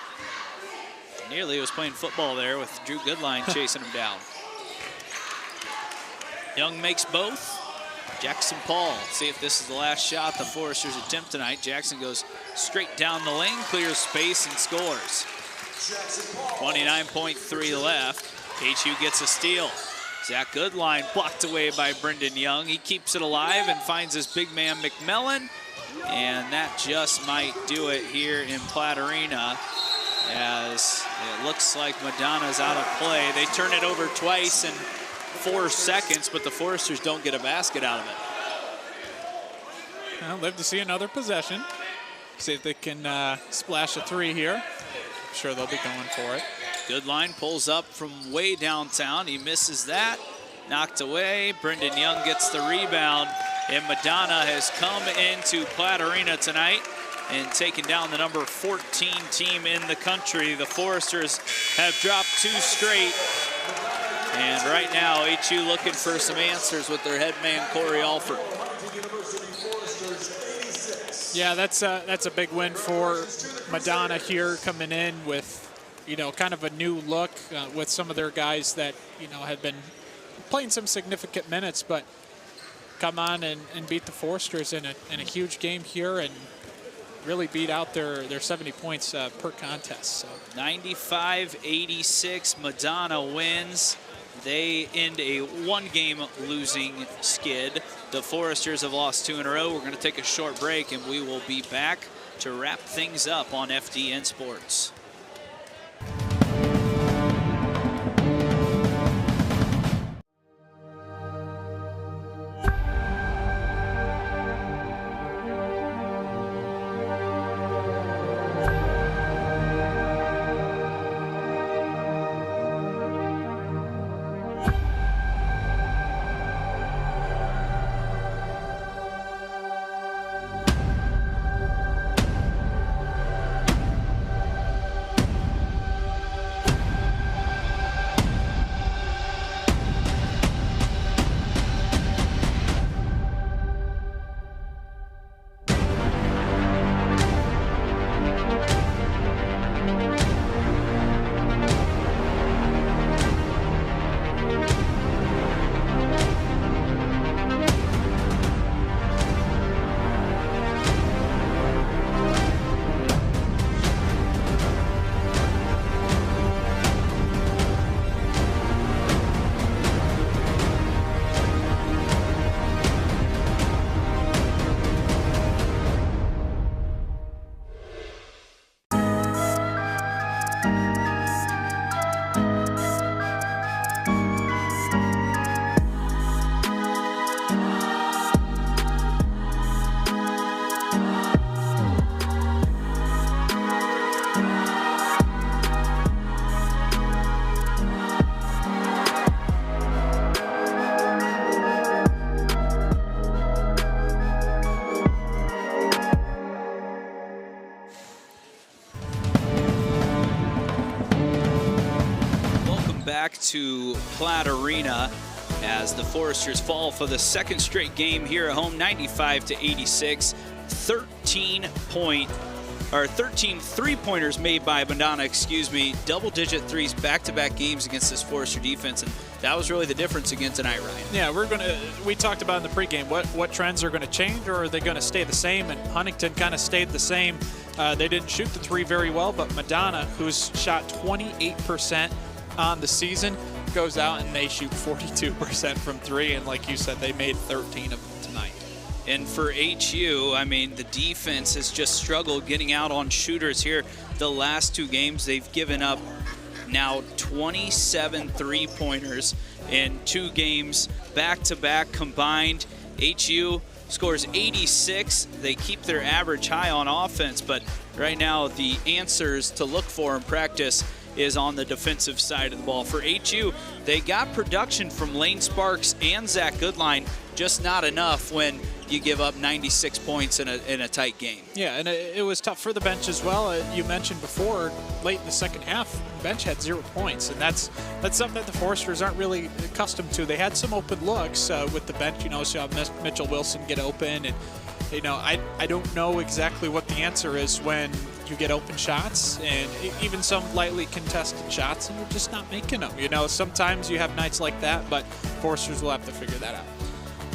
Nearly was playing football there with Drew Goodline chasing him down. Young makes both. Jackson Paul, see if this is the last shot the Foresters attempt tonight. Jackson goes straight down the lane, clears space, and scores. 29.3 left. HU gets a steal. Zach Goodline blocked away by Brendan Young. He keeps it alive and finds his big man McMillan. And that just might do it here in Platt Arena, as it looks like Madonna's out of play. They turn it over twice in 4 seconds, but the Foresters don't get a basket out of it. I'll live to see another possession. See if they can splash a 3 here. I'm sure they'll be going for it. Goodline pulls up from way downtown. He misses that. Knocked away. Brendan Young gets the rebound. And Madonna has come into Platt Arena tonight and taken down the number 14 team in the country. The Foresters have dropped 2 straight. And right now, HU looking for some answers with their head man, Corey Alford. Yeah, that's a big win for Madonna here, coming in with, kind of a new look with some of their guys that, had been playing some significant minutes, but come on and beat the Foresters in a huge game here and really beat out their 70 points per contest. So 95-86, Madonna wins. They end a 1-game losing skid. The Foresters have lost 2 in a row. We're going to take a short break, and we will be back to wrap things up on FDN Sports. To Platt Arena as the Foresters fall for the 2nd straight game here at home, 95-86. 13 3-pointers made by Madonna, double-digit threes back-to-back games against this Forester defense, and that was really the difference again tonight, Ryan. Yeah, we talked about in the pregame what trends are going to change, or are they going to stay the same? And Huntington kind of stayed the same. They didn't shoot the 3 very well, but Madonna, who's shot 28% on the season, goes out and they shoot 42% from 3, and like you said, they made 13 of them tonight. And for HU, the defense has just struggled getting out on shooters here. The last 2 games, they've given up now 27 3-pointers in 2 games, back-to-back combined. HU scores 86. They keep their average high on offense, but right now the answers to look for in practice is on the defensive side of the ball. For HU, they got production from Lane Sparks and Zach Goodline, just not enough when you give up 96 points in a tight game. Yeah, and it was tough for the bench as well. You mentioned before, late in the second half, the bench had 0 points, and that's something that the Foresters aren't really accustomed to. They had some open looks with the bench, so Mitchell Wilson get open, and I don't know exactly what the answer is when you get open shots and even some lightly contested shots and you're just not making them. Sometimes you have nights like that, but Foresters will have to figure that out.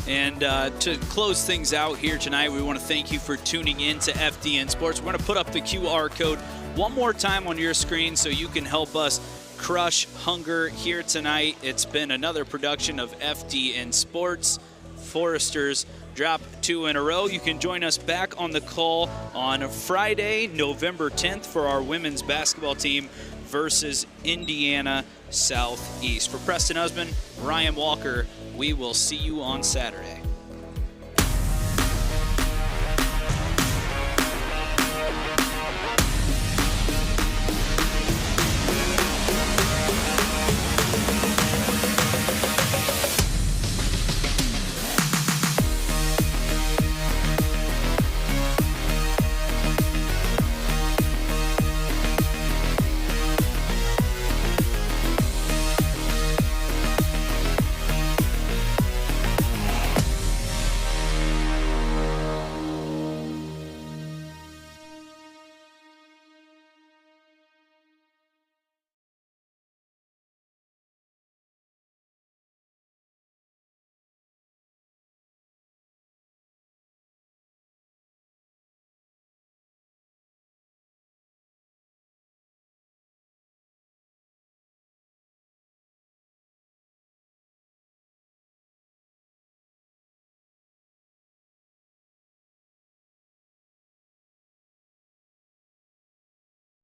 And to close things out here tonight, we want to thank you for tuning in to FDN Sports. We're going to put up the QR code one more time on your screen so you can help us crush hunger here tonight. It's been another production of FDN Sports. Foresters drop 2 in a row. You can join us back on the call on Friday, November 10th for our women's basketball team versus Indiana Southeast. For Preston Husband, Ryan Walker, we will see you on Saturday.